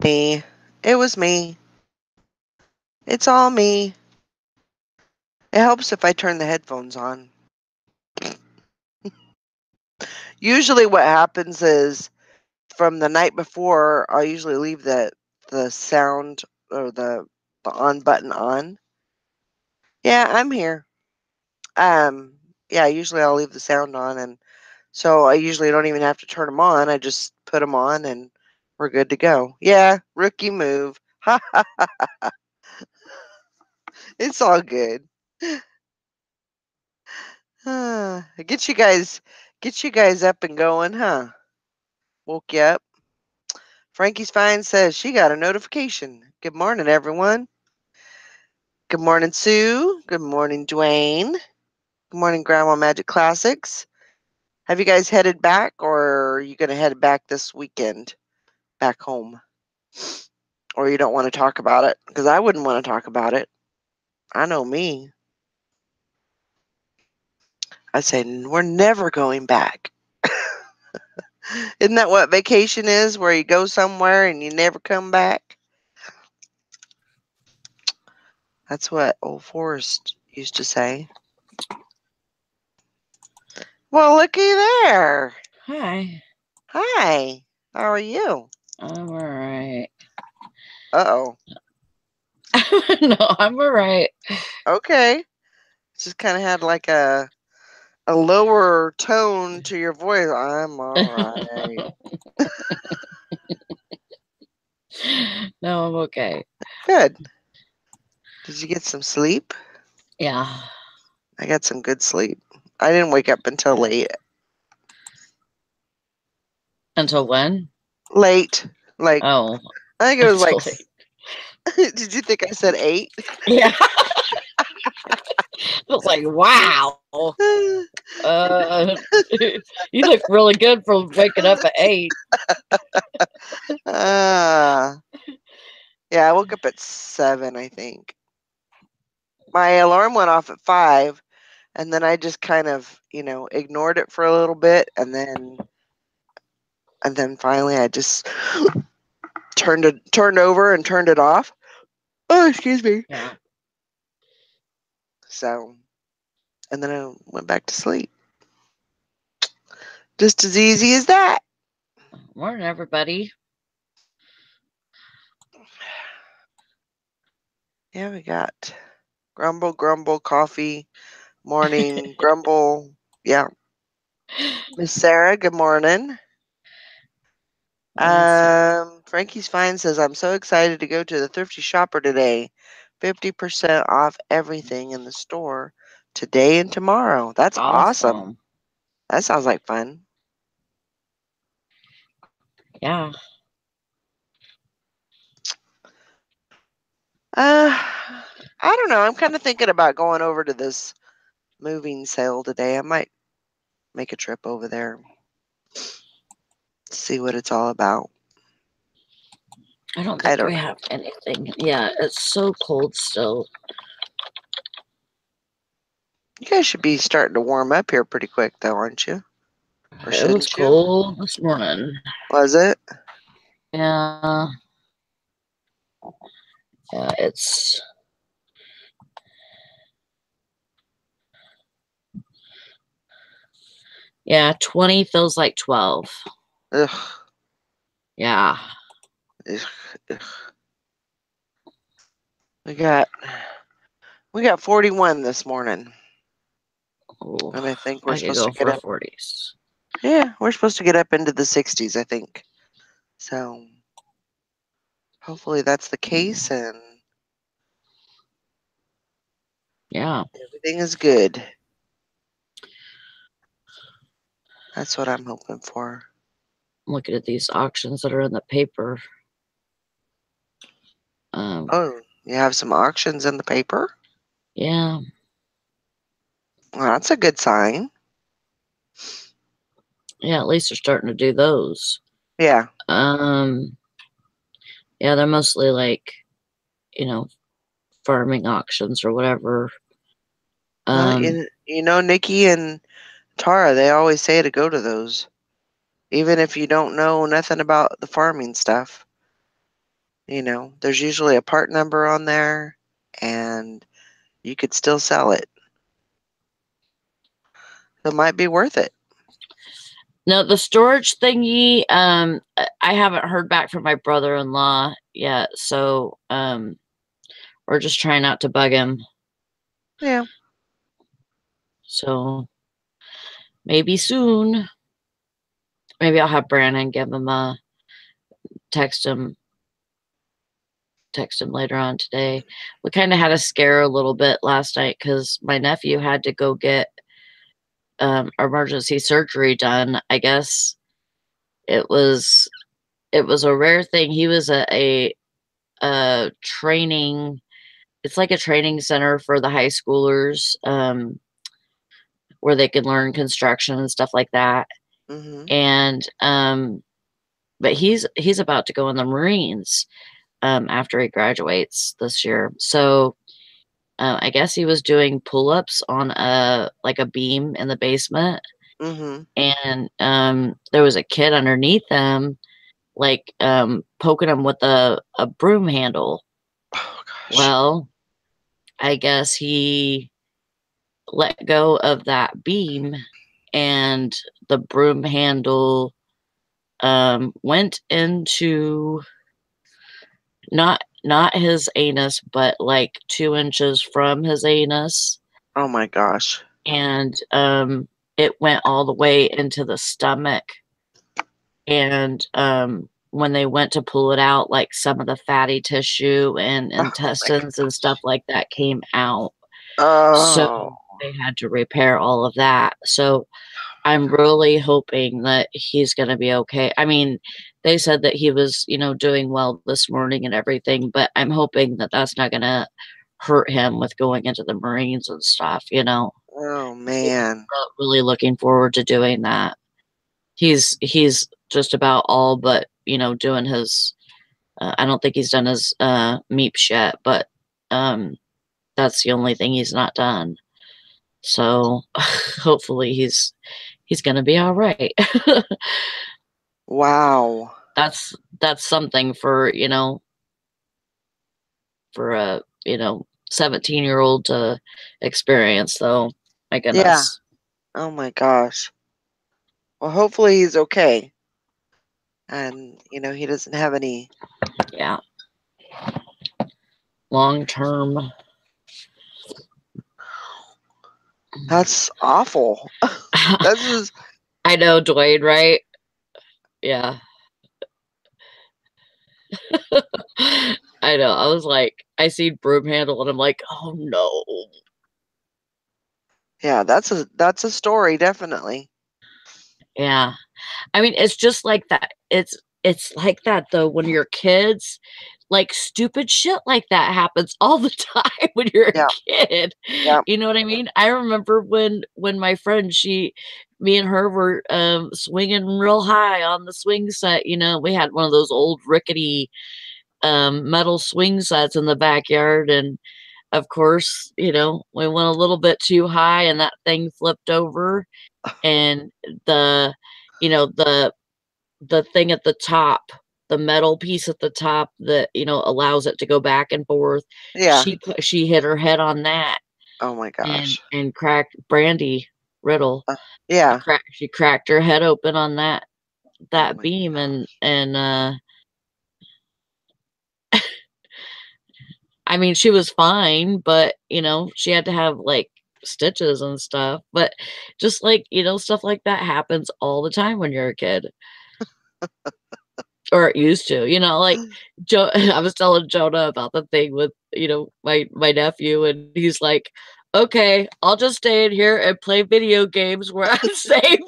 Me. It was me. It's all me. It helps if I turn the headphones on. Usually what happens is from the night before, I'll usually leave the sound or the on button on. Yeah, I'm here. Yeah, usually I'll leave the sound on, and so I usually don't even have to turn them on. I just put them on, and we're good to go. Yeah, rookie move. Ha ha ha. It's all good. Get you guys up and going, huh? Woke you up. Frankie's Fine says she got a notification. Good morning, everyone. Good morning, Sue. Good morning, Dwayne. Good morning, Grandma Magic Classics. Have you guys headed back, or are you going to head back this weekend back home? Or you don't want to talk about it? Because I wouldn't want to talk about it. I know me. I say, we're never going back. Isn't that what vacation is, where you go somewhere and you never come back? That's what old Forrest used to say. Well, looky there. Hi. Hi. How are you? I'm alright. Uh-oh. No, I'm alright. Okay. Just kind of had like a lower tone to your voice. I'm all right. No, I'm okay. Good. Did you get some sleep? Yeah. I got some good sleep. I didn't wake up until late. Until when? Late. Like, Oh, I think it was like, until did you think I said 8? yeah. I was like, wow. Uh, you look really good for waking up at 8. Yeah, I woke up at 7, I think. My alarm went off at 5, and then I just kind of, ignored it for a little bit, and then finally I just turned over and turned it off. Oh, excuse me. Yeah. So, and then I went back to sleep. Just as easy as that. Morning, everybody. Yeah, we got grumble, coffee, morning, grumble. Yeah. Miss Sarah, good morning. Frankie's Fine says, I'm so excited to go to the Thrifty Shopper today. 50% off everything in the store today and tomorrow. That's awesome. That sounds like fun. Yeah. I don't know. I'm kind of thinking about going over to this moving sale today. I might make a trip over there. See what it's all about. I don't think we have anything. Yeah, it's so cold still. You guys should be starting to warm up here pretty quick, though, aren't you? Or It was shouldn't you? cold this morning. Was it? Yeah. Yeah, it's. Yeah, 20 feels like 12. Ugh. Yeah. Ugh. Ugh. We got 41 this morning. Ooh, And I think we're I could supposed to go get for up. 40s. Yeah, we're supposed to get up into the 60s, I think. So hopefully that's the case and Yeah. everything is good. That's what I'm hoping for. I'm looking at these auctions that are in the paper. Oh, you have some auctions in the paper? Yeah. Well, that's a good sign. Yeah, at least they're starting to do those. Yeah. Yeah, they're mostly like, farming auctions or whatever. Nikki and Tara, they always say to go to those. Even if you don't know nothing about the farming stuff. there's usually a part number on there, and you could still sell it. It might be worth it. No, the storage thingy, I haven't heard back from my brother-in-law yet, so we're just trying not to bug him. Yeah. So maybe soon. Maybe I'll have Brandon give him a text him later on today. We kind of had a scare a little bit last night because my nephew had to go get emergency surgery done. I guess it was a rare thing. He was a training. It's like a training center for the high schoolers, where they can learn construction and stuff like that. Mm-hmm. And but he's about to go in the Marines after he graduates this year. So I guess he was doing pull-ups on a beam in the basement, Mm-hmm. and there was a kid underneath him, poking him with a broom handle. Oh gosh. Well, I guess he let go of that beam, and the broom handle went into not his anus, but like 2 inches from his anus. Oh my gosh. And it went all the way into the stomach. And when they went to pull it out, like some of the fatty tissue and Oh my intestines and stuff like that came out. So Oh. they had to repair all of that. So I'm really hoping that he's going to be okay. I mean, they said that he was, doing well this morning and everything, but I'm hoping that that's not going to hurt him with going into the Marines and stuff. He's Oh man. really looking forward to doing that. He's just about all but, doing his, I don't think he's done his MEEPs yet, but that's the only thing he's not done. So hopefully he's going to be all right. Wow. That's something for, for a, 17-year-old to experience, though. My Yeah. goodness. Oh my gosh. Well, hopefully he's okay. And, he doesn't have any. Yeah. Long term. That's awful. This is. I know, Dwayne, right? Yeah. I know. I was like, I seen broom handle and I'm like, oh no. Yeah, that's a story, definitely. Yeah. I mean, it's just like that. It's like that though when you're kids. Like stupid shit like that happens all the time when you're a Yeah. kid. Yeah. You know what I mean? I remember when my friend, me and her were swinging real high on the swing set. We had one of those old rickety metal swing sets in the backyard, and of course, we went a little bit too high and that thing flipped over, and the the thing at the top, the metal piece at the top that, allows it to go back and forth. Yeah. She hit her head on that Oh my gosh. and cracked Brandy Riddle. Yeah. She cracked her head open on that Oh my. beam, and I mean, she was fine, but she had to have like stitches and stuff. But just like, stuff like that happens all the time when you're a kid. Or it used to, like Joe. I was telling Jonah about the thing with, my nephew, and he's like, okay, I'll just stay in here and play video games where I'm safe.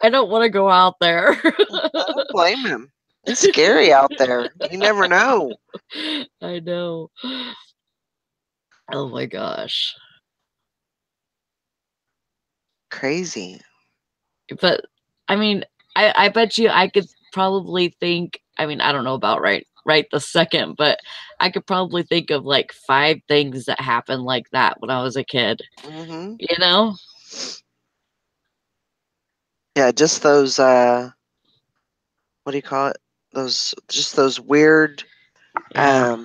I don't want to go out there. I don't blame him. It's scary out there. You never know. I know. Oh my gosh. Crazy. But I mean, I bet you I could probably think, I mean, I don't know about right the second, but I could probably think of like 5 things that happened like that when I was a kid. Mm-hmm. You know? Yeah, just those what do you call it? Those weird Yeah.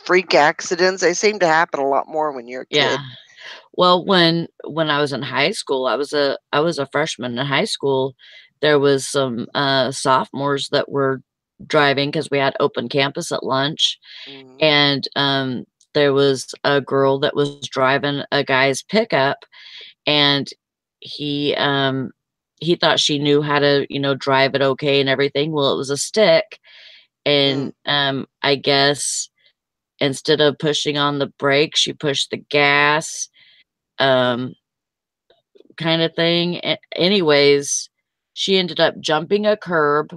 freak accidents. They seem to happen a lot more when you're a Yeah. kid. Well, when I was in high school, I was a freshman in high school. There was some sophomores that were driving because we had open campus at lunch, Mhm. and there was a girl that was driving a guy's pickup, and he he thought she knew how to, drive it okay and everything. Well, it was a stick, Mm. and I guess instead of pushing on the brake, she pushed the gas, um, kind of thing. Anyways, she ended up jumping a curb,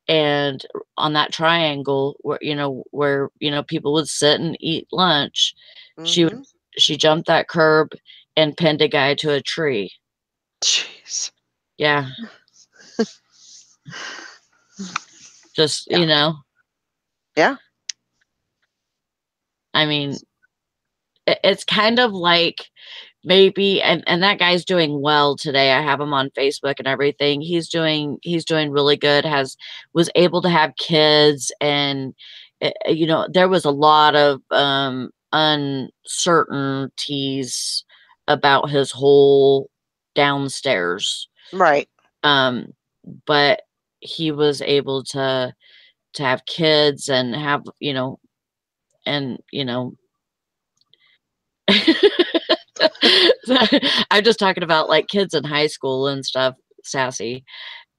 and on that triangle where people would sit and eat lunch, she would Mhm. she jumped that curb and pinned a guy to a tree. Jeez. Yeah, just, Yeah. Yeah. I mean, it's kind of like maybe, and that guy's doing well today. I have him on Facebook and everything. He's doing really good. Was able to have kids, and there was a lot of uncertainties about his whole downstairs. Right. Um but he was able to have kids and have, and I'm just talking about like kids in high school and stuff, sassy.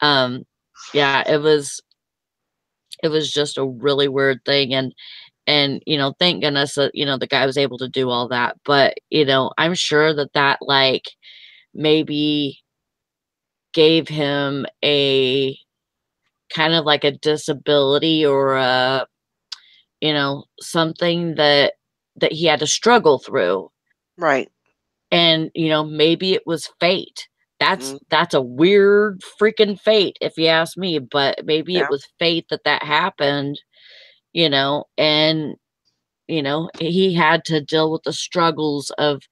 Um, yeah, it was just a really weird thing, and thank goodness that the guy was able to do all that. But I'm sure that like maybe gave him a kind of like a disability, or something that he had to struggle through. Right. And maybe it was fate. that's Mm. that's a weird freaking fate, if you ask me, but maybe it Yeah. was fate that happened. And he had to deal with the struggles of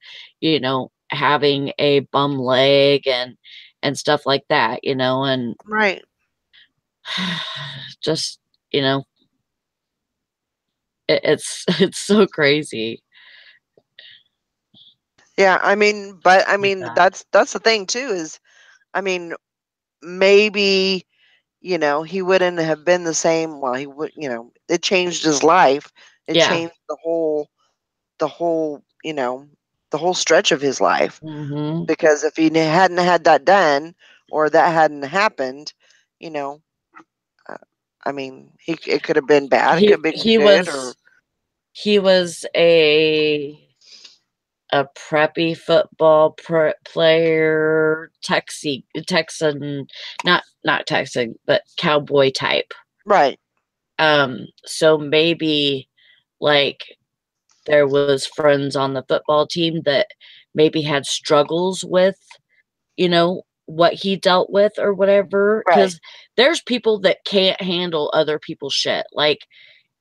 having a bum leg and stuff like that, and Right. just you know it's so crazy Yeah. like that. That's the thing too. Is I mean, maybe he wouldn't have been the same. Well, he would. It changed his life. It Yeah. changed the whole. The whole stretch of his life. Hmm. Because if he hadn't had that done, or that hadn't happened, you know, uh, it could have been bad. It he could have been he good, or was he was a preppy football player, Texan, not Texan, but cowboy type. right. So maybe like there was friends on the football team that maybe had struggles with, what he dealt with or whatever. Right. Because there's people that can't handle other people's shit. Like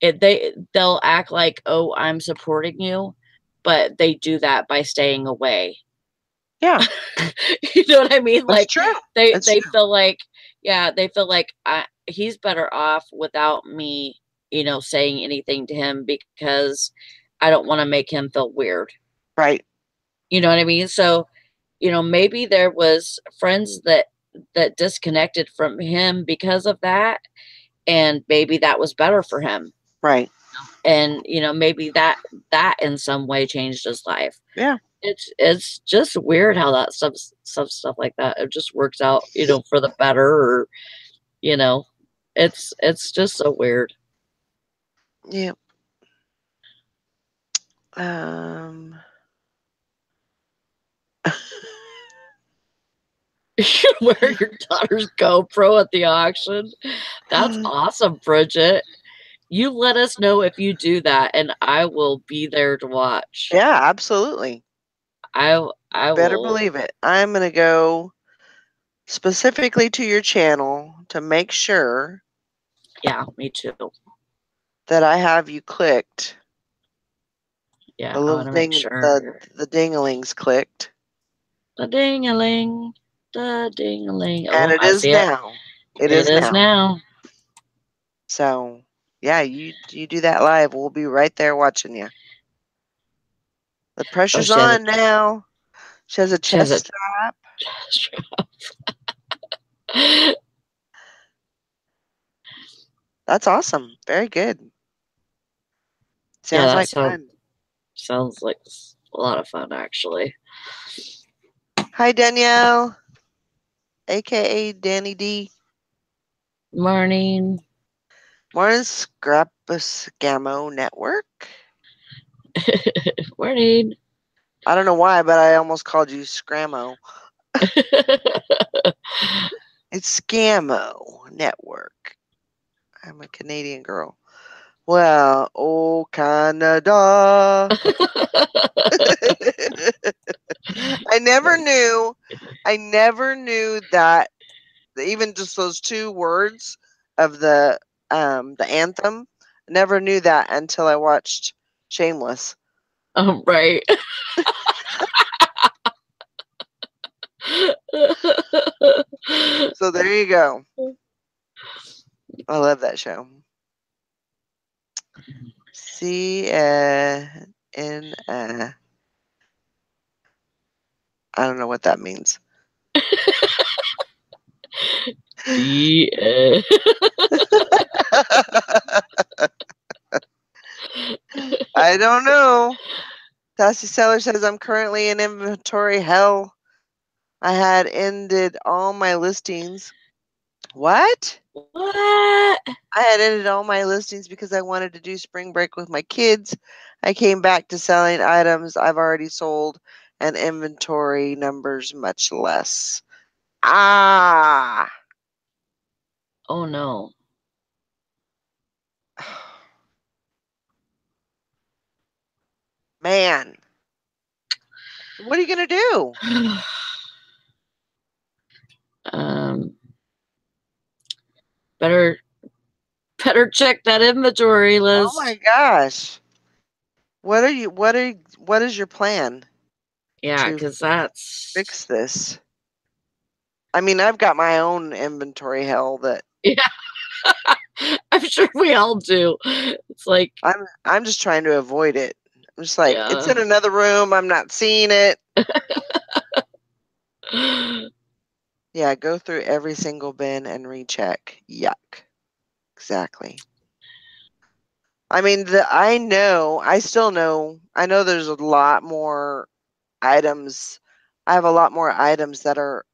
they'll act like, oh, I'm supporting you, but they do that by staying away. Yeah, You know what I mean? that's Like true. they That's they true. feel like, yeah, they feel like he's better off without me, saying anything to him, because I don't want to make him feel weird. Right. You know what I mean? So, maybe there was friends that disconnected from him because of that, and maybe that was better for him. Right. And maybe that in some way changed his life. Yeah. It's just weird how that stuff like that, it just works out, for the better, or you know it's just so weird. Yeah. Um. Where your daughter's GoPro at the auction. That's awesome, Bridget. You let us know if you do that, and I will be there to watch. Yeah. Absolutely. I Better will. believe it. I'm gonna go specifically to your channel to make sure Yeah, me too. that I have you clicked. Yeah, The I little want to make ding. sure. The dinglings clicked, The ding-a-ling, the ding-a-ling. and Oh, it I is see it. now. It It is is now. now. So, yeah, you do that live. We'll be right there watching you. The Oh, pressure's she has a on now. She has a she has a chest strap. That's awesome. Very good. Yeah, Sounds that like fun. sounds like a lot of fun, actually. Hi, Danielle, aka Danny D. Morning. Morning, Scammo Network. Morning. I don't know why, but I almost called you Scrammo. It's Scammo Network. I'm a Canadian girl. Well, oh, Canada. I never knew that even just those two words of the anthem, never knew that until I watched Shameless. Right. So there you go. I love that show. C N I don't know what that means. D. I don't know. Sassy Seller says I'm currently in inventory hell. I had ended all my listings. What? What? I had ended all my listings because I wanted to do spring break with my kids. I came back to selling items I've already sold and inventory numbers much less. Ah. Oh no. Man. What are you going to do? um better check that inventory Oh my list. gosh. What is your plan Yeah, to because that's fix this? I mean, I've got my own inventory hell that yeah. I'm sure we all do. It's like I'm just trying to avoid it. I'm just like, it's yeah. in another room. I'm not seeing it. Yeah, go through every single bin and recheck. Yuck. Exactly. I mean, I still know, I know there's a lot more items. I have a lot more items that are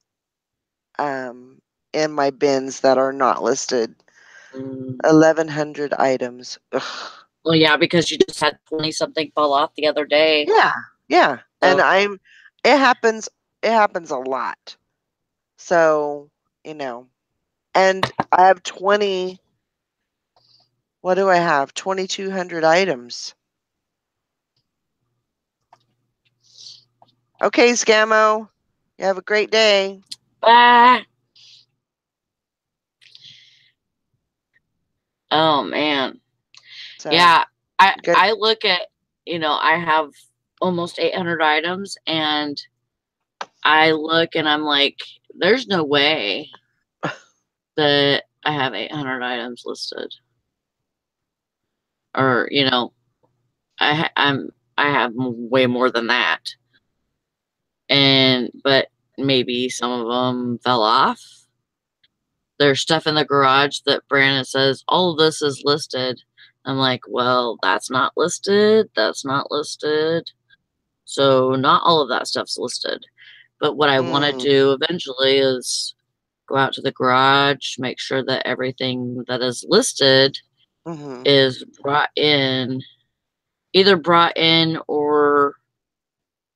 in my bins that are not listed. Mm. 1,100 items. Ugh. Well, yeah, because you just had 20 something fall off the other day. Yeah, yeah. And So, it happens, it happens a lot. So, you know, and I have 20, what do I have? 2,200 items. Okay, Scammo. You have a great day. ah. Oh man. So, Yeah, I good. I look at, I have almost 800 items and I look and I'm like there's no way that I have 800 items listed. Or, I have way more than that. But maybe some of them fell off. There's stuff in the garage that Brandon says all of this is listed. I'm like, well, that's not listed. That's not listed. So not all of that stuff's listed. But what I want to Mm, do eventually is go out to the garage, make sure that everything that is listed mm-hmm. is either brought in or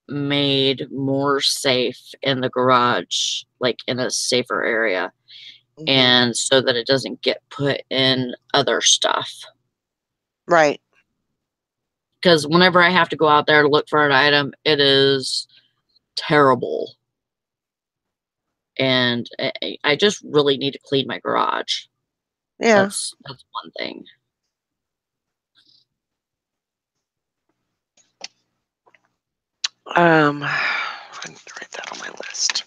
made more safe in the garage, like in a safer area, Mm-hmm. and so that it doesn't get put in other stuff. Right. Because whenever I have to go out there to look for an item, it is terrible. And I just really need to clean my garage. Yeah. That's one thing. I'm going to write that on my list.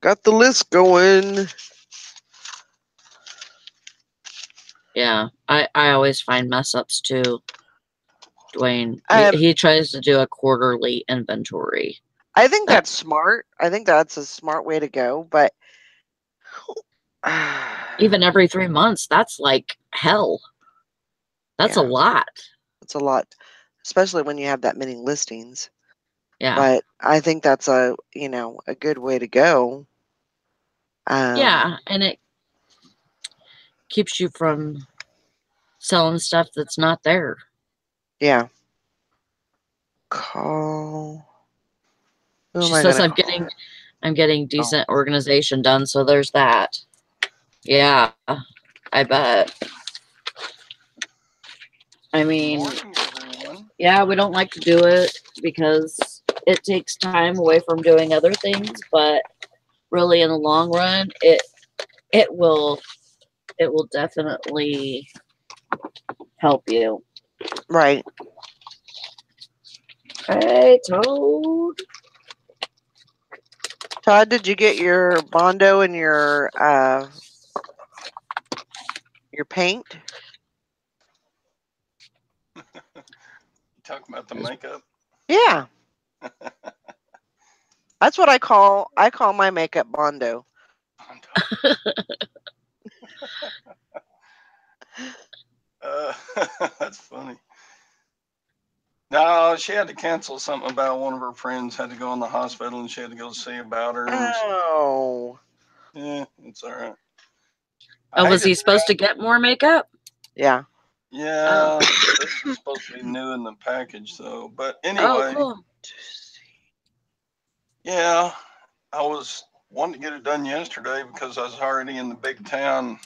Got the list going. Yeah, I always find mess ups too. Dwayne, Um, he tries to do a quarterly inventory. I think That that's smart. I think that's a smart way to go, but even every 3 months, that's like hell. That's a yeah, lot. it's a lot, especially when you have that many listings. Yeah. But I think that's a good way to go. Yeah, and it keeps you from selling stuff that's not there. Yeah. Call. Who am She I says gonna call? I'm getting Oh. decent organization done, so there's that. Yeah, I bet. I mean, Morning, everyone. yeah, we don't like to do it because it takes time away from doing other things, but really in the long run, it will it will definitely help you. Right. Hey, Toad. Todd, did you get your Bondo and your paint? You talking about the makeup? Yeah. That's what I call my makeup Bondo. uh, that's funny. No, she had to cancel something about one of her friends had to go in the hospital and she had to go see about her. And Oh. yeah, it's all right. Oh, I was hated he supposed to get more makeup? Yeah. Oh. Yeah, this was supposed to be new in the package, though. But Oh, anyway, cool. yeah, I was wanting to get it done yesterday because I was already in the big town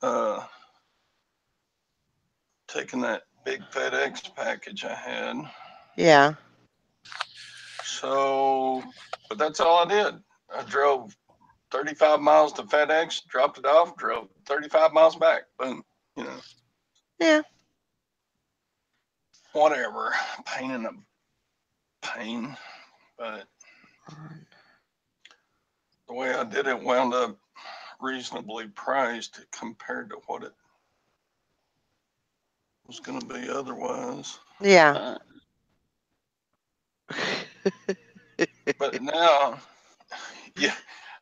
uh, taking that big FedEx package I had. Yeah. So, but that's all I did. I drove 35 miles to FedEx, dropped it off, drove 35 miles back. Boom. You know, Yeah. whatever. Pain in the pain. But the way I did it wound up reasonably priced compared to what it was going to be otherwise. Yeah. But now, yeah,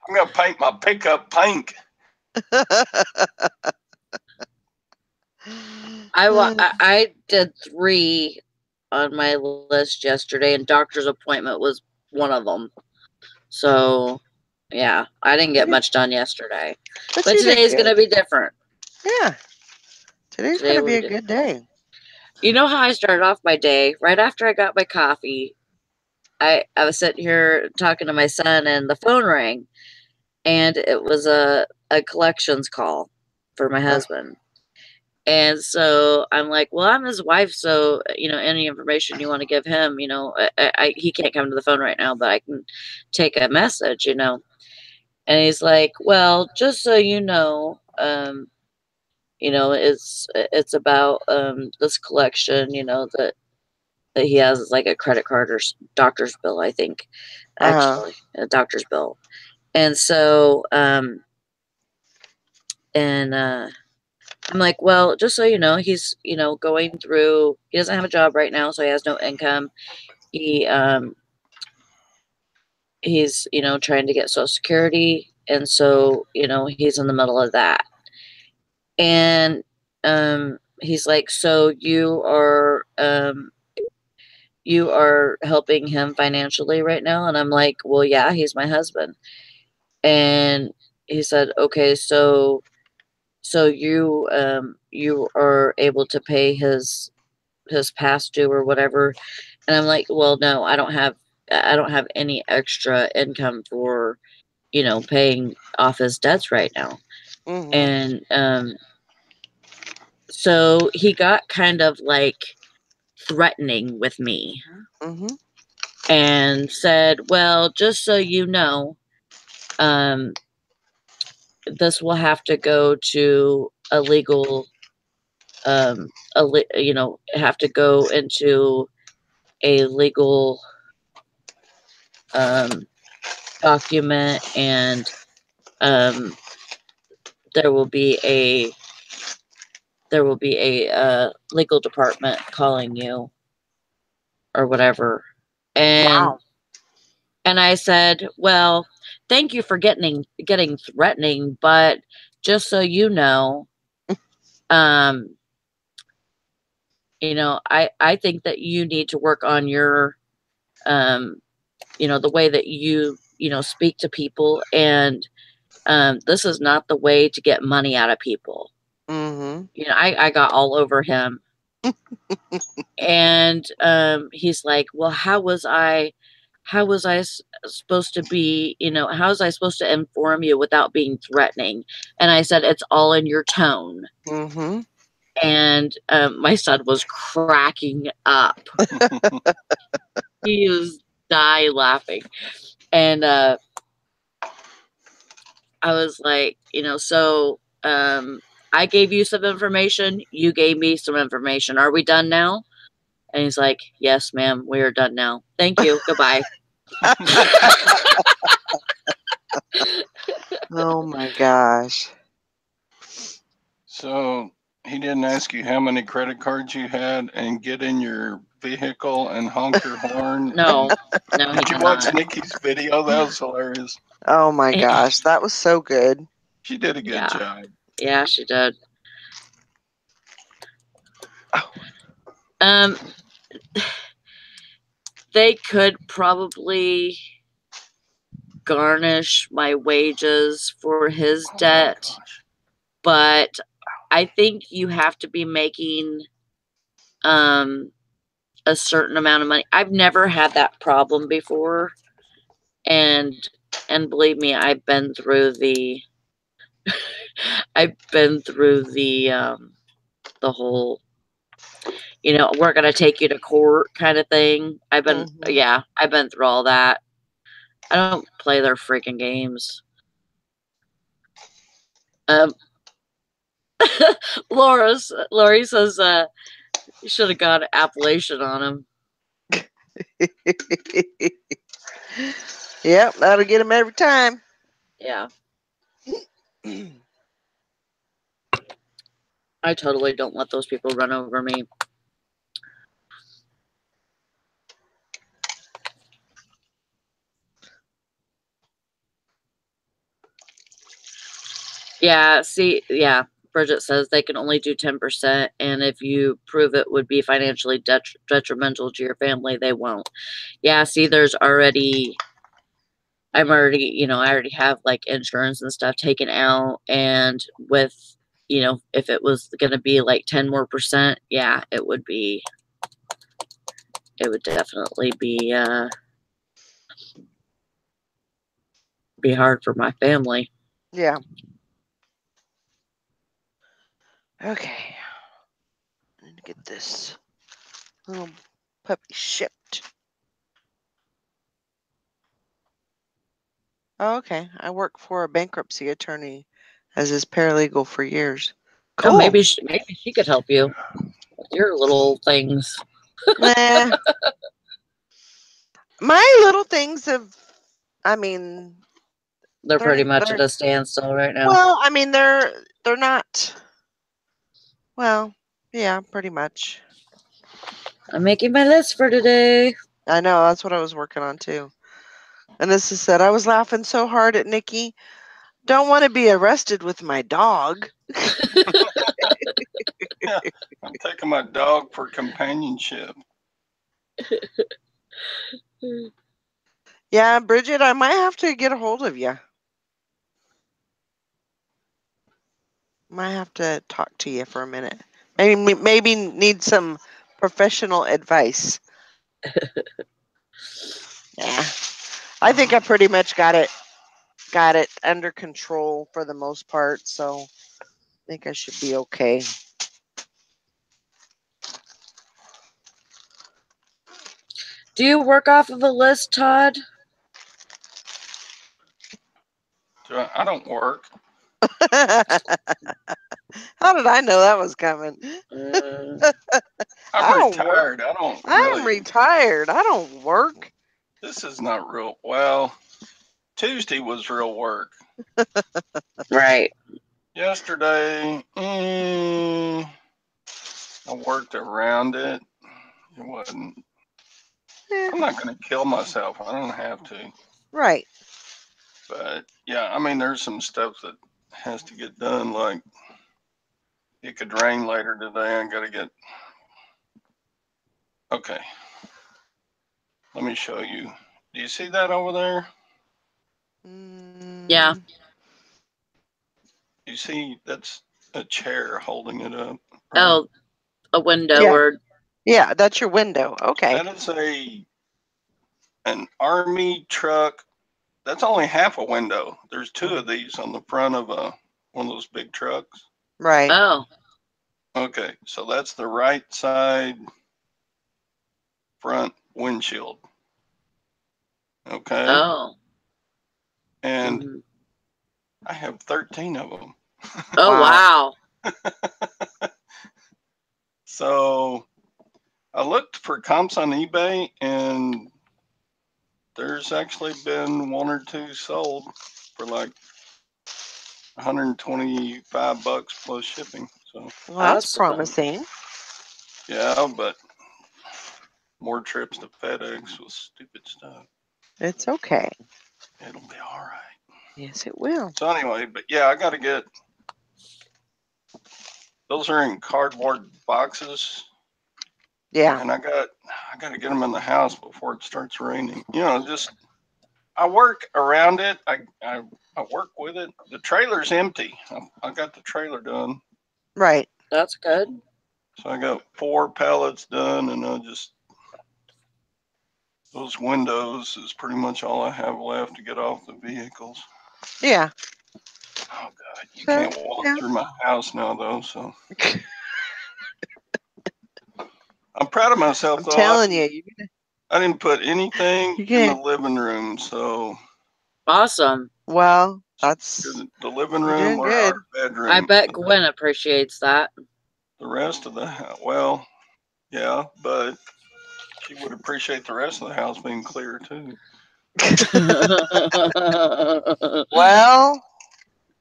I'm going to paint my pickup pink. I did 3 on my list yesterday, and doctor's appointment was one of them. So, yeah, I didn't get much done yesterday. But But you did today's going good. to be different. Yeah. Today's Today gonna will be be a different. good day. You know how I started off my day? Right after I got my coffee, I was sitting here talking to my son, and the phone rang, and it was a collections call for my husband. And so I'm like, well, I'm his wife, so any information you want to give him, he can't come to the phone right now, but I can take a message. And he's like, well, just so it's about this collection, that he has like a credit card or doctor's bill, I think, Uh-huh. actually, a doctor's bill. And so, and I'm like, well, just so you know, he's, going through, he doesn't have a job right now, so he has no income. He, he's, trying to get Social Security. And so, he's in the middle of that. And, he's like, so you are helping him financially right now? And I'm like, well, yeah, he's my husband. And he said, okay, so you are able to pay his past due or whatever. And I'm like, well, no, I don't have any extra income for paying off his debts right now. Mhm. And so he got kind of like threatening with me Mhm. and said, well, just so you know, um this will have to go to a legal have to go into a legal um, document, and there will be there will be a legal department calling you or whatever. And Wow. and I said, well, thank you for getting threatening, but just so you know, um, I think that you need to work on your, the way that you speak to people, and this is not the way to get money out of people. Mm-hmm. I got all over him, and he's like, well, how was I supposed to be, how was I supposed to inform you without being threatening? And I said, it's all in your tone. Mm-hmm. And my son was cracking up. He was die laughing. And I was like, so I gave you some information. You gave me some information. Are we done now? And he's like, yes, ma'am, we are done now. Thank you. Goodbye. Oh my gosh. So he didn't ask you how many credit cards you had and get in your vehicle and honk your horn. No, no, he Did you did watch not. Nikki's video? That was hilarious. Oh my gosh. That was so good. She did a good Yeah. job. Yeah, she did. Oh. They could probably garnish my wages for his Oh my debt, gosh. but I think you have to be making a certain amount of money. I've never had that problem before, and believe me, I've been through the the whole, we're gonna take you to court kind of thing. I've been through all that. I don't play their freaking games. Lori says you should have got Appalachian on him. Yep, that'll get him every time. Yeah. I totally don't let those people run over me. Yeah, see, yeah. Bridget says they can only do 10%, and if you prove it would be financially detrimental to your family, they won't. Yeah, see, I already have like insurance and stuff taken out, and with, if it was going to be like 10 more percent, yeah, it would definitely be hard for my family. Yeah. Okay. I need to get this little puppy shipped. Oh, okay. I worked for a bankruptcy attorney as his paralegal for years. Oh, Cool. maybe she could help you with your little things. Nah. My little things have, I mean, They're pretty much at a standstill right now. well, I mean, they're not, well, yeah, pretty much. I'm making my list for today. I know, that's what I was working on too. And this is said, I was laughing so hard at Nikki. Don't want to be arrested with my dog. Yeah, I'm taking my dog for companionship. Yeah, Bridget, I might have to get a hold of you. Might have to talk to you for a minute. Maybe need some professional advice. Yeah. I think I pretty much got it under control for the most part, so I think I should be okay. Do you work off of a list, Todd? I don't work. How did I know that was coming? I'm retired. I don't really. I'm retired. I don't work. This is not real. Well, Tuesday was real work. Right. Yesterday, I worked around it. It wasn't. Eh, I'm not going to kill myself. I don't have to. right. But yeah, I mean, there's some stuff that has to get done. Like it could rain later today. I got to get. Okay. Let me show you. Do you see that over there? Yeah. Mm, You see, that's a chair holding it up. Right? Oh, a window Yeah. or yeah, that's your window. Okay. That is an army truck. That's only half a window. There's two of these on the front of one of those big trucks. Right. oh. Okay, so that's the right side front windshield. Okay, Oh. and Mhm. I have 13 of them. Oh Wow. wow. So I looked for comps on eBay, and there's actually been one or two sold for like $125 plus shipping. So Well, that's Awesome. promising. yeah, but more trips to FedEx with stupid stuff. It's okay. It'll be all right. Yes, it will. So anyway, but yeah, I got to get those are in cardboard boxes, Yeah. and I got to get them in the house before it starts raining. You know, just I work around it. I work with it. The trailer's empty. I got the trailer done, Right. That's good. so I got 4 pallets done, and I just those windows is pretty much all I have left to get off the vehicles. Yeah. Oh God, you So, can't walk yeah. through my house now though. So I'm proud of myself I'm though. telling you, I didn't put anything you in the can't. living room, so Awesome. Well, that's the living you're room doing or our good. I bedroom. bet Gwen appreciates that. The rest of the house, well, yeah, but she would appreciate the rest of the house being clear too. Well,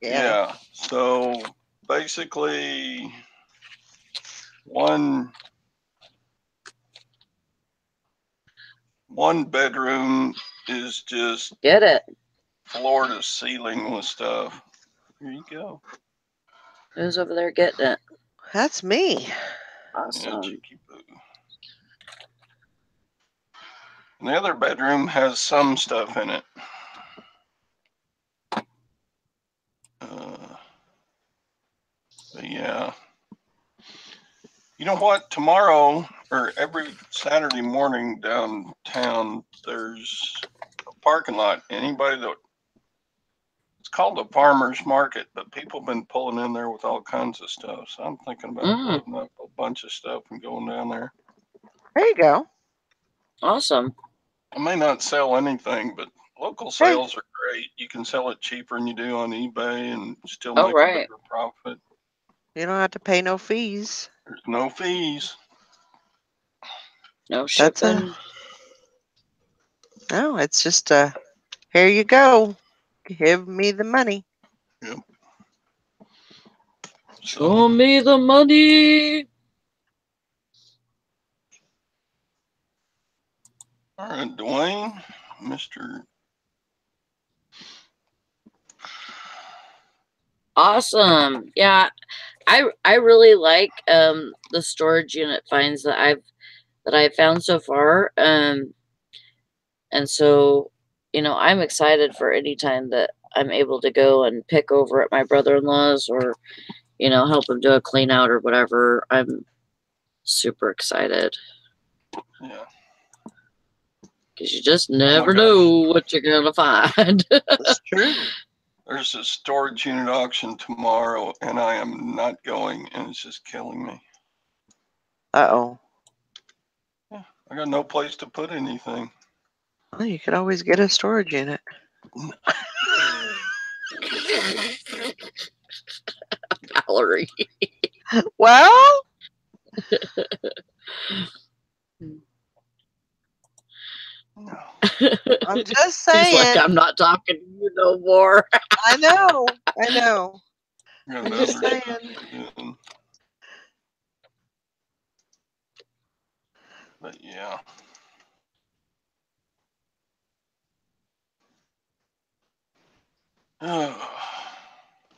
yeah. Yeah, so basically one bedroom is just Get it. floor to ceiling with stuff. Here you go. Who's over there getting it? That's me. Yeah, Awesome. cheeky boo. And the other bedroom has some stuff in it. But yeah. You know what? Tomorrow or every Saturday morning downtown, there's a parking lot. Anybody that it's called a farmer's market, but people have been pulling in there with all kinds of stuff. So I'm thinking about loading up a bunch of stuff and going down there. There you go. Awesome. I may not sell anything, but local Hey. sales are great. You can sell it cheaper than you do on eBay and still Oh, make a right. better profit. You don't have to pay no fees. There's no fees. No That's shipping. no. It's just here you go. Give me the money. Yep. Show me the money. All right, Dwayne, Mr. Awesome. Yeah. I really like the storage unit finds that I've found so far. And so, I'm excited for any time that I'm able to go and pick over at my brother-in-law's or, help him do a clean out or whatever. I'm super excited. Yeah. Because you just never know what you're going to find. That's true. There's a storage unit auction tomorrow, and I am not going, and it's just killing me. Uh-oh. Yeah, I got no place to put anything. Well, you could always get a storage unit. Valerie. Well, No. I'm just She's like, saying. I'm not talking to you no more. I know. I know. I got I'm other just stuff saying. to do. But yeah.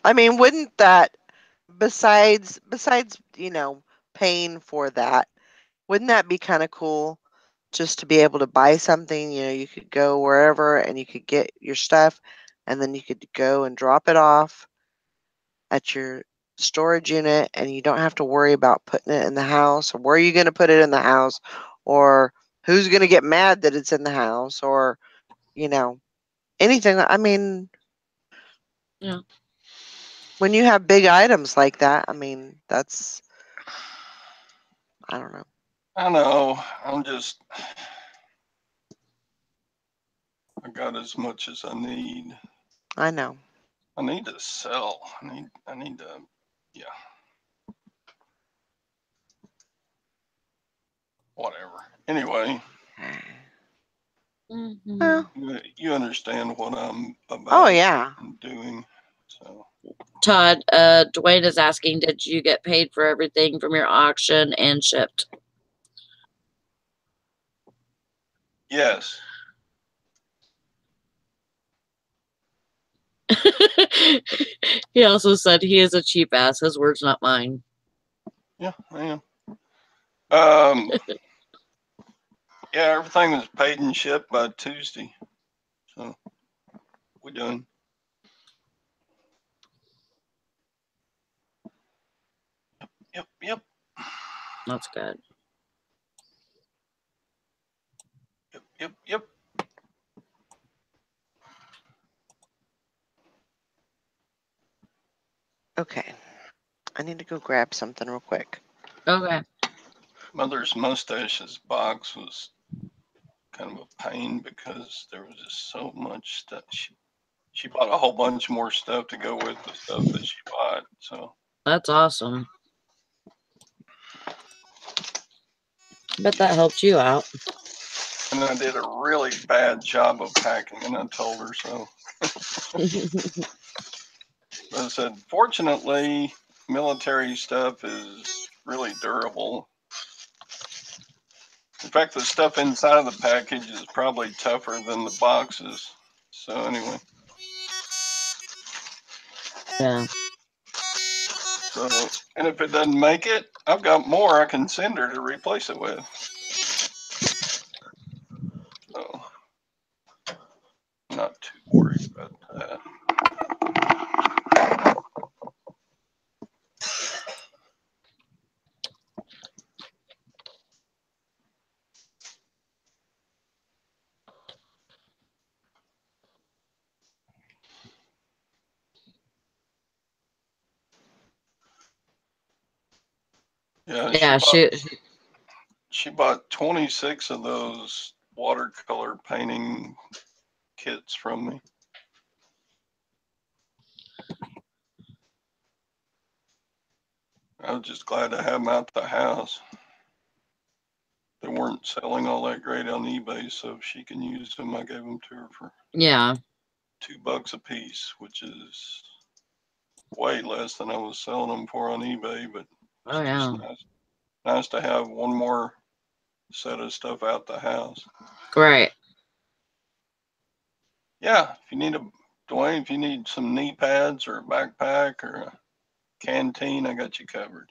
I mean, wouldn't that, besides, paying for that, wouldn't that be kind of cool just to be able to buy something? You could go wherever and you could get your stuff, and then you could go and drop it off at your storage unit, and you don't have to worry about putting it in the house, or where are you going to put it in the house, or who's going to get mad that it's in the house, or anything. I mean, Yeah. when you have big items like that, I mean, that's, I don't know. I know. I got as much as I need. I know. I need to sell. I need to, yeah. Whatever. Anyway, Mm-hmm. Well, you understand what I'm oh about yeah. doing. So Todd, Dwayne is asking, did you get paid for everything from your auction and shipped? yes. He also said he is a cheap ass. His words, not mine. Yeah, I am. Yeah, everything was paid and shipped by Tuesday. So we're done. Yep. That's good. Yep. Okay. I need to go grab something real quick. Okay. Mother's mustache's box was kind of a pain because there was just so much stuff. She bought a whole bunch more stuff to go with the stuff that she bought. So That's awesome. Bet that helped you out. and I did a really bad job of packing, and I told her so. But I said, fortunately, military stuff is really durable. In fact, the stuff inside of the package is probably tougher than the boxes. So anyway. Yeah. So, and if it doesn't make it, I've got more I can send her to replace it with. So, not too worried about that. Yeah, she bought 26 of those watercolor painting kits from me. I was just glad to have them out the house. They weren't selling all that great on eBay, so if she can use them, I gave them to her for $2 a piece, which is way less than I was selling them for on eBay, but it's just nice to have one more set of stuff out the house. Right. Yeah, Dwayne, if you need some knee pads or a backpack or a canteen, I got you covered.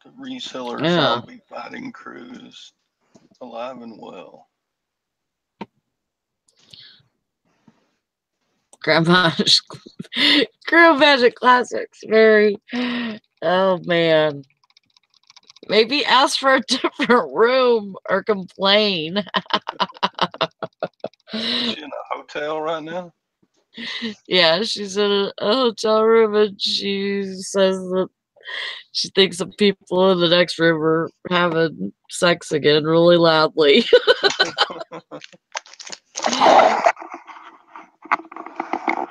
The reseller zombie fighting crew is alive and well. Grandma's Girl Magic Classics. Very. Oh, man. Maybe ask for a different room or complain. Is she in a hotel right now? Yeah, she's in a hotel room and she says that she thinks the people in the next room are having sex again really loudly.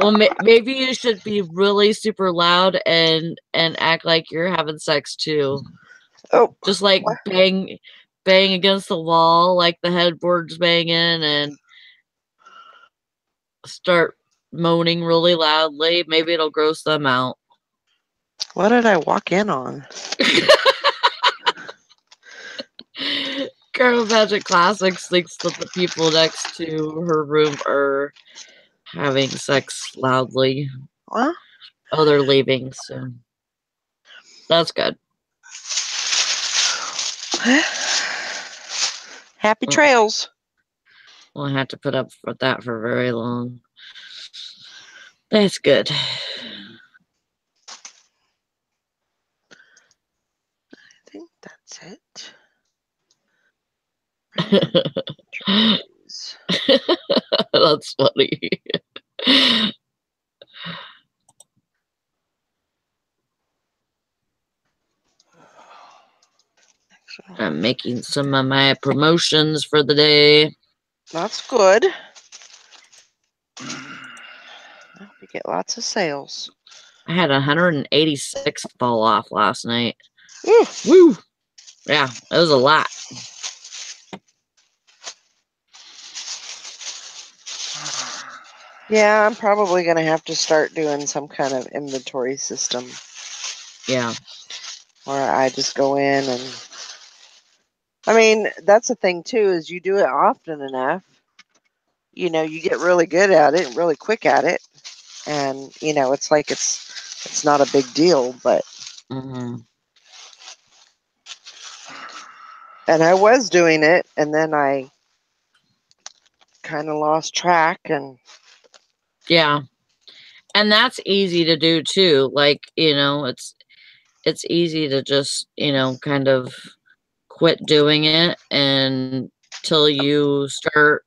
Well, maybe you should be really super loud and act like you're having sex too. Oh, just like bang against the wall, like the headboard's banging, and start moaning really loudly. Maybe it'll gross them out. What did I walk in on? Carol Magic Classics thinks that the people next to her room are having sex loudly. What? Oh, they're leaving, so that's good. Happy trails. We'll have to put up with that for very long. That's good. I think that's it. That's funny. I'm making some of my promotions for the day. That's good. We get lots of sales. I had 186 fall off last night. Woo! Woo! Yeah, it was a lot. Yeah, I'm probably going to have to start doing some kind of inventory system. Yeah. Where I just go in and... I mean, that's the thing, too, is you do it often enough. You know, you get really good at it and really quick at it. And, you know, it's like it's not a big deal, but... Mm-hmm. And I was doing it, and then I kind of lost track and... Yeah. And that's easy to do too. Like, you know, it's easy to just, you know, kind of quit doing it until you start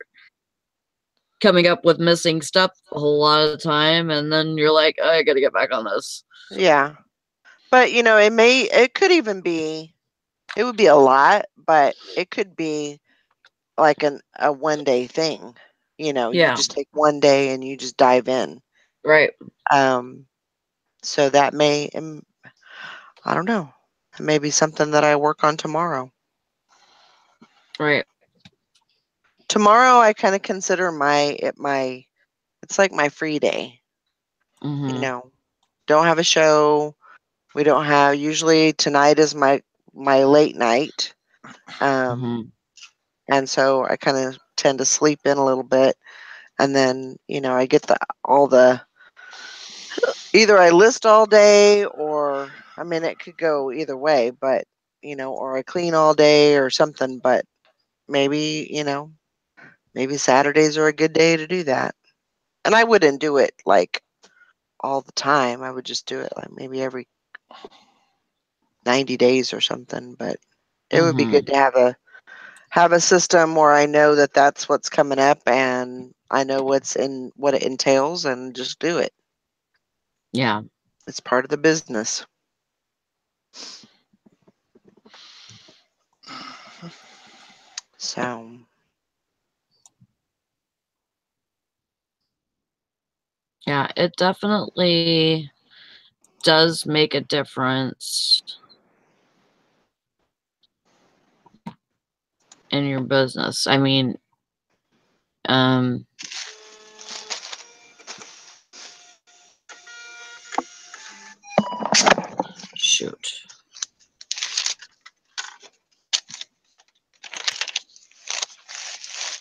coming up with missing stuff a whole lot of the time, and then you're like, oh, I gotta get back on this. Yeah. But, you know, it could even be, it would be a lot, but it could be like a one-day thing. You know, you Yeah. just take one day and you just dive in. Right. So that may, I don't know, it may be something that I work on tomorrow. Right. Tomorrow I kind of consider it's like my free day. Mm-hmm. You know, don't have a show. We don't have, usually tonight is my late night. Mm-hmm. And so I kind of tend to sleep in a little bit. And then, you know, I get either I list all day, or, I mean, it could go either way, but, you know, or I clean all day or something, but maybe, you know, maybe Saturdays are a good day to do that. And I wouldn't do it like all the time. I would just do it like maybe every 90 days or something, but it would be Mm-hmm. good to have a system where I know that that's what's coming up and I know what it entails, and just do it. Yeah. It's part of the business. So, Yeah, it definitely does make a difference in your business. I mean, shoot.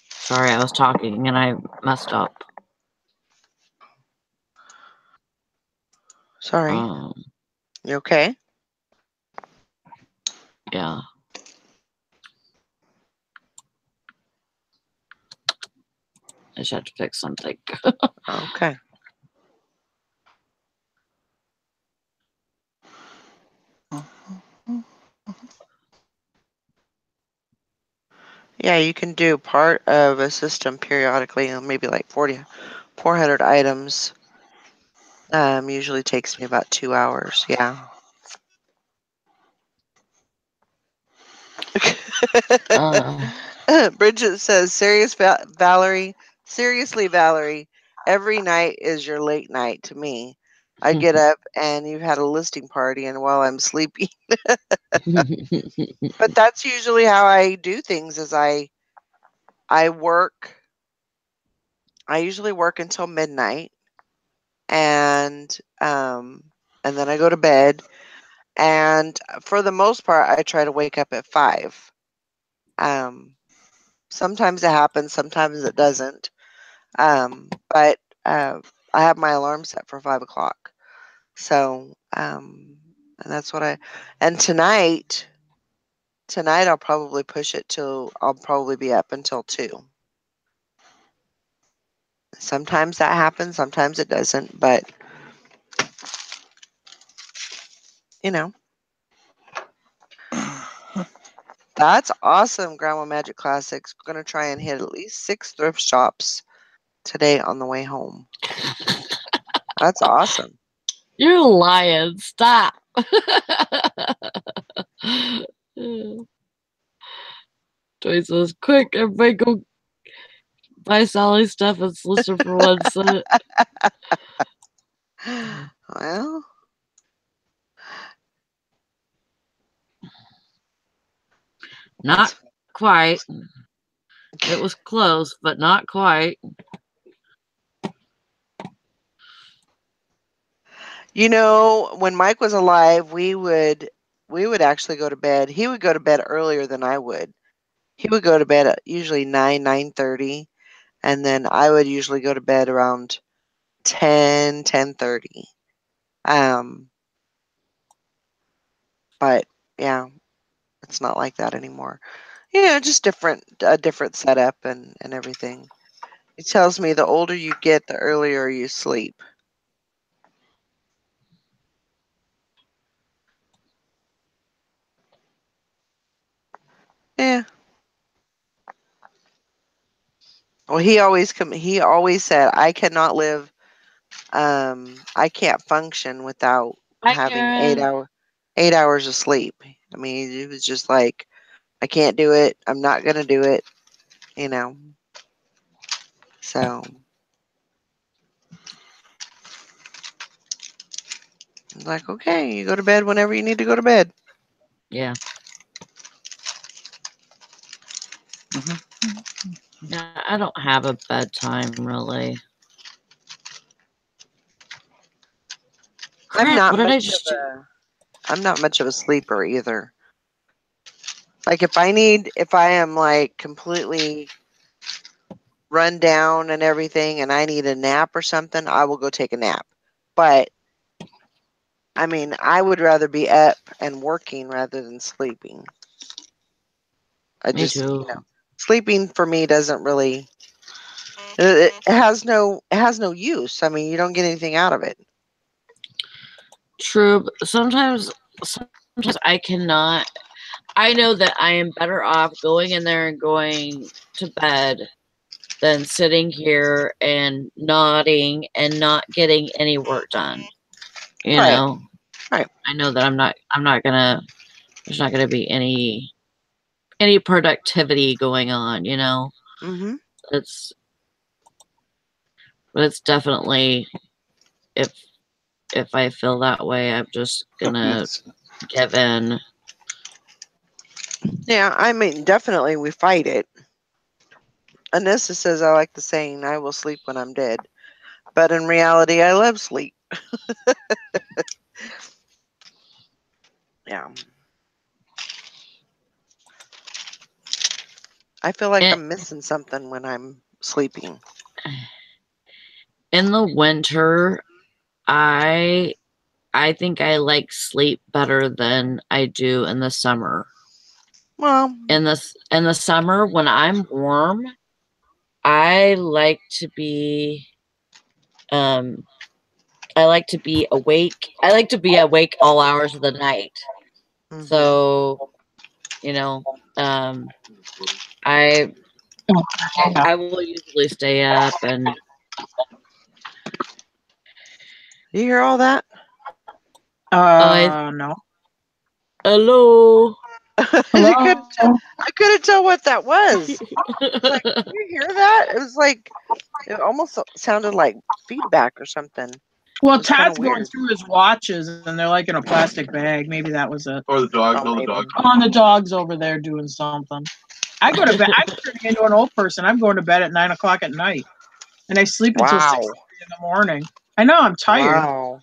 Sorry, I was talking and I messed up. sorry. You okay? Yeah. I just had to fix something. Okay. Yeah, you can do part of a system periodically, maybe like 400 items. Usually takes me about 2 hours. Yeah. Bridget says, Valerie, seriously, Valerie, every night is your late night to me. I get up and you've had a listing party, and while I'm sleeping. But that's usually how I do things, is I work. I usually work until midnight, and and then I go to bed. And for the most part, I try to wake up at 5. Sometimes it happens, sometimes it doesn't. But I have my alarm set for 5 o'clock. So, and that's what and tonight I'll probably push it till I'll probably be up until 2. Sometimes that happens, sometimes it doesn't, but you know. That's awesome, Grandma Magic Classics. We're going to try and hit at least 6 thrift shops today on the way home. That's awesome. You're lying. Stop. Joy says, quick, everybody go buy Sally's stuff. It's listed for 1 cent. Well, not quite. It was close, but not quite. You know, when Mike was alive, we would actually go to bed. He would go to bed earlier than I would. He would go to bed at usually 9:30, and then I would usually go to bed around 10:30. But yeah, it's not like that anymore. Yeah, just a different setup and everything. He tells me the older you get, the earlier you sleep. Yeah. Well, he always said I cannot live I can't function without having 8 hours of sleep. I mean, it was just like I can't do it. I'm not going to do it, you know. So I'm like, okay, you go to bed whenever you need to go to bed. Yeah. Yeah, I don't have a bedtime really. Crap, I'm not what did I much just of do? I'm not much of a sleeper either. Like if I am like completely run down and everything and I need a nap or something, I will go take a nap. But I mean, I would rather be up and working rather than sleeping. I Me just, too. sleeping for me doesn't really it has no use. I mean, you don't get anything out of it. True. Sometimes I cannot. I know that I am better off going in there and going to bed than sitting here and nodding and not getting any work done. You Right. know. Right. I know that I'm not gonna. There's not gonna be any productivity going on. You know. Mhm. But it's definitely if I feel that way, I'm just gonna give in. Yeah, I mean, definitely we fight it. Anissa says I like the saying, I will sleep when I'm dead. But in reality, I love sleep. Yeah. I feel like I'm missing something when I'm sleeping. In the winter, I think I like sleep better than I do in the summer. Well, In the summer when I'm warm, I like to be awake. I like to be awake all hours of the night. mhm. So, you know, I will usually stay up and You hear all that? No. Hello. I couldn't tell what that was. Like, did you hear that? It was like it almost sounded like feedback or something. Well, It's kinda Todd's going weird. through his watches, and they're like in a plastic bag. Maybe that was it. Or the dogs. Oh, No, the maybe. dogs. Oh, and the dog's over there doing something. I go to bed. I'm turning into an old person. I'm going to bed at 9 o'clock at night, and I sleep until 6 Wow. in the morning. I know I'm tired. Wow.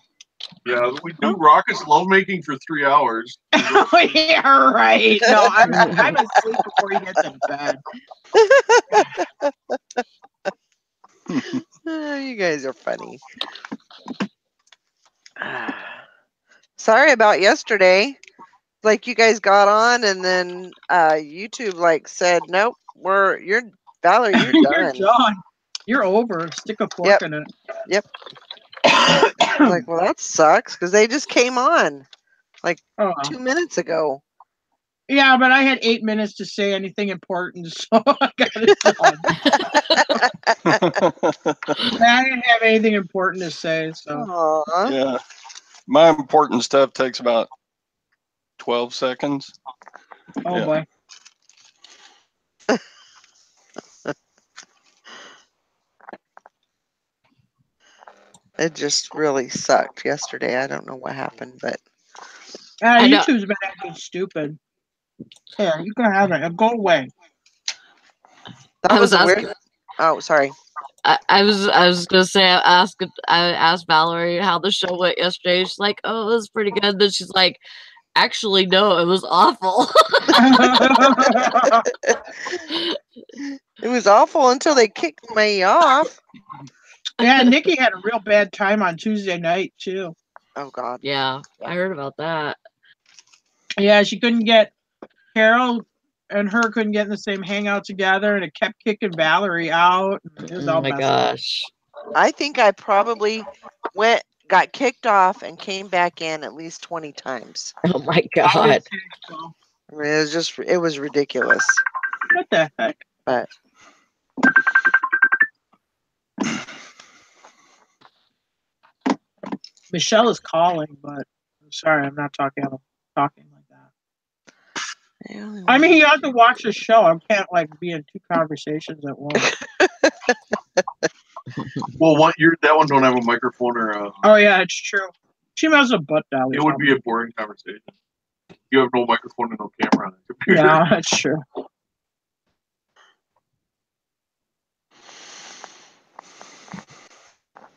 Yeah, we do raucous lovemaking for 3 hours. Oh, yeah, right. No, I'm asleep before he gets in bed. You guys are funny. Sorry about yesterday. Like you guys got on and then YouTube like said, nope, you're Valerie, you're You're done. done. You're over. Stick a fork in it. Yep. Like, well, that sucks because they just came on like 2 minutes ago. Yeah, but I had 8 minutes to say anything important, so I got it done. I didn't have anything important to say, so. Aww. Yeah. My important stuff takes about 12 seconds. Oh, Yeah. boy. It just really sucked yesterday. I don't know what happened, but YouTube's been acting stupid. Here, you can have it. Go away. that was a weird. Oh, sorry. I was gonna say I asked Valerie how the show went yesterday. She's like, "Oh, it was pretty good." Then she's like, "Actually, no, it was awful." It was awful until they kicked me off. Yeah, Nikki had a real bad time on Tuesday night too. Oh God. Yeah, I heard about that. Yeah, she couldn't get Carol and her couldn't get in the same hangout together, and it kept kicking Valerie out. It was all Oh my messed up. gosh. I think I probably got kicked off and came back in at least 20 times. Oh my I God. would think so. I mean, it was ridiculous. What the heck? But Michelle is calling, but I'm sorry, I'm not talking like that. I mean, you have to watch the show. I can't like be in 2 conversations at once. Well, that one don't have a microphone or. Oh yeah, it's true. She has a butt dial. It would be a boring conversation. You have no microphone and no camera on the computer. Yeah, that's true.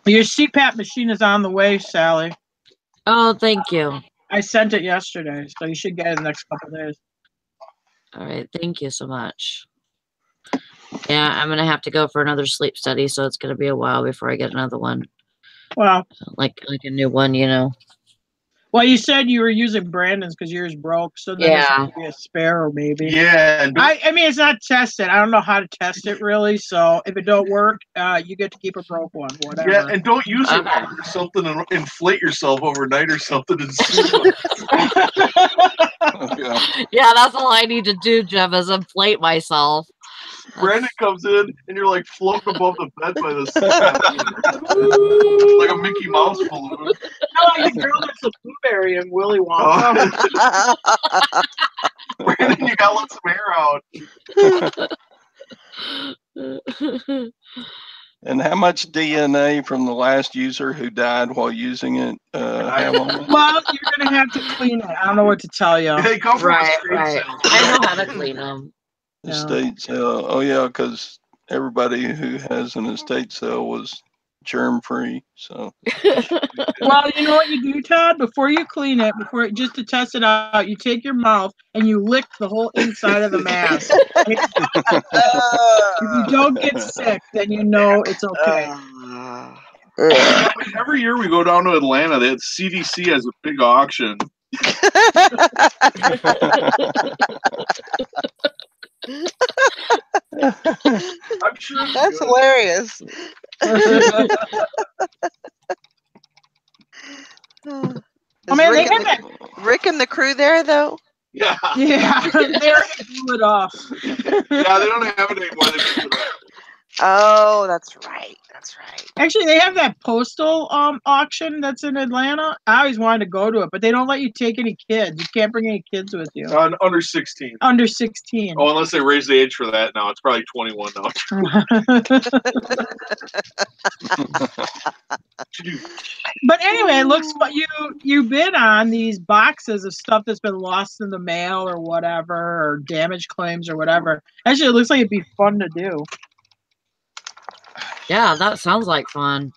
Your CPAP machine is on the way, Sally. Oh, thank you. I sent it yesterday, so you should get it in the next couple of days. All right, thank you so much. Yeah, I'm gonna have to go for another sleep study, so it's gonna be a while before I get another one. Well, like a new one, you know. Well, you said you were using Brandon's because yours broke, so then there's maybe a spare or maybe. Yeah. I mean, it's not tested. I don't know how to test it really. So if it don't work, you get to keep a broke one, whatever. Yeah, and don't use it for something and inflate yourself overnight or something and sleep. Yeah, that's all I need to do, Jeff, is inflate myself. Brandon comes in and you're like floating above the bed by the like a Mickey Mouse balloon. Like the girl that's a blueberry in Willy Wonka. Brandon, you gotta let some air out. And how much DNA from the last user who died while using it have on it? Well, you're gonna have to clean it. I don't know what to tell you. They come from right. I know how to clean them. Estate sale. Oh yeah, because everybody who has an estate sale was germ free. So. Well, you know what you do, Todd? Before you clean it, just to test it out, you take your mouth and you lick the whole inside of the mask. If you don't get sick, then you know it's okay. Every year we go down to Atlanta, the CDC has a big auction. I'm sure that's hilarious. They have that. Rick and the crew there though? Yeah. Yeah, they're blew it off. Yeah, they don't have it anymore. They blew it off. Oh, that's right. That's right. Actually, they have that postal auction that's in Atlanta. I always wanted to go to it, but they don't let you take any kids. You can't bring any kids with you. Under 16. Under 16. Oh, unless they raise the age for that now. It's probably 21 now. But anyway, it looks like you bid on these boxes of stuff that's been lost in the mail or whatever, or damage claims or whatever. Actually, it looks like it'd be fun to do. Yeah, that sounds like fun.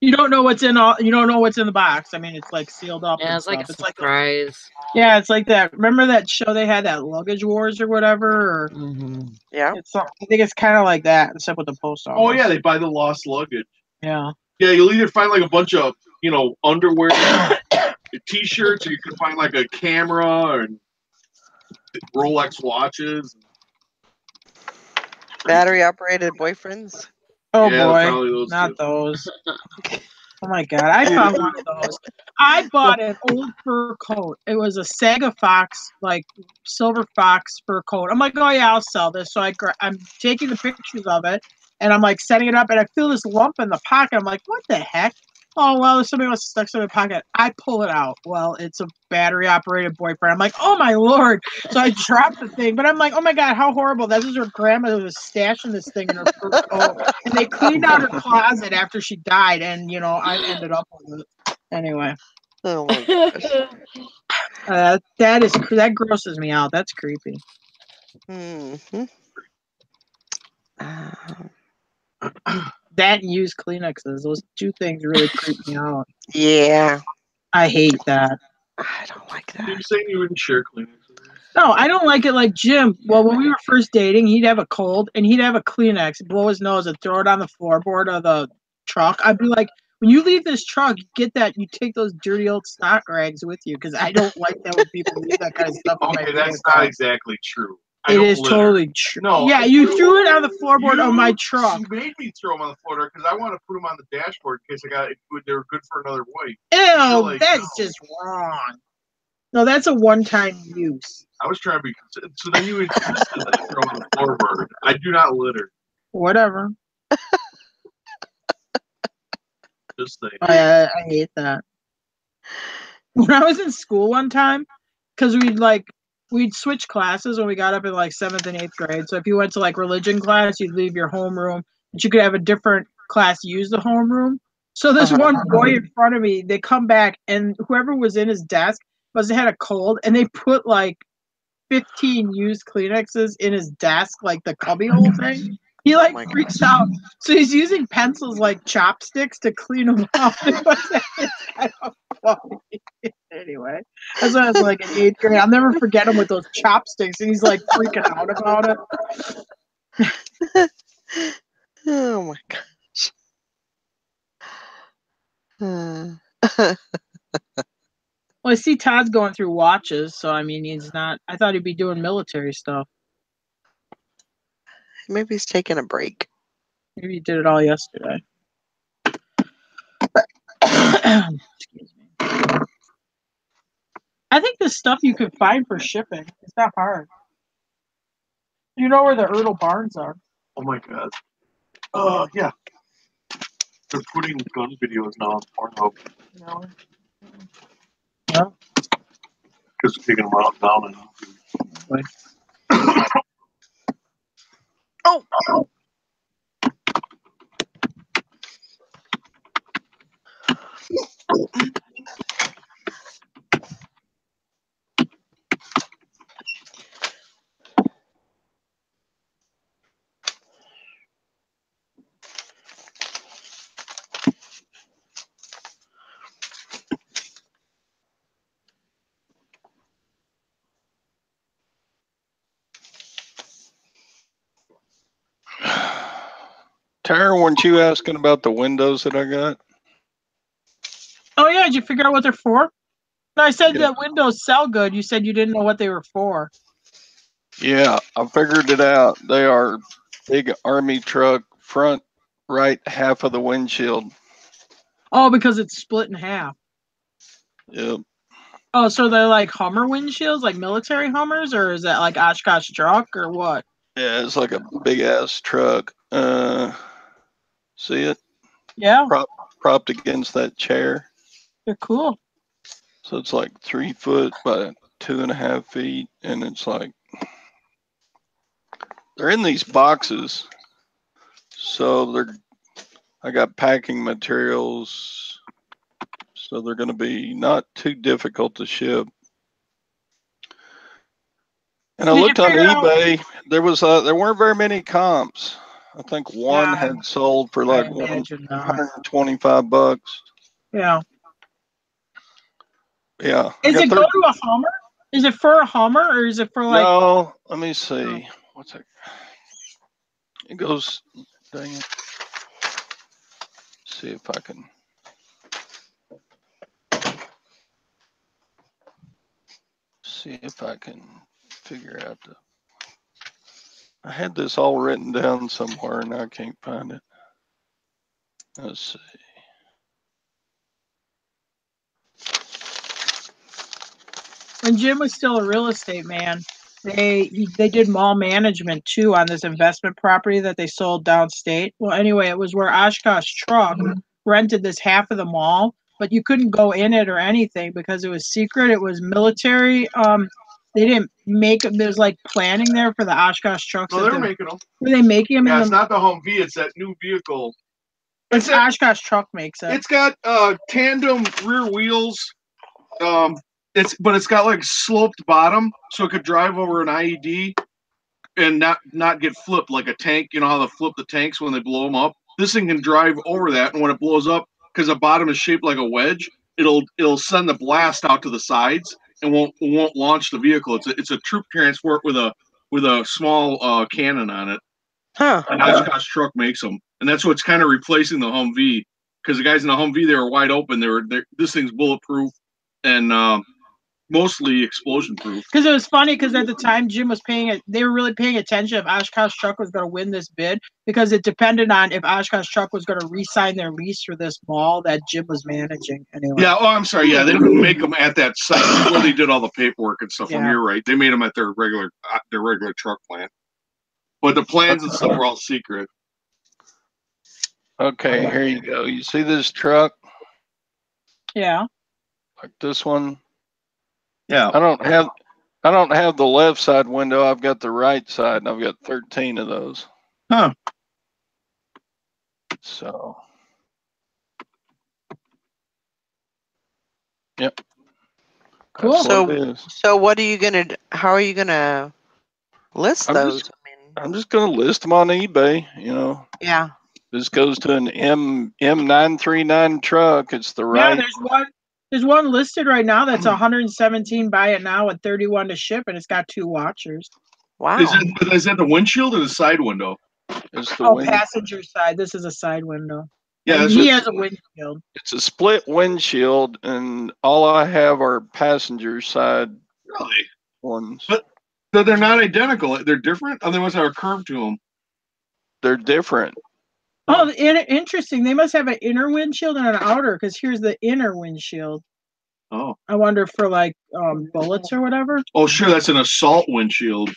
You don't know what's in all. You don't know what's in the box. I mean, it's like sealed up Yeah, and it's like a stuff. It's like surprise. yeah, it's like that. Remember that show they had, that Luggage Wars or whatever? Or Yeah. it's I think it's kind of like that, except with the post office. Oh yeah, they buy the lost luggage. Yeah. Yeah, you'll either find like a bunch of underwear, t-shirts, or you can find like a camera and Rolex watches. Battery operated boyfriends. Oh Yeah, boy, probably those not two. those. Oh my god, I found one of those. I bought an old fur coat. It was a Saga Fox, like silver fox fur coat. I'm like, oh yeah, I'll sell this. So I'm taking the pictures of it, and I'm like setting it up, and I feel this lump in the pocket. I'm like, what the heck? Oh well, somebody must have stuck something in my pocket. I pull it out. Well, it's a battery operated boyfriend. I'm like, oh my lord! So I dropped the thing, but I'm like, oh my god, how horrible! This is her grandma who was stashing this thing in her fur coat, and they cleaned out her closet after she died, and I ended up with it. Anyway, Oh my gosh. that grosses me out. That's creepy. Mm-hmm. That and used Kleenexes. Those two things really creep me out. Yeah. I hate that. I don't like You're that. saying you wouldn't share Kleenex? No, I don't like it like Jim. Well, when we were first dating, he'd have a cold and he'd have a Kleenex, blow his nose and throw it on the floorboard of the truck. I'd be like, when you leave this truck, you take those dirty old stock rags with you, because I don't like that when people leave that kind of stuff in my Okay, that's vehicle. not exactly true. It is totally true. No, Yeah, you threw it on the floorboard of my truck. You made me throw them on the floor because I want to put them on the dashboard in case they were good for another wife. Ew, like, that's no. just wrong. No, that's a one-time use. I was trying to be consistent. So then you insisted that I throw on the floorboard. I do not litter. Whatever. Just saying. I hate that. When I was in school one time, because we'd switch classes when we got up in like 7th and 8th grade. So if you went to like religion class, you'd leave your homeroom, but you could have a different class use the homeroom. So this one boy in front of me, they come back, and whoever was in his desk must have had a cold, and they put like 15 used Kleenexes in his desk, like the cubby hole thing. He freaks out. So he's using pencils like chopsticks to clean them up. It's kind of funny. Anyway, that's when I was like in 8th grade. I'll never forget him with those chopsticks, and he's like freaking out about it. Oh my gosh. Well, I see Todd's going through watches, so I mean, he's not. I thought he'd be doing military stuff. Maybe he's taking a break. Maybe he did it all yesterday. Excuse me. I think the stuff you could find for shipping. It's not hard. You know where the Ertl Barns are. Oh my god. Yeah. They're putting gun videos now on Pornhub. No. No. Because they're taking them out down and Oh. Tara, weren't you asking about the windows that I got? Oh yeah, did you figure out what they're for? No, I said Yeah. that windows sell good. You said you didn't know what they were for. Yeah, I figured it out. They are big army truck front right half of the windshield. Oh, because it's split in half. Yep. Oh, so they're like Hummer windshields, like military Hummers, or is that like Oshkosh truck or what? Yeah, it's like a big ass truck. See it? Yeah, Propped against that chair. they're cool. So it's like 3 foot by 2.5 feet, and it's like they're in these boxes. So I got packing materials, so they're going to be not too difficult to ship. And I looked on eBay. There weren't very many comps. I think one Yeah, had sold for I like imagine not. $125. Yeah. Yeah. Is it go to a Hummer? Is it for a Hummer or is it for like? No, let me see. What's it? It goes. Dang it. See if I can. See if I can figure out the. I had this all written down somewhere and I can't find it. Let's see. When Jim was still a real estate man, they did mall management too on this investment property that they sold downstate. Well, anyway, it was where Oshkosh Truck rented this half of the mall, but you couldn't go in it or anything because it was secret. It was military. They didn't make them. There's like planning there for the Oshkosh trucks. No, they're making them. Were they making them? Yeah, it's not the Humvee. It's that new vehicle. It's Oshkosh Truck makes it. It's got tandem rear wheels. It's got like sloped bottom, so it could drive over an IED and not get flipped like a tank. You know how they flip the tanks when they blow them up? This thing can drive over that, and when it blows up, because the bottom is shaped like a wedge, it'll send the blast out to the sides and won't launch the vehicle. It's a troop transport with a small cannon on it. Huh. And Oshkosh Truck makes them, and that's what's kind of replacing the Humvee. Because the guys in the Humvee, they were wide open. This thing's bulletproof and mostly explosion proof. Because it was funny because at the time Jim was they were really paying attention if Oshkosh Truck was going to win this bid because it depended on if Oshkosh Truck was going to re-sign their lease for this mall that Jim was managing. Anyway. Yeah. Oh, I'm sorry. Yeah, they didn't make them at that site where they did all the paperwork and stuff. Yeah. You're right. They made them at their regular truck plant, but the plans and stuff were all secret. Okay, here you go. You see this truck? Yeah. Like this one? Yeah. I don't have the left side window. I've got the right side, and I've got 13 of those. Huh. So, yep. Cool. That's what it is. So what are you how are you gonna list those? I'm just gonna list them on eBay. You know. Yeah. This goes to an M939 truck. It's the right. Yeah, there's one listed right now that's 117 buy it now and 31 to ship, and it's got 2 watchers. Wow. Is that the windshield or the side window? It's the passenger side. This is a side window. Yeah, and he has a windshield. It's a split windshield, and all I have are passenger side Really? ones. But they're not identical. They're different. Or they must have a curve to them. They're different. Oh, interesting. They must have an inner windshield and an outer, because here's the inner windshield. Oh. I wonder for like bullets or whatever. Oh, sure. That's an assault windshield.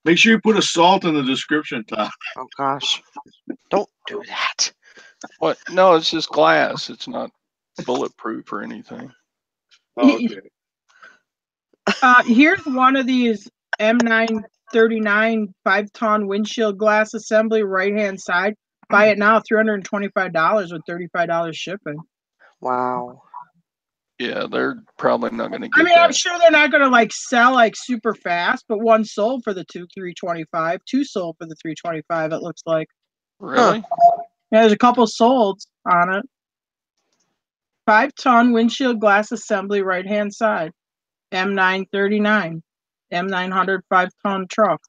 Make sure you put assault in the description, Todd. Oh gosh. Don't do that. What? No, it's just glass. It's not bulletproof or anything. Oh, okay. Here's one of these M939 5-ton windshield glass assembly right hand side. Buy it now, $325 with $35 shipping. Wow. Yeah, they're probably not going to get I mean, that. I'm sure they're not going to like sell like super fast, but one sold for the $325, 2 sold for the $325. It looks like. Really? Yeah, there's a couple sold on it. 5-ton windshield glass assembly right hand side. M939. M900 5-ton truck.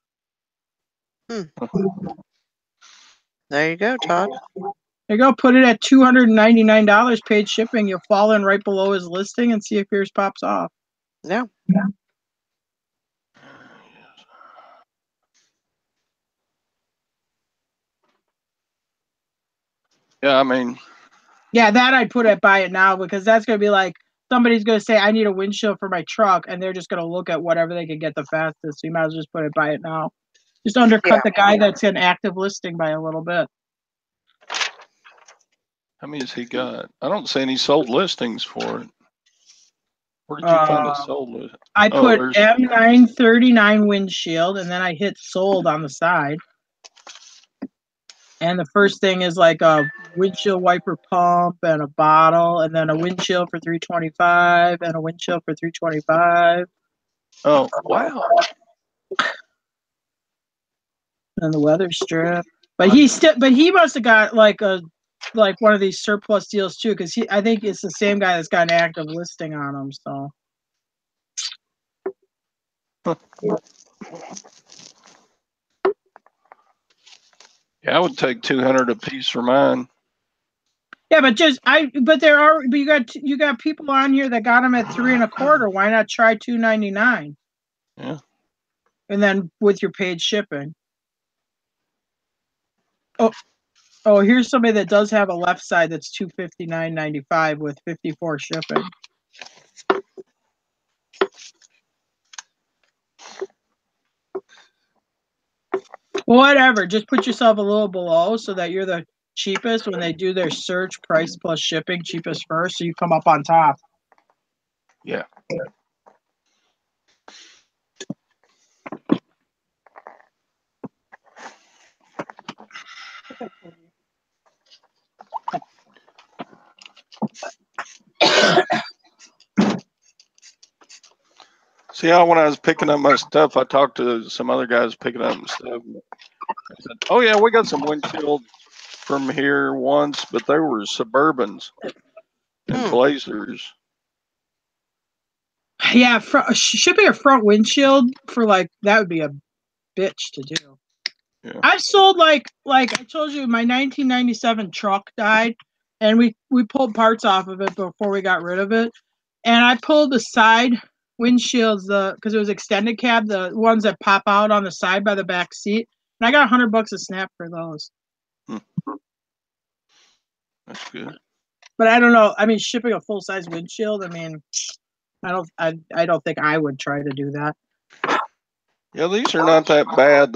There you go, Todd. There you go. Put it at $299 paid shipping. You'll fall in right below his listing and see if yours pops off. Yeah. Yeah, I mean. Yeah, that I'd put at buy it now, because that's going to be like somebody's going to say, I need a windshield for my truck, and they're just going to look at whatever they can get the fastest. So you might as well just put it buy it now. Just undercut the guy that's in active listing by a little bit. How many has he got? I don't see any sold listings for it. Where did you find a sold list? I put M939 windshield, and then I hit sold on the side. And the first thing is like a windshield wiper pump and a bottle, and then a windshield for $325 and a windshield for $325. Oh, wow. And the weather strip. But he must have got like one of these surplus deals too, because I think it's the same guy that's got an active listing on them. So Yeah, I would take 200 a piece for mine. yeah, but you got people on here that got them at $3.25. Why not try $2.99? Yeah. And then with your paid shipping. Oh, here's somebody that does have a left side that's $259.95 with 54 shipping. Whatever, just put yourself a little below so that you're the cheapest when they do their search price plus shipping, cheapest first, so you come up on top. Yeah. See how when I was picking up my stuff, I talked to some other guys picking up my stuff. I said, "Oh yeah, we got some windshield from here once, but they were Suburbans and Blazers." Yeah, shipping a front windshield for that would be a bitch to do. Yeah. I've sold like I told you, my 1997 truck died, and we pulled parts off of it before we got rid of it, and I pulled the side windshields, because it was extended cab, the ones that pop out on the side by the back seat, and I got $100 a snap for those. That's good. But I don't know. I mean, shipping a full size windshield. I mean, I don't think I would try to do that. Yeah, these are not that bad.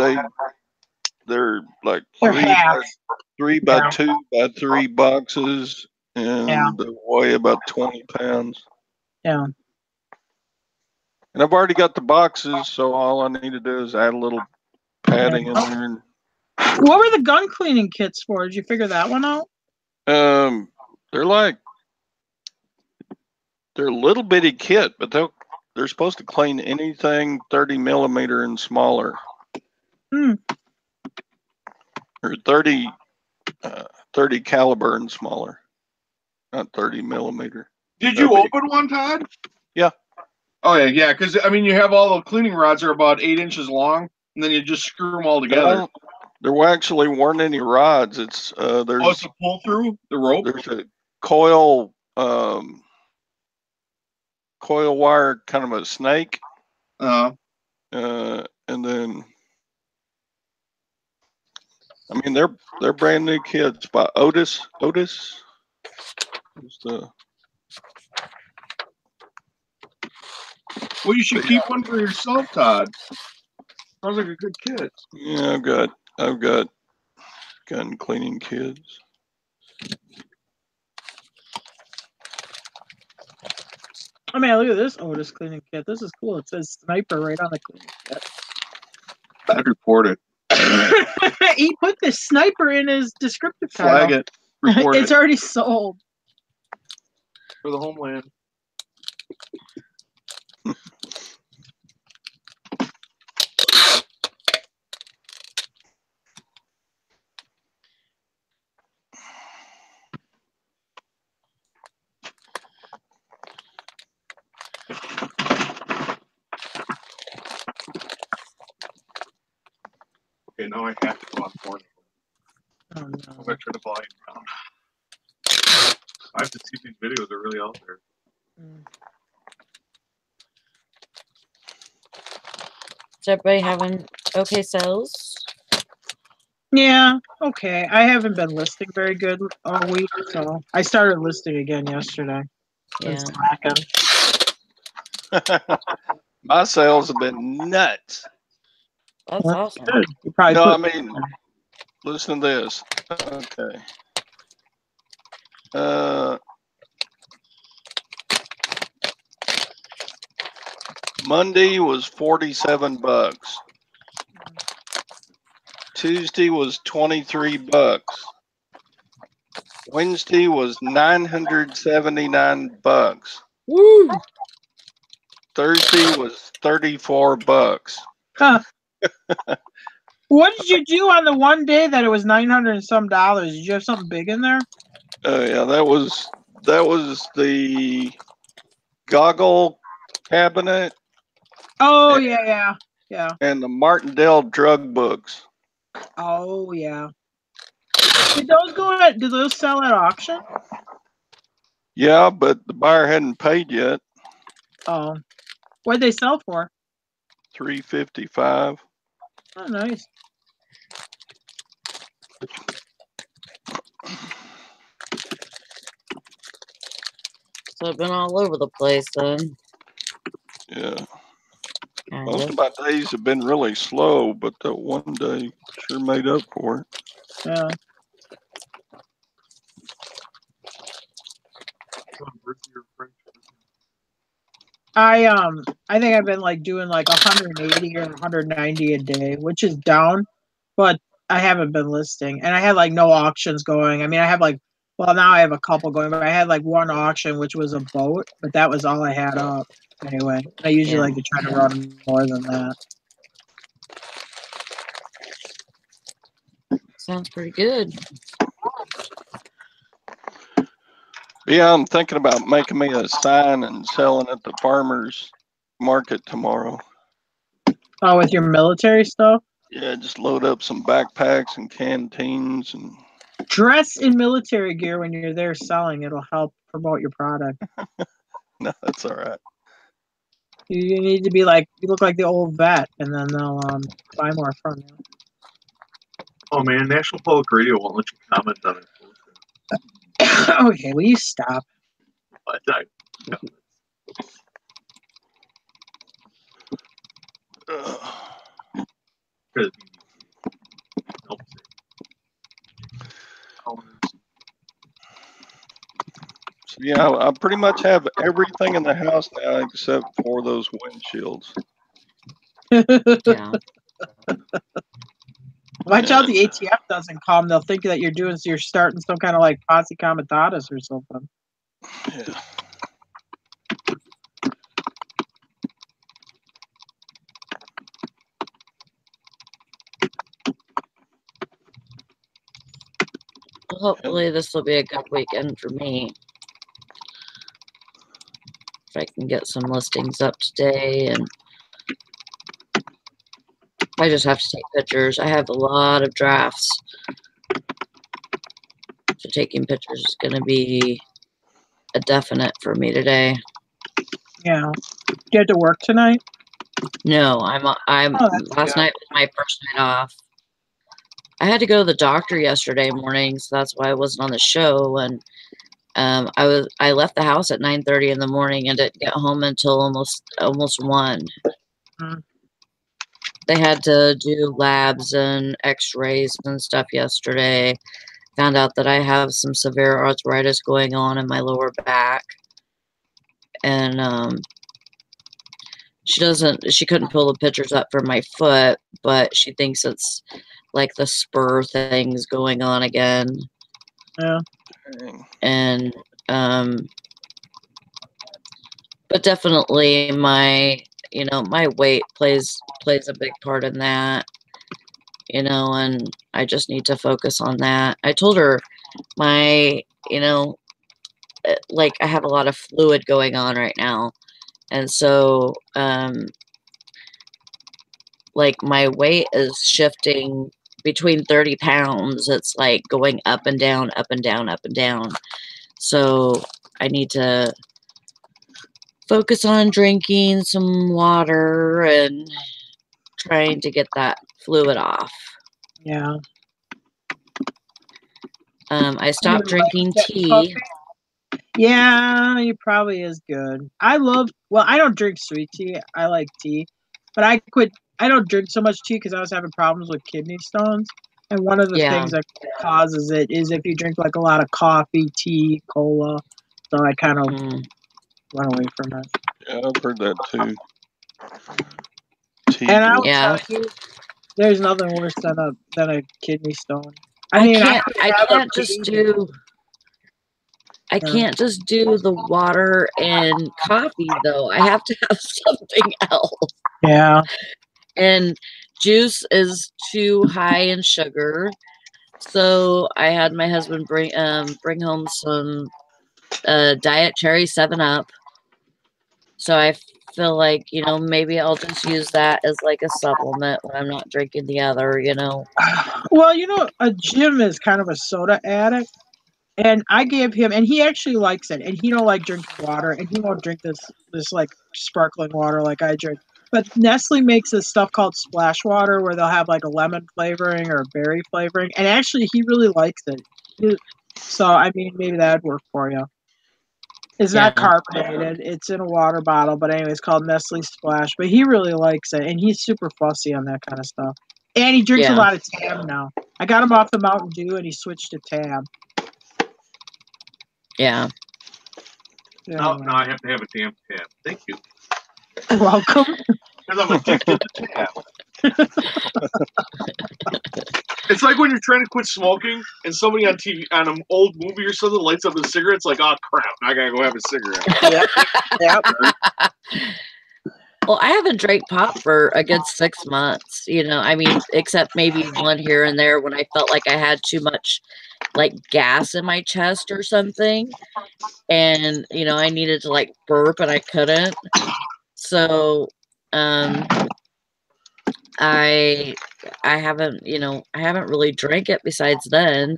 They're like three by 2 by 3 boxes, and they weigh about 20 pounds. Yeah. And I've already got the boxes, so all I need to do is add a little padding in there. What were the gun cleaning kits for? Did you figure that one out? They're a little bitty kit, but they're supposed to clean anything 30 millimeter and smaller. Or 30 caliber and smaller, not 30 millimeter. Did you open one, Todd? Yeah. Oh yeah, because I mean, you have all the cleaning rods are about 8 inches long, and then you just screw them all together. There actually weren't any rods. It's it's a pull through the rope. There's a coil wire, kind of a snake. And then, I mean, they're brand new kits by Otis. Well, you should keep one for yourself, Todd. Sounds like a good kit. Yeah, I've got gun cleaning kits. I mean, look at this Otis cleaning kit. This is cool. It says sniper right on the cleaning kit. I'd report it. He put the sniper in his descriptive title. Flag it. Report it's already sold. For the homeland. Okay, now I have to go on morning. Oh, no. I'm gonna turn the volume down. I have to see if these videos are really out there. Is everybody having okay sales? Yeah, okay. I haven't been listing very good all week, so I started listing again yesterday. Yeah. My sales have been nuts. That's awesome. You probably I mean, listen to this. Okay. Monday was $47. Tuesday was $23. Wednesday was $979. Woo! Thursday was $34. Huh. What did you do on the one day that it was $900 and some? Did you have something big in there? Yeah, that was the goggle cabinet. Oh, yeah. And the Martindale drug books. Oh, yeah. Did those sell at auction? Yeah, but the buyer hadn't paid yet. Oh. What'd they sell for? $355. Oh, nice. So I've been all over the place then. Yeah. Kind Most of. of my days have been really slow, but that one day sure made up for it. Yeah. I think I've been like doing like 180 or 190 a day, which is down, but I haven't been listing, and I had like no auctions going. I mean, I have like, well, now I have a couple going, but I had like one auction, which was a boat, but that was all I had up anyway. I usually like to try to run more than that. Sounds pretty good. Yeah, I'm thinking about making me a sign and selling at the farmer's market tomorrow. Oh, with your military stuff? Yeah, just load up some backpacks and canteens and Dress in military gear when you're there selling. It'll help promote your product. no, that's all right. You need to be like, you look like the old vet, and then they'll buy more from you. Oh man, National Public Radio won't let you comment on it. Okay, will you stop? So yeah, I pretty much have everything in the house now except for those windshields. Yeah. Watch out, the ATF doesn't come. They'll think that you're starting some kind of like posse comitatus or something. Yeah. Hopefully this will be a good weekend for me. If I can get some listings up today, and I just have to take pictures. I have a lot of drafts. So taking pictures is going to be a definite for me today. Yeah. Do you have to work tonight? No, I'm last night was my first night off. I had to go to the doctor yesterday morning, so that's why I wasn't on the show. And I left the house at 9:30 in the morning and didn't get home until almost 1. They had to do labs and x-rays and stuff yesterday. Found out that I have some severe arthritis going on in my lower back. And she couldn't pull the pictures up for my foot, but she thinks it's like the spur things going on again. Yeah. And but definitely my weight plays a big part in that, and I just need to focus on that. I told her like I have a lot of fluid going on right now, and so like my weight is shifting between 30 pounds. It's like going up and down, up and down, up and down. So I need to focus on drinking some water and trying to get that fluid off. Yeah. I stopped drinking tea. Yeah, it probably is good. I don't drink sweet tea. I like tea. But I don't drink so much tea because I was having problems with kidney stones. And one of the things that causes it is if you drink like a lot of coffee, tea, cola. So I kind of run away from it. Yeah, I've heard that too. Tea And I'll tell you, there's nothing worse than a kidney stone. I can't just do the water and coffee though. I have to have something else. Yeah. And juice is too high in sugar. So I had my husband bring home some Diet Cherry 7-Up. So I feel like, maybe I'll just use that as like a supplement when I'm not drinking the other, Well, Jim is kind of a soda addict, and I gave him, and he actually likes it, and he don't like drinking water, and he won't drink this like sparkling water like I drink. But Nestle makes this stuff called splash water where they'll have like a lemon flavoring or a berry flavoring, and actually he really likes it. So I mean, maybe that would work for you. It's not Yeah. carbonated. It's in a water bottle, but anyway, it's called Nestle Splash. But he really likes it, and he's super fussy on that kind of stuff. And he drinks a Yeah. lot of Tab now. I got him off the Mountain Dew, and he switched to Tab. Yeah. Now I have to have a damn tab. Thank you. Welcome. Because I'm addicted to tab. It's like when you're trying to quit smoking and somebody on TV, on an old movie or something, lights up a cigarette. It's like, oh crap, I gotta go have a cigarette. Yep. Well, I haven't drank pop for a good 6 months, I mean, except maybe one here and there when I felt like I had too much like gas in my chest or something. And, I needed to like burp and I couldn't. So, I haven't, I haven't really drank it besides then.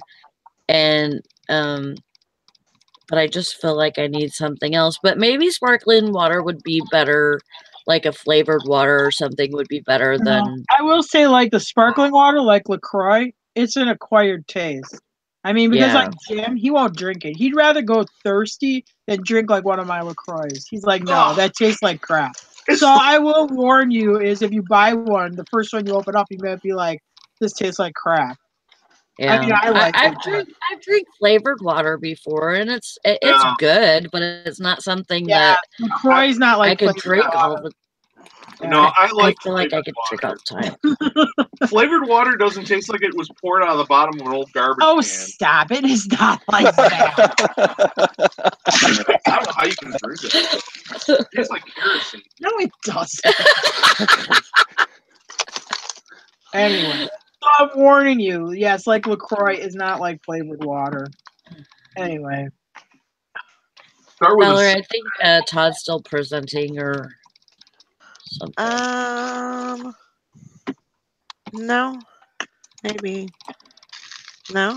And, but I just feel like I need something else. But maybe sparkling water would be better, like a flavored water or something would be better than. I will say, like the sparkling water, like LaCroix, it's an acquired taste. I mean, because Yeah. like Jim, he won't drink it. He'd rather go thirsty than drink like one of my LaCroix. He's like, no, that tastes like crap. So I will warn you: is if you buy one, the first one you open up, you might be like, this tastes like crap. Yeah, I mean, I like I've it. drank flavored water before, and it's good, but it's not something Yeah, that LaCroix's not like I could drink water. all the. No, I like. I feel like I could drink all the time. Flavored water doesn't taste like it was poured out of the bottom of an old garbage Oh, can. stop! It is not like that. I don't know how you can drink it. It tastes like kerosene. No, it doesn't. Anyway, so I'm warning you. Yes, like LaCroix is not like flavored water. Anyway. Start with Valerie, I think Todd's still presenting or something. No. Maybe. No.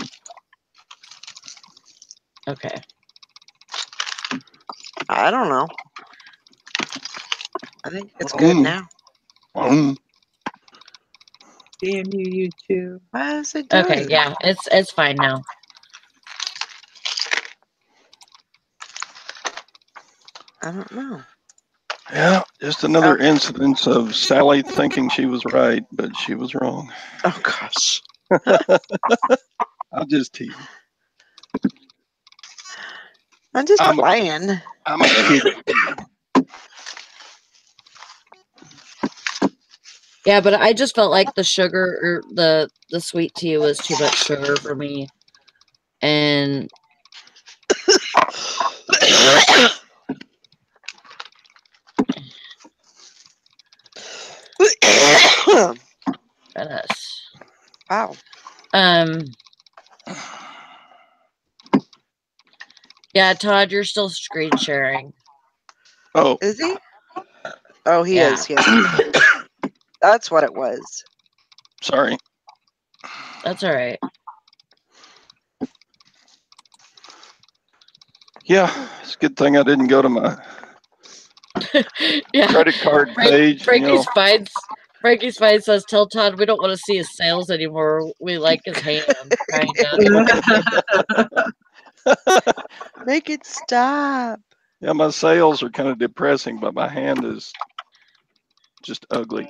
Okay. I don't know. I think it's good now. Damn you two. Why is it doing Okay, yeah, it's fine now. I don't know. Yeah, just another incidence of Sally thinking she was right, but she was wrong. Oh gosh. I'll just tease. I'm just playing. I'm a kid. Yeah, but I just felt like the sugar or the sweet tea was too much sugar for me. And goodness. Wow. Yeah, Todd, you're still screen sharing. Oh. Is he? Oh, he is. Yes. That's what it was. Sorry. That's all right. Yeah, it's a good thing I didn't go to my credit card page. Frankie's Fine says, tell Todd we don't want to see his sales anymore. We like his hand. Make it stop. Yeah, my sales are kind of depressing, but my hand is just ugly.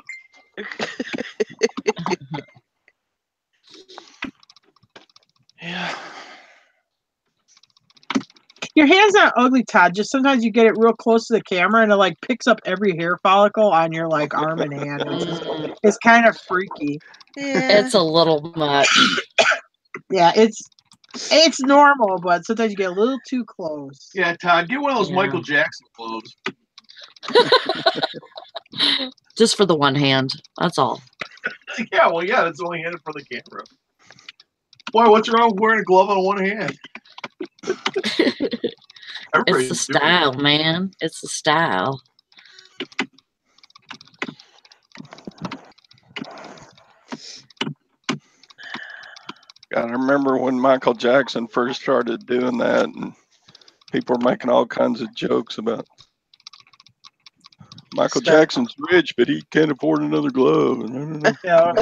Yeah. Your hand's not ugly, Todd. Just sometimes you get it real close to the camera and it like picks up every hair follicle on your like arm and hand. It's kind of freaky. Yeah. It's a little much. Yeah, it's normal, but sometimes you get a little too close. Yeah, Todd, get one of those Michael Jackson gloves. Just for the one hand. That's all. Yeah, well, yeah, it's only handed for the camera. Why? What's wrong with wearing a glove on one hand? It's Everybody's the doing style, it. man. It's the style. I remember when Michael Jackson first started doing that, and people were making all kinds of jokes about Michael Style. Jackson's rich, but he can't afford another glove. Yeah.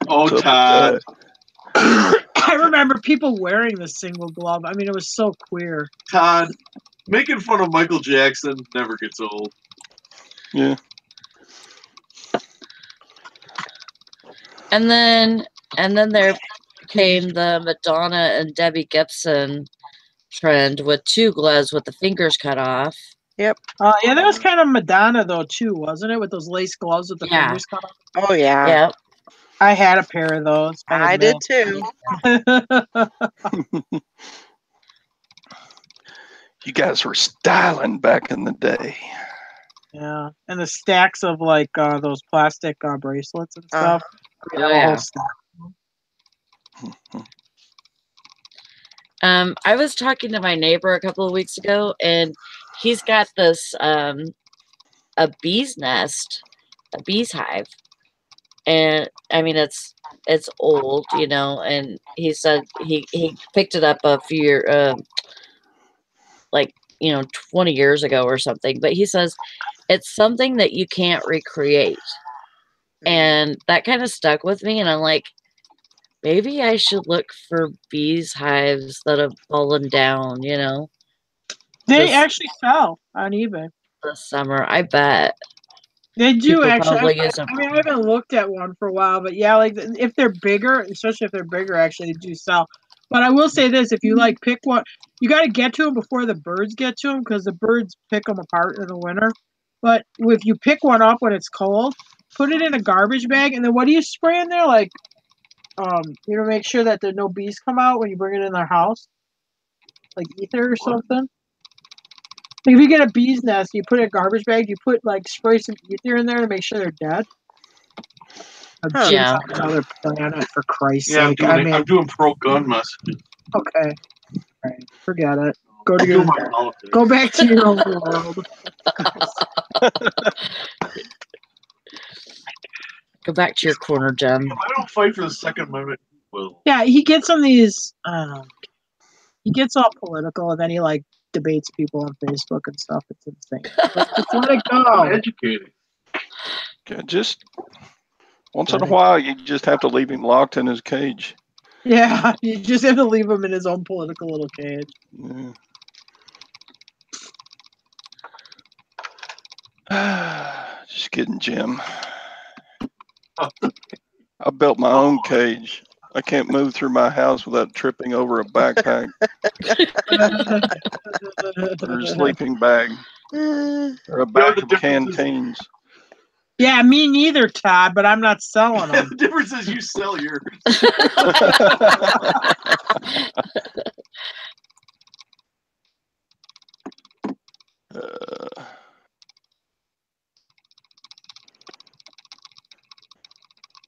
Oh, What's up with Todd. that? I remember people wearing the single glove. I mean, it was so queer. Todd, making fun of Michael Jackson never gets old. Yeah. And then there came the Madonna and Debbie Gibson trend with two gloves with the fingers cut off. Yep. Yeah, that was kind of Madonna though too, wasn't it? With those lace gloves with the Yeah. fingers cut off. Oh yeah. Yep. I had a pair of those. I did too. You guys were styling back in the day. Yeah, and the stacks of like those plastic bracelets and stuff. We have a yeah. whole stack. I was talking to my neighbor a couple of weeks ago, and he's got this a bee's nest, a bee's hive, and I mean it's old, you know. And he said he picked it up a few years, like 20 years ago or something. But he says it's something that you can't recreate, and that kind of stuck with me. And I'm like, maybe I should look for bees hives that have fallen down, They this- actually sell on eBay. this summer. I bet. They do People actually. probably use them. I mean, I haven't looked at one for a while, but yeah, like if they're bigger, especially if they're bigger, actually they do sell. But I will say this: if you like pick one, you got to get to them before the birds get to them because the birds pick them apart in the winter. But if you pick one up when it's cold, put it in a garbage bag, and then what do you spray in there? Like, make sure that there no bees come out when you bring it in their house, like ether or something. Like if you get a bee's nest, you put it in a garbage bag, you put spray some ether in there to make sure they're dead. Huh. Yeah. Another planet for Christ's Yeah, sake. I'm doing pro gun messages. Okay. All right. Forget it. Go to I'm your doing my politics. go back to your own world. Go back to your corner, Jen. If I don't fight for the Second Amendment, well, Yeah, he gets on these he gets all political and then he debates people on Facebook and stuff. It's insane. Just let it I'm go. educated. Okay, just once in a while, you just have to leave him locked in his cage. Yeah, you just have to leave him in his own political little cage. Yeah. Just kidding, Jim. I built my own cage. I can't move through my house without tripping over a backpack or a sleeping bag or a bag the of difference is- canteens. Yeah, me neither, Todd, but I'm not selling them. The difference is you sell yours.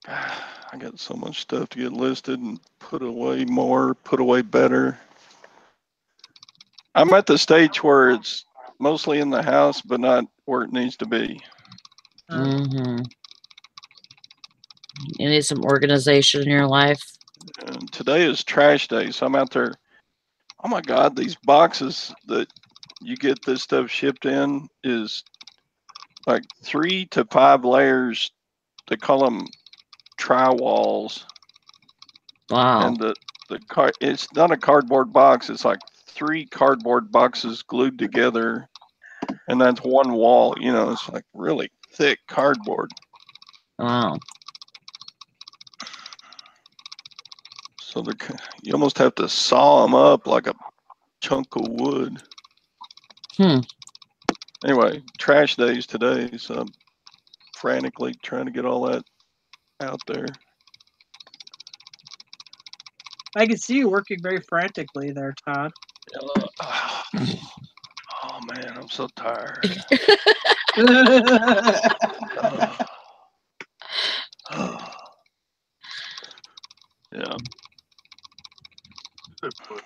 I got so much stuff to get listed and put away more, put away better. I'm at the stage where it's mostly in the house, but not where it needs to be. Mm-hmm. You need some organization in your life. And today is trash day, so I'm out there. Oh my God, these boxes that you get this stuff shipped in is like 3 to 5 layers. They call them tri-walls. Wow. And the it's not a cardboard box. It's like 3 cardboard boxes glued together, and that's one wall. It's like really thick cardboard. Wow. So you almost have to saw them up like a chunk of wood. Anyway, trash days today, so I'm frantically trying to get all that out there. I can see you working very frantically there, Todd. Oh man, I'm so tired. put.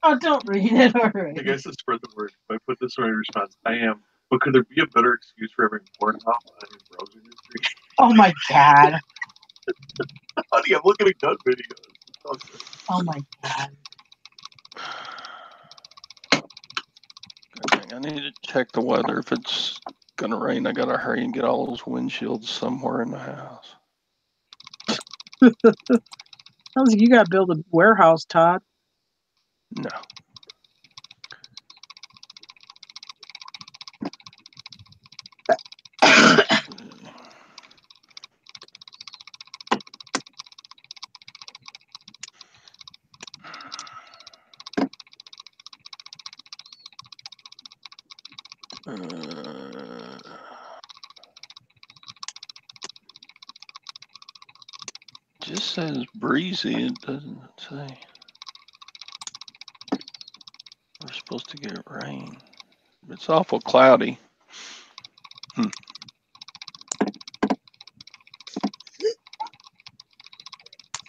Oh, don't read it I already. guess it's spread the word. If I put this in my response, I am. But could there be a better excuse for having porn off on your browsing history? Oh my god. Honey, I'm looking at gun videos. Okay. Oh my god. I need to check the weather. If it's gonna rain, I gotta hurry and get all those windshields somewhere in the house. Sounds like you gotta build a warehouse, Todd. No. Just says breezy. It doesn't say. We're supposed to get rain. It's awful cloudy.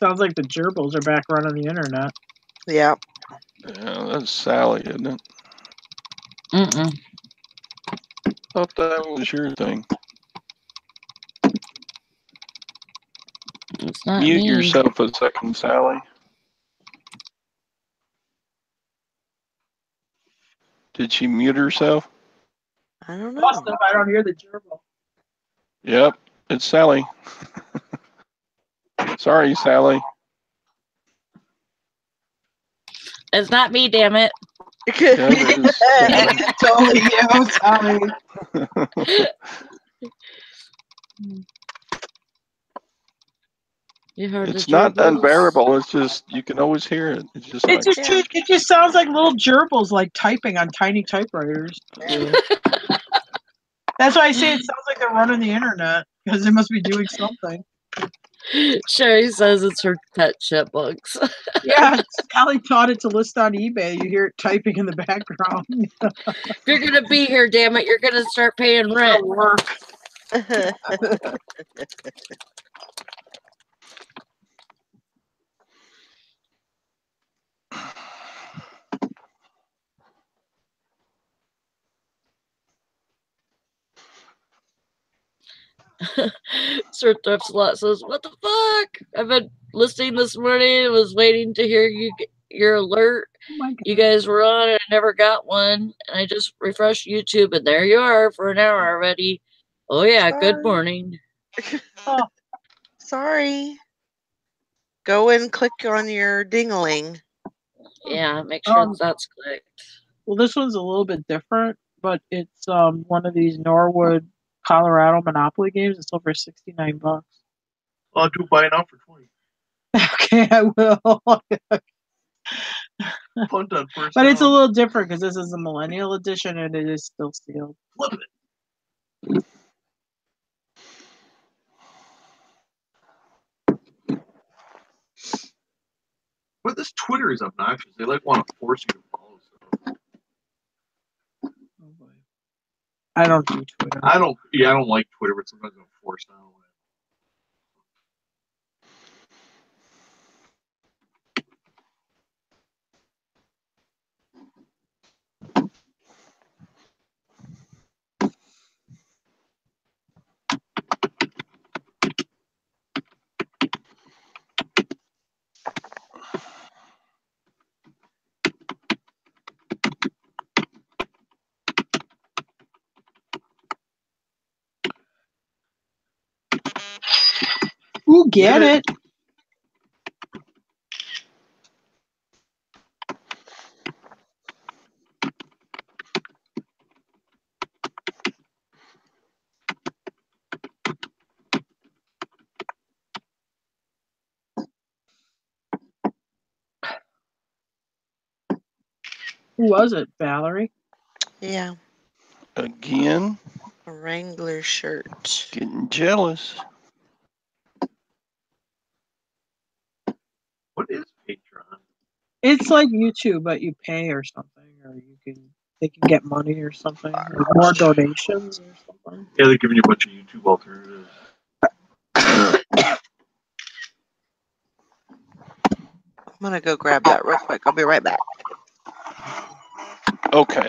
Sounds like the gerbils are back running the internet. Yeah. Yeah, that's Sally, isn't it? Mm-mm. Thought that was your thing. It's not Mute me. yourself a second, Sally. Did she mute herself? I don't know. Must have, I don't hear the gerbil. Yep, it's Sally. Sorry, Sally. It's not me, damn it. Yeah, it is. It's totally you, sorry. You heard It's the not gerbils? unbearable. It's just you can always hear it. It's just like It just sounds like little gerbils like typing on tiny typewriters. That's why I say it sounds like they're running the internet because they must be doing something. Sherry says it's her pet chipmunks. Yeah, Sally taught it to list on eBay. You hear it typing in the background. If you're gonna be here, damn it, you're gonna start paying rent. Sir Thrift's Lot says, "What the fuck? I've been listening this morning and was waiting to hear your alert. You guys were on and I never got one. And I just refreshed YouTube and there you are for an hour already. Oh yeah, good morning." Oh. Sorry. Go and click on your ding-a-ling. Yeah, make sure that's clicked. Well, this one's a little bit different, but it's one of these Norwood, Colorado Monopoly games. It's over $69. I'll do buy now for 20. Okay, I will. Punt on first. But it's a little different because this is a millennial edition and it is still sealed. Flip it. But this Twitter is obnoxious. They like want to force you to follow stuff. Oh boy. I don't do Twitter. I don't like Twitter, but sometimes I'm forced on it. Ooh, get it. Who was it, Valerie? Yeah. again. A Wrangler shirt. Getting jealous. What is Patreon? It's like YouTube, but you pay or something, or they can get money or something, or more donations or something. Yeah, they're giving you a bunch of YouTube alternatives. I'm going to go grab that real quick. I'll be right back. Okay.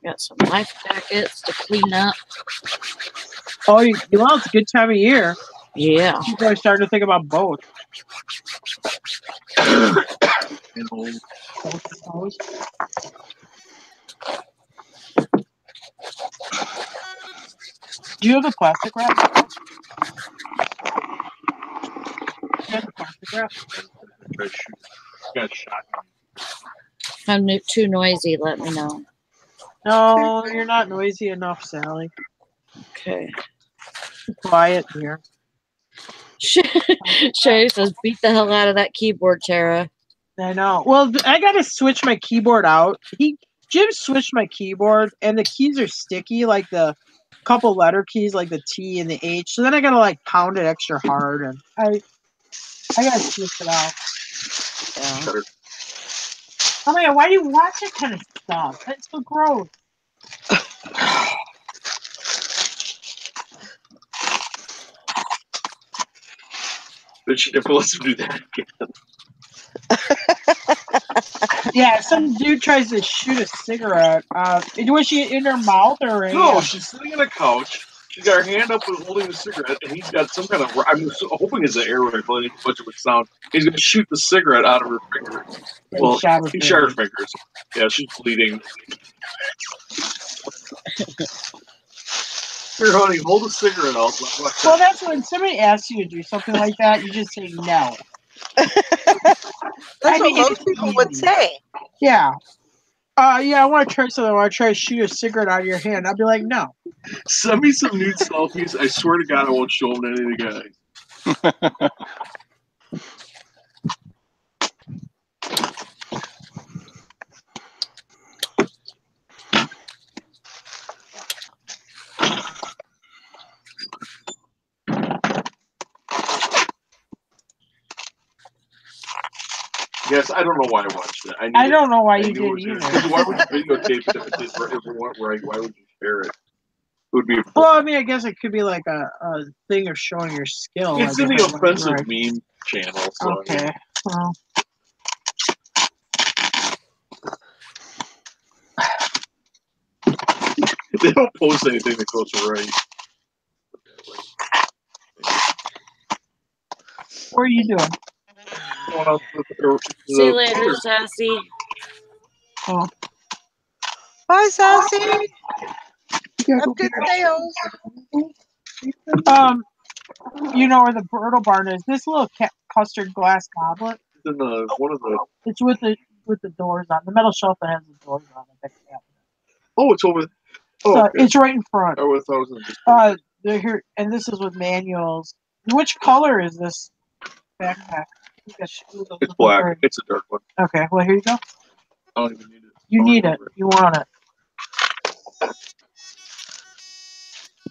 Got some life jackets to clean up. Oh, well, it's a good time of year. Yeah. People are starting to think about both. You know, Do you have the plastic wrap? Do you have the plastic wrap? try to shoot. Got shot. If I'm too noisy, let me know. No, you're not noisy enough, Sally. Okay. Quiet here. Sherry says, beat the hell out of that keyboard, Tara. I know. Well, I gotta switch my keyboard out. Jim switched my keyboard, and the keys are sticky, like the couple letter keys, like the T and the H. So then I gotta like pound it extra hard, and I gotta switch it out. Yeah. Oh my god, why do you watch that kind of stuff? That's so gross. But she never lets him do that again. Yeah, some dude tries to shoot a cigarette. Was she in her mouth or her No, hand? she's sitting on a couch. She's got her hand up and holding a cigarette, and he's got some kind of. I'm hoping it's an air rifle. It ain't much of a sound. He's gonna shoot the cigarette out of her finger. Well, he shot her fingers. Yeah, she's bleeding. Here, honey, hold a cigarette out. Well, that's when somebody asks you to do something like that, you just say no. That's what most people would say. Yeah. Yeah, I want to try something. I want to try to shoot a cigarette out of your hand. I'll be like, no. Send me some nude selfies. I swear to God, I won't show them to any of the guys. Yes, I don't know why I watched it. I don't know why you did either. Why would you videotape it if it weren't right? Why would you share it? It would be. Well, I mean, I guess it could be like a thing of showing your skill. It's in the offensive meme channel. So okay. Well. They don't post anything that goes right. What are you doing? See you later, Sassy. Oh. Bye, Sassy. Have good sales. You know where the Brittle Barn is? This little custard glass goblet. In one of the. It's with the doors on the metal shelf that has the doors on it. Oh, it's over. Oh, so okay. It's right in front. Oh, 1,000. They're here, and this is with manuals. Which color is this backpack? It's black. It's a dark one. Okay, well here you go. I don't even need it. You need it. You want it.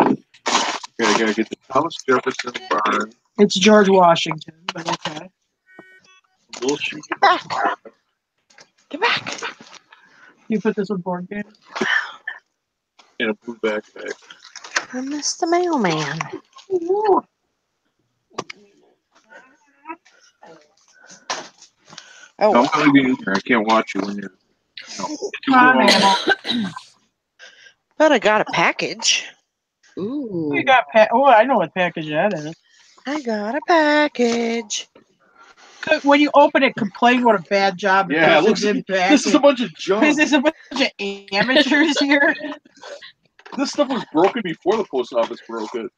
Okay, I gotta get the Thomas Jefferson barn. It's George Washington, but okay. Bullshit. Get back. Get back. You put this with board games? In a blue backpack. I missed the mailman. Oh, I'm gonna be in here. I can't watch you when you're. Come on, Animal. but I got a package. Ooh. You got I know what package that is. I got a package. When you open it, complain what a bad job. Yeah, it looks. This is a bunch of junk. This is a bunch of amateurs here. This stuff was broken before the post office broke it.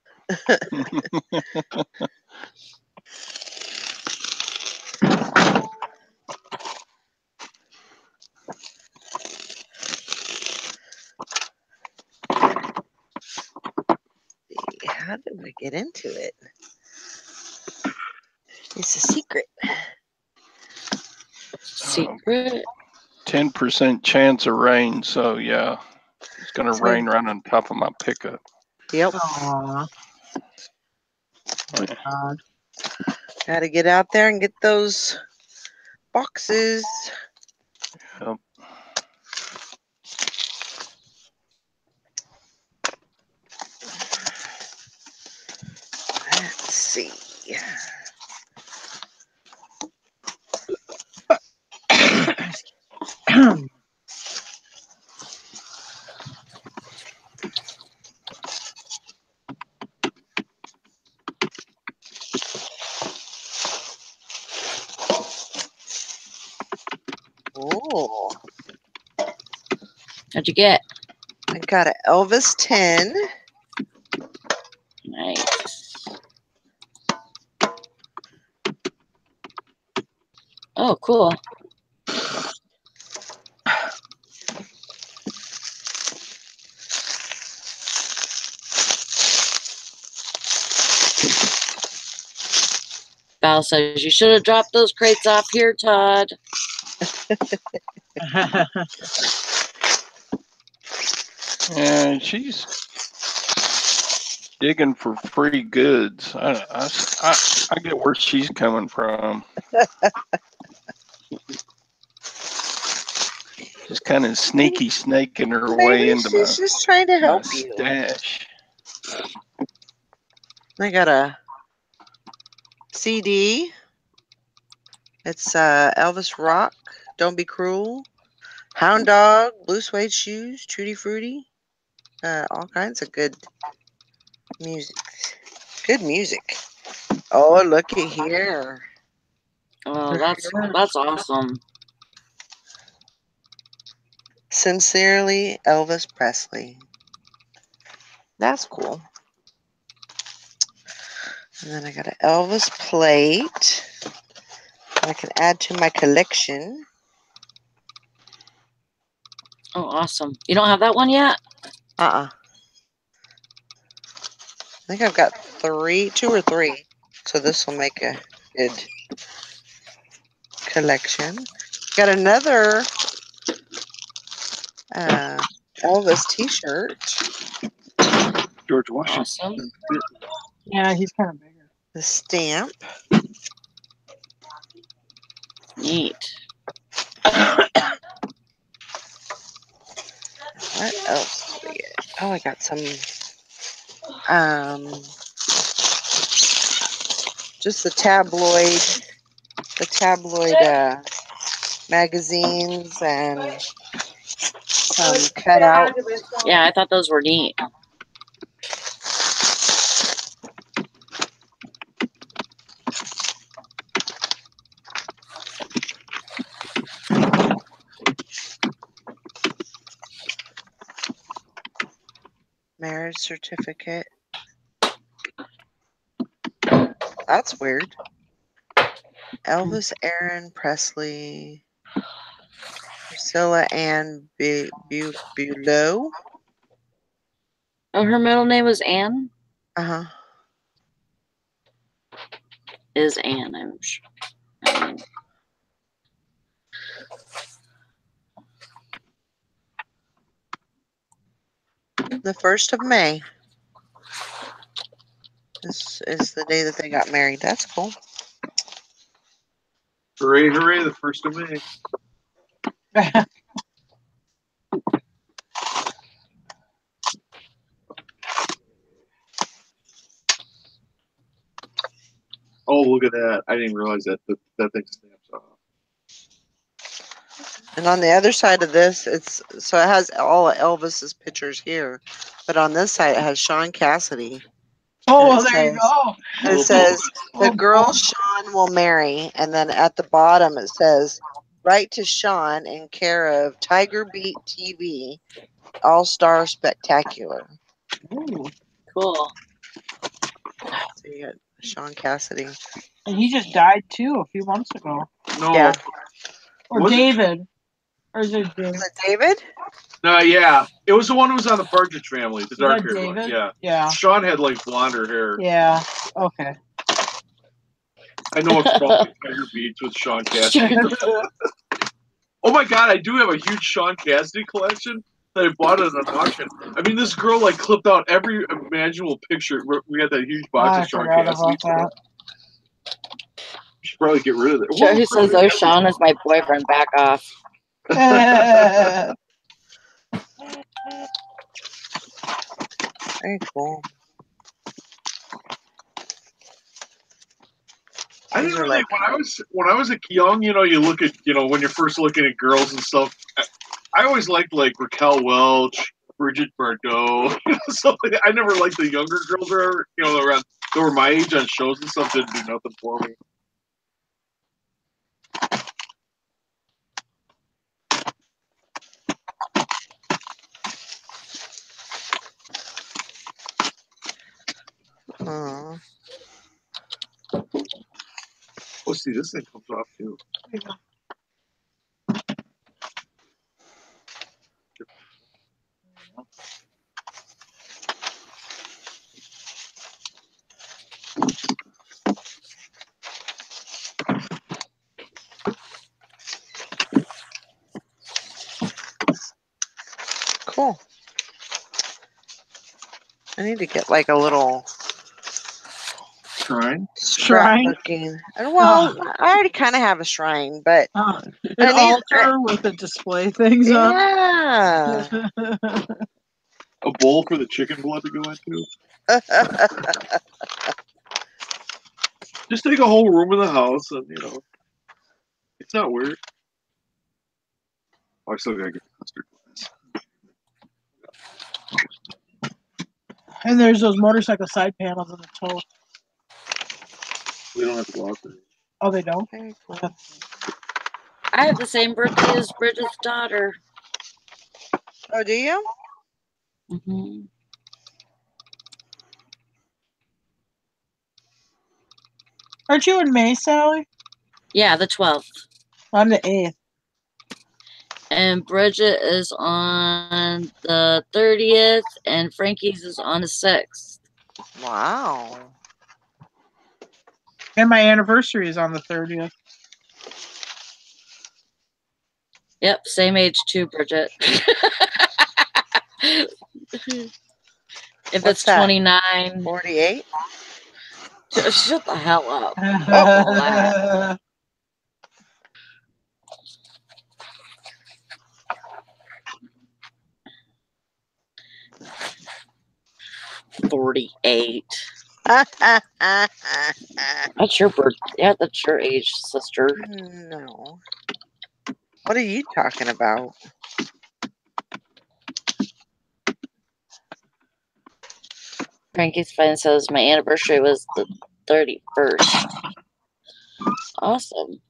How did we get into it? It's a secret. Secret. 10% chance of rain, so yeah, it's gonna rain right on top of my pickup. Yep. Aww. Oh, got to get out there and get those boxes. Yep. Let's see. Oh. What'd you get? I got an Elvis 10. Nice. Oh, cool. Val says, you should have dropped those crates off here, Todd. And she's digging for free goods. I get where she's coming from. Just kind of sneaky snaking her way into my she's just trying to help you. stash. I got a CD. It's Elvis Rock. Don't Be Cruel, Hound Dog, Blue Suede Shoes, Tutti Frutti. All kinds of good music. Good music. Oh, looky here. Oh, that's awesome. Sincerely, Elvis Presley. That's cool. And then I got an Elvis plate that I can add to my collection. Oh, awesome. You don't have that one yet? I think I've got 2 or 3. So this will make a good collection. Got another Elvis t-shirt. George Washington. Awesome. Yeah, he's kind of bigger. The stamp. Neat. What else did we get? Oh, I got some just the tabloid magazines and some cutout. Yeah, I thought those were neat. Marriage certificate. That's weird. Elvis Aaron Presley. Priscilla Ann Bulow. Oh, her middle name was Anne? Uh-huh. Is Anne, I'm sure. The 1st of May. This is the day that they got married. That's cool. Hooray, hooray, the 1st of May. Oh, look at that. I didn't realize that thing snaps off. And on the other side of this, it has all of Elvis's pictures here, but on this side it has Sean Cassidy. Oh, well, there you go. And it says the girl Sean will marry, and then at the bottom it says, "Write to Sean in care of Tiger Beat TV, All Star Spectacular." Ooh. Cool. So you got Sean Cassidy. And he just died too a few months ago. No. Yeah. Or Was it- David. Or is it David? Is it David? No, yeah. It was the one who was on the Partridge Family, the Is dark that haired one. David? Yeah. Yeah. Sean had like blonder hair. Yeah. Okay. I know it's called Tiger Beats with Sean Cassidy. Oh my god, I do have a huge Sean Cassidy collection that I bought at an auction. I mean, this girl like clipped out every imaginable picture. We had that huge box I of Sean forgot Cassidy. about You should probably get rid of it. Joey says, "Oh, Sean is my boyfriend. Back off." that. Very cool. I These didn't are really like when I was young, you know, you look at when you're first looking at girls and stuff. I always liked like Raquel Welch, Bridget Bardot. So I never liked the younger girls or that were my age on shows and stuff. Didn't do nothing for me. Oh, see, this thing comes off too. cool. I need to get like a little Shrine. scrapbooking. And well, I already kind of have a shrine, but An I need altar with the display things up. yeah. A bowl for the chicken blood to go into. Just take a whole room in the house, and it's not weird. I still gotta get custard. And there's those motorcycle side panels in the toe. We don't have to go out there. Oh, they don't? Very cool. I have the same birthday as Bridget's daughter. Oh, do you? Hmm. Aren't you in May, Sally? Yeah, the 12th. I'm the 8th. And Bridget is on the 30th, and Frankie's is on the 6th. Wow. And my anniversary is on the 30th. Yep, same age too, Bridget. If What's it's that? 29, 48? shut the hell up. Oh, 48. wow. That's your birth. Yeah, that's your age, sister. No. What are you talking about? Frankie's friend says my anniversary was the 31st. Awesome.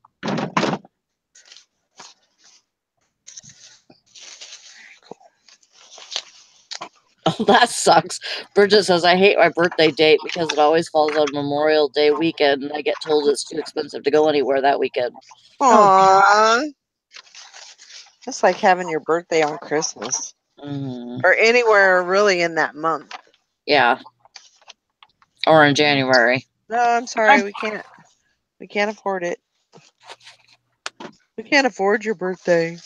Oh, that sucks. Bridget says, I hate my birthday date because it always falls on Memorial Day weekend, and I get told it's too expensive to go anywhere that weekend. Aww. That's like having your birthday on Christmas. Mm, Or anywhere really in that month. yeah. Or in January. No, I'm sorry, we can't. We can't afford it. We can't afford your birthday.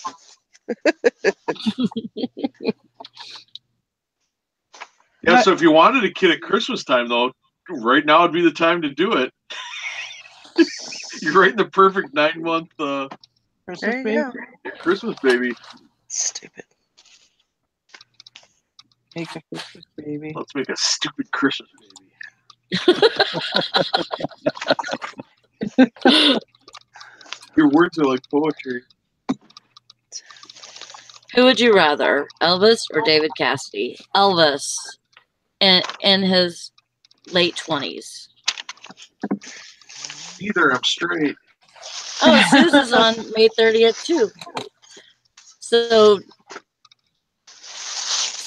Yeah, so if you wanted a kid at Christmas time, though, right now would be the time to do it. You're right in the perfect 9-month Christmas There you baby. go. Christmas baby. Stupid. Make a Christmas baby. Let's make a stupid Christmas baby. Your words are like poetry. Who would you rather, Elvis or David Cassidy? Elvis in his late 20s. Either I'm straight. Oh, Sue's is on May 30th too.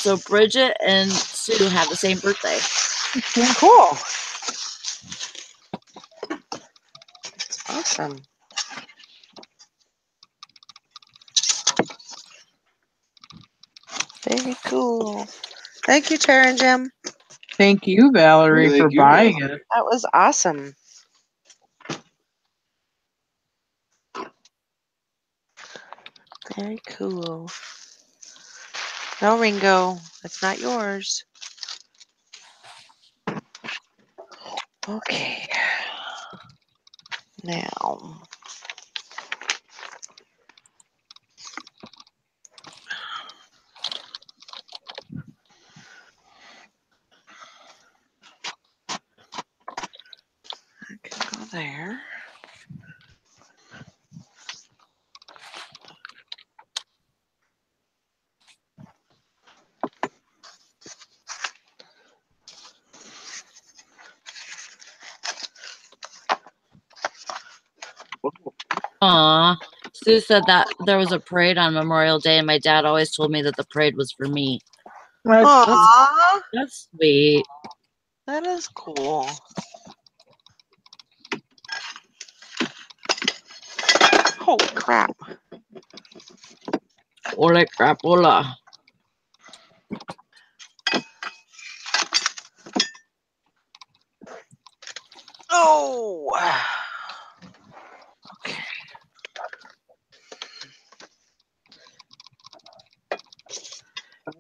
So Bridget and Sue have the same birthday. Cool. Awesome. Very cool. Thank you, Tara and Jim. Thank you, Valerie, Thank for you, buying Valerie. it. That was awesome. Very cool. No, Ringo, that's not yours. Okay. Now. I can go there. Aw. Sue said that there was a parade on Memorial Day, and my dad always told me that the parade was for me. Aww. That's sweet. That is cool. Holy crap. Holy crapola. Oh. Okay.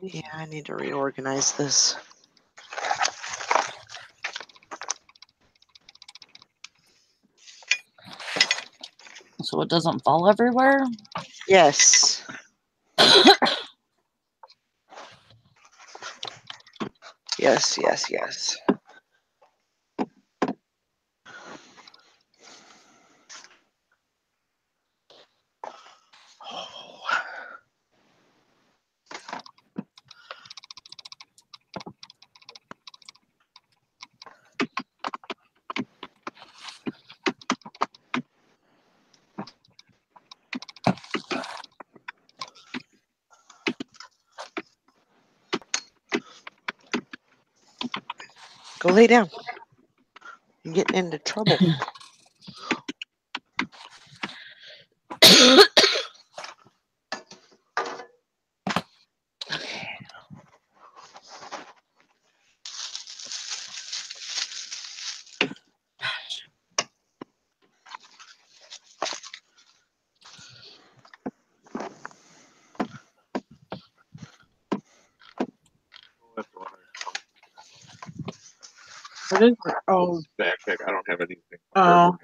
Yeah, I need to reorganize this. So it doesn't fall everywhere? Yes. Yes, yes, yes. Go lay down. You're getting into trouble. What is it? Oh, Backpack. I don't have anything. Oh.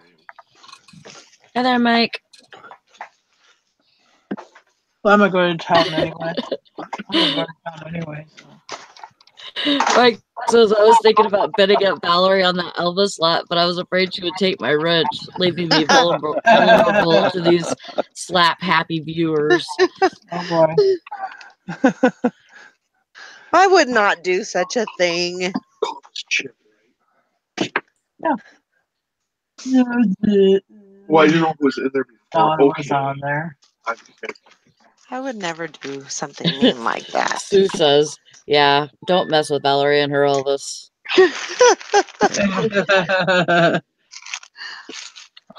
Hi there, Mike. Well, I'm gonna go to town anyway. So. Mike says I was thinking about bidding up Valerie on that Elvis lot, but I was afraid she would take my wrench, leaving me vulnerable to these slap happy viewers. Oh boy. I would not do such a thing. Well, I didn't know it was in there before. Donna was on there. I would never do something mean like that. Sue says, yeah, don't mess with Valerie and her Elvis.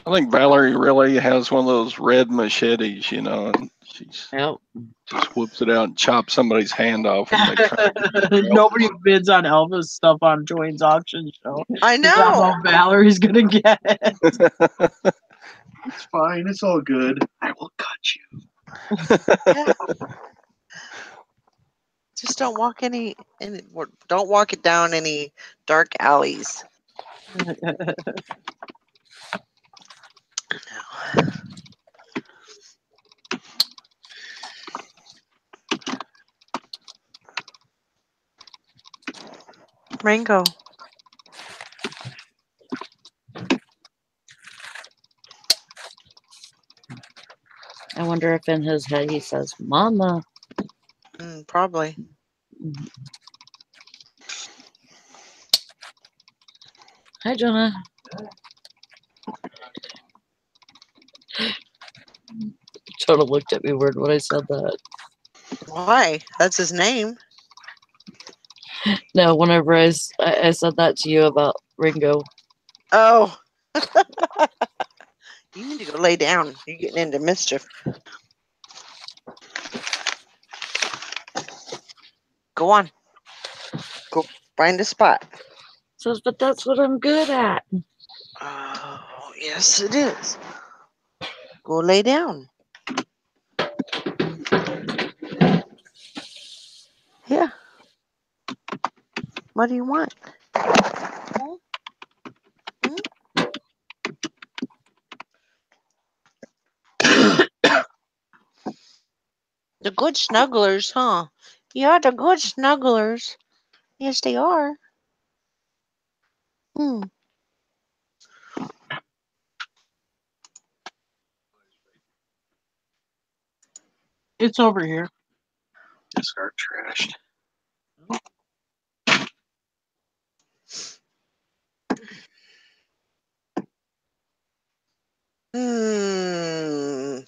I think Valerie really has one of those red machetes, you know, and she's Yep. just whips it out and chops somebody's hand off when they try. Nobody bids on Elvis stuff on Joanne's auction show. I I know. know Valerie's gonna get it. It's fine. It's all good. I will cut you. Yeah. Just don't walk don't walk it down any dark alleys. Rango. I wonder if in his head he says, Mama. Probably. Hi, Jonah. Jonah looked at me weird when I said that. Why? That's his name. No, whenever I said that to you about Ringo. Oh. You need to go lay down. You're getting into mischief. Go on. Go find a spot. Says, but that's what I'm good at. Oh, yes, it is. Go lay down. Yeah. What do you want? The good snugglers, huh? Yeah, the good snugglers. Yes, they are. It's over here. Discard trashed.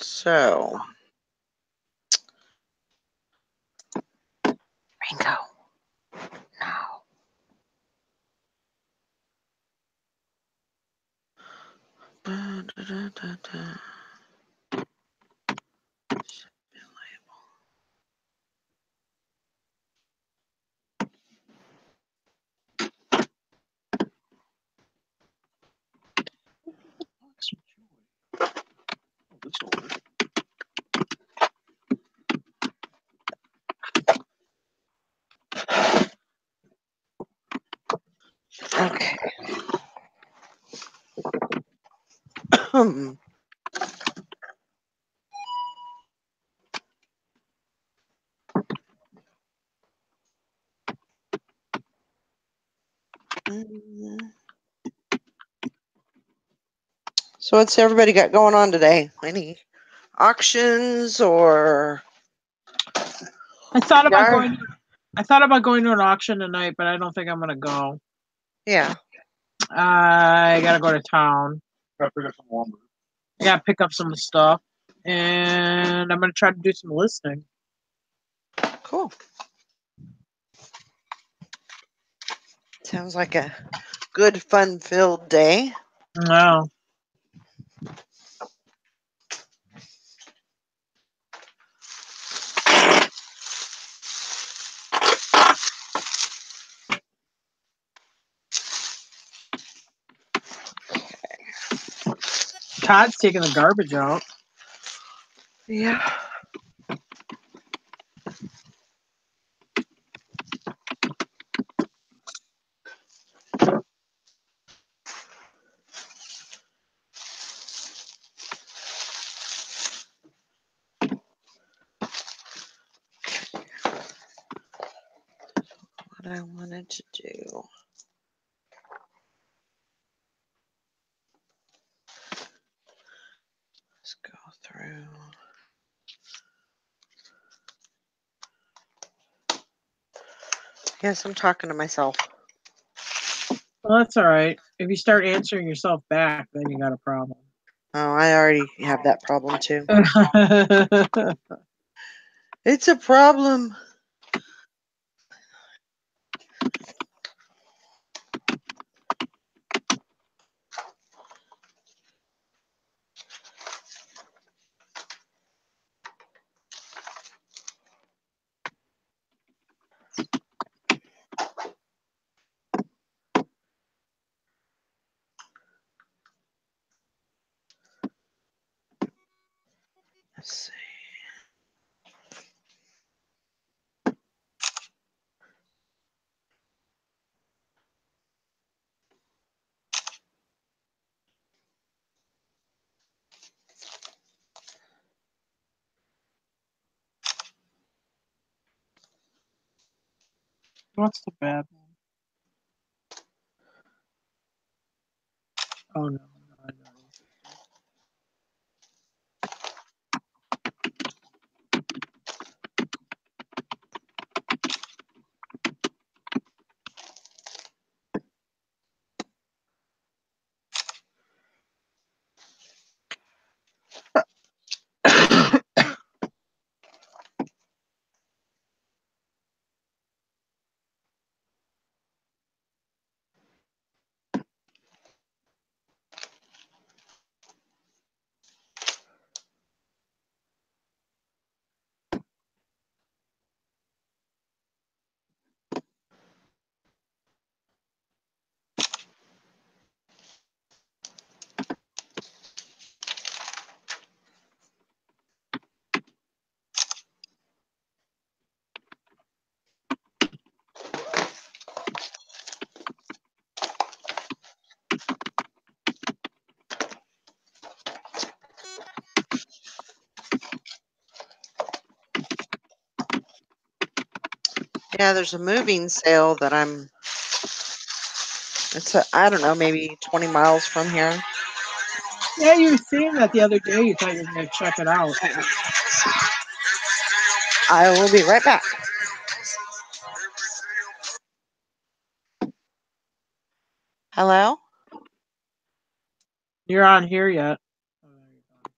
So. Ringo. No. Okay. So what's everybody got going on today? Any auctions or? I thought about going to an auction tonight, but I don't think I'm gonna go. Yeah. I gotta go to town. Gotta pick up some lumber. I gotta pick up some stuff, and I'm gonna try to do some listening. Cool. Sounds like a good, fun-filled day. Wow. Todd's taking the garbage out. Yeah. What I wanted to do. Let's go through. Yes, I'm talking to myself. Well, that's all right. If you start answering yourself back, then you got a problem. Oh, I already have that problem too. It's a problem. Let's see. What's the bad one? Oh no, I know. Yeah, there's a moving sale that I don't know, maybe 20 miles from here. Yeah, you were saying that the other day. You thought you were going to check it out. I will be right back. Hello? You're on here yet? Oh, there you go.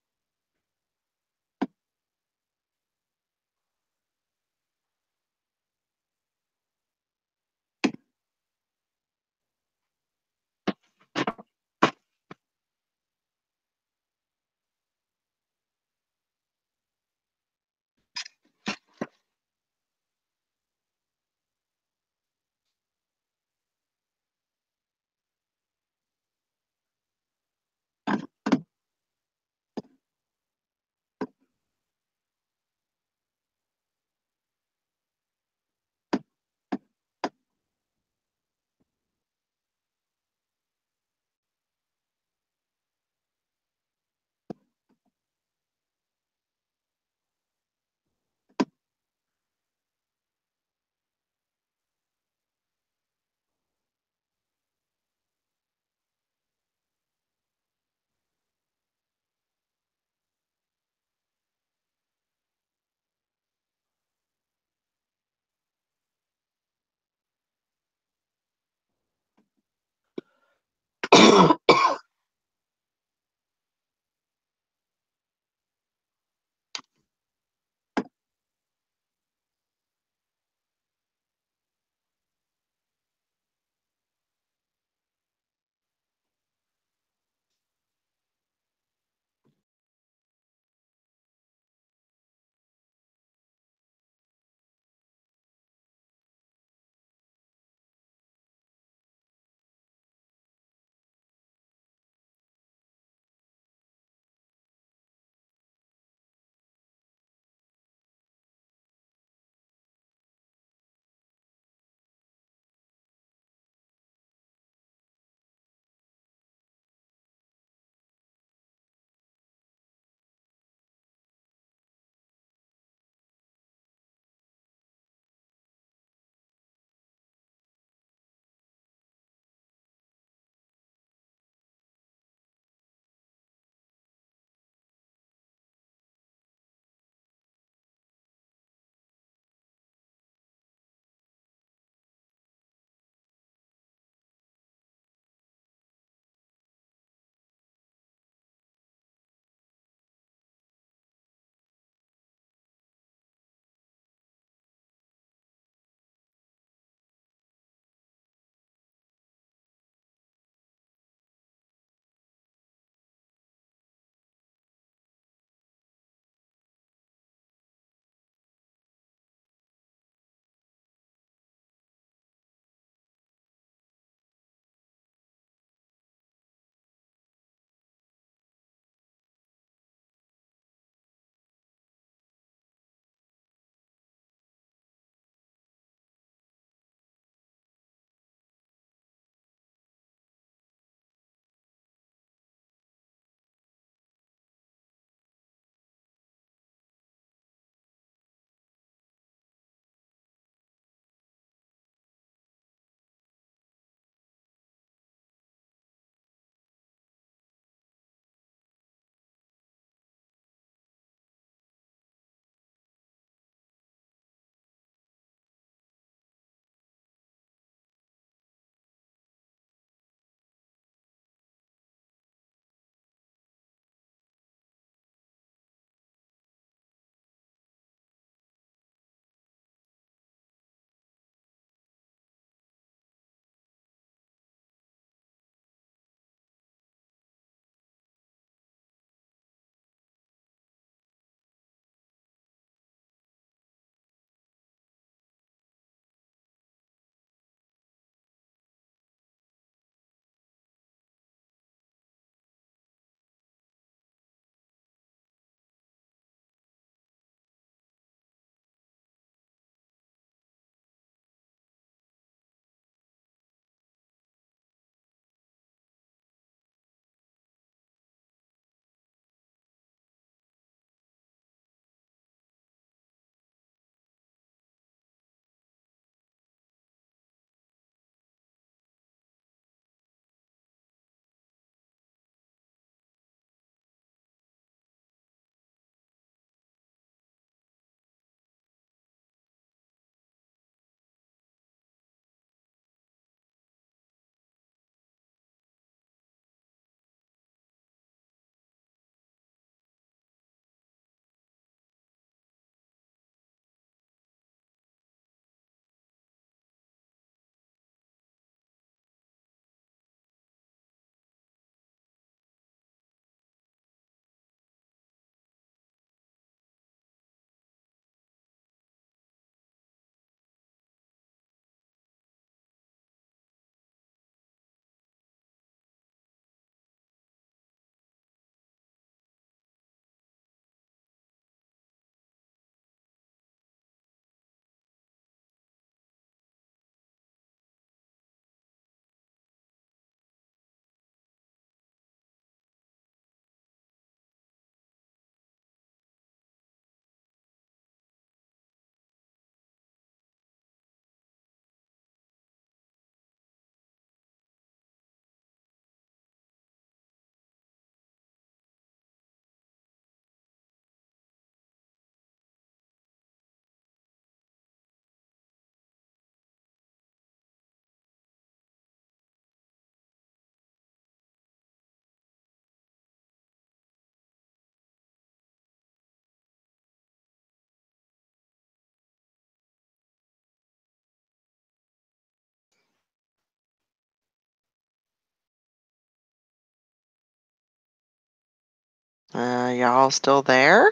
Y'all still there?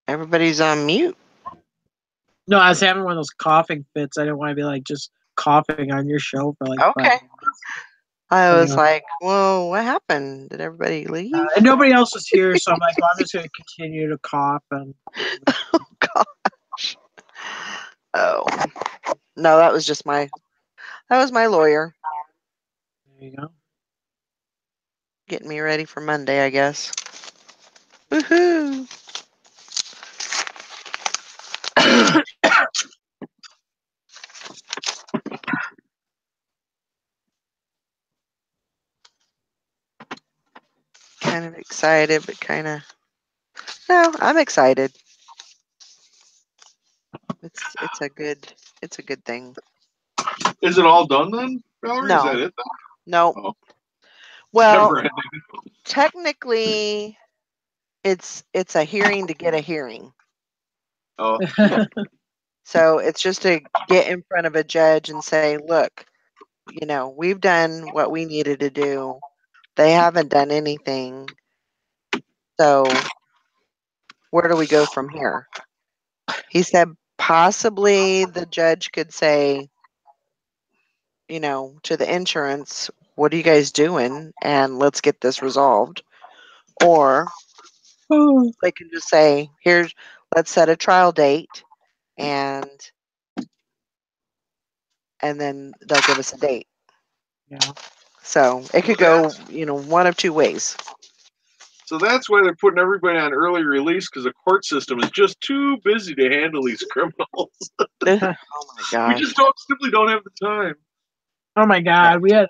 Everybody's on mute. No, I was having one of those coughing fits. I didn't want to be like just coughing on your show for like 5 Okay. minutes. I was Yeah. like, whoa, what happened? Did everybody leave? And nobody else was here, so I'm like, well, I'm just going to continue to cough. And Oh, gosh. Oh. No, that was just my lawyer there you go. getting me ready for Monday, I guess. Woohoo. Kind of excited, but kind of no, I'm excited. It's a good thing. Is it all done then, Valerie? No. Is that it? No. Oh. Well, Never ending. technically it's a hearing to get a hearing. Oh, So it's just to get in front of a judge and say, look, we've done what we needed to do. They haven't done anything. So where do we go from here? He said possibly the judge could say, to the insurance, what are you guys doing? And let's get this resolved. Or they can just say, let's set a trial date and then they'll give us a date. Yeah. So it could go, one of two ways. so that's why they're putting everybody on early release, because the court system is just too busy to handle these criminals. Oh my We gosh. just simply don't have the time. Oh my God, we had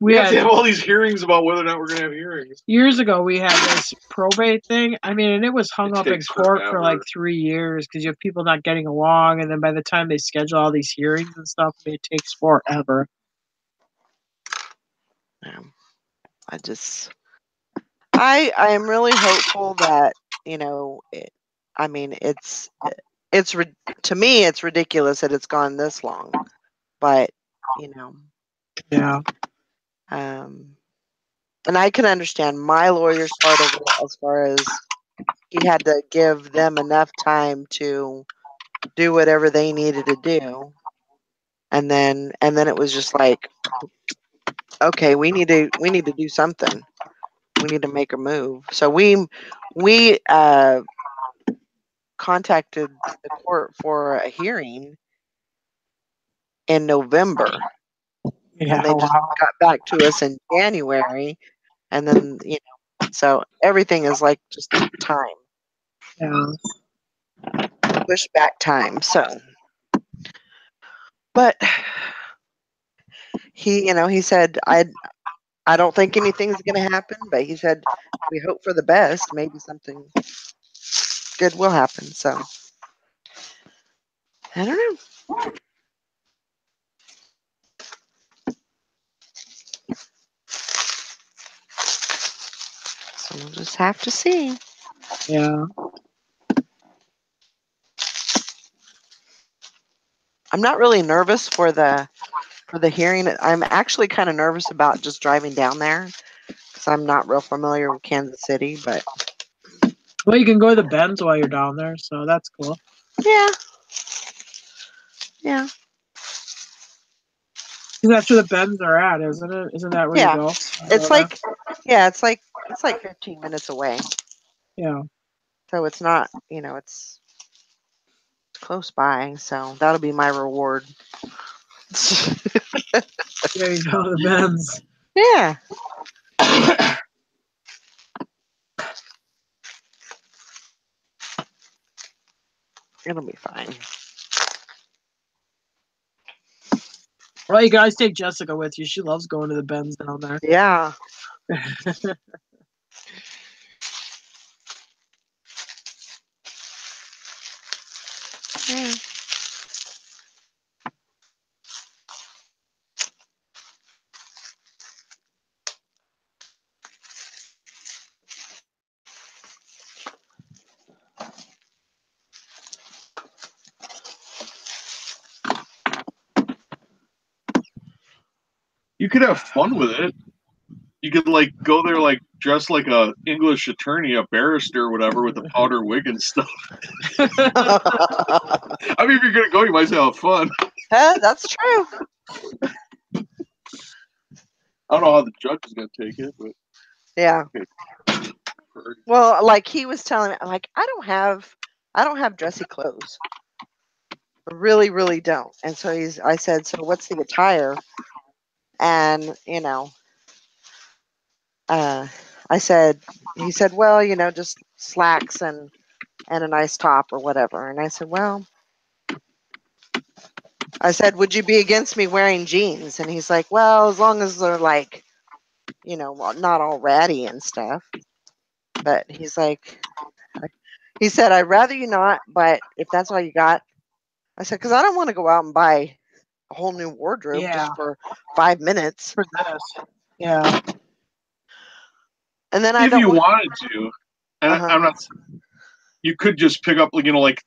We have to have all these hearings about whether or not we're going to have hearings. years ago we had this probate thing. I mean, and it was hung It up in takes court for forever. like 3 years because you have people not getting along, and then by the time they schedule all these hearings and stuff, it takes forever. I am really hopeful that to me it's ridiculous that it's gone this long, but Yeah. and I can understand my lawyer's part of it as far as he had to give them enough time to do whatever they needed to do, and then it was just like, okay, we need to do something. We need to make a move. So we contacted the court for a hearing in November, Yeah. and they just Wow. got back to us in January, and then so everything is like just time, Yeah. push back time. So, but he said I don't think anything's going to happen, but he said we hope for the best. Maybe something good will happen. So I don't know. So we'll just have to see. Yeah. I'm not really nervous for the hearing. I'm actually kind of nervous about just driving down there because I'm not real familiar with Kansas City. But Well, you can go to the Benz while you're down there, so that's cool. yeah, yeah, Because that's where the Benz are at, isn't it? Isn't that where yeah. you go? It's like it's like 15 minutes away. Yeah. So it's not, it's close by. So that'll be my reward. There you go, the Benz. Yeah. It'll be fine. Well, you guys take Jessica with you. She loves going to the Benz down there. Yeah. Yeah. You could have fun with it. You could go there dressed like a English attorney, a barrister, or whatever, with a powder wig and stuff. I mean, if you're gonna go, you might as well have fun. That's true. I don't know how the judge is gonna take it, but Yeah. okay. Well, like he was telling me, like I don't have dressy clothes. I really, really don't. And so I said, so what's the attire? And he said, well, just slacks and a nice top or whatever. And I said, well, would you be against me wearing jeans? And he's like, well, as long as they're like, not all ratty and stuff. But he said, I'd rather you not, but if that's all you got, I said, because I don't want to go out and buy a whole new wardrobe just for 5 minutes. For this. Yeah. And then if you wanted to, and I'm not. You could just pick up, like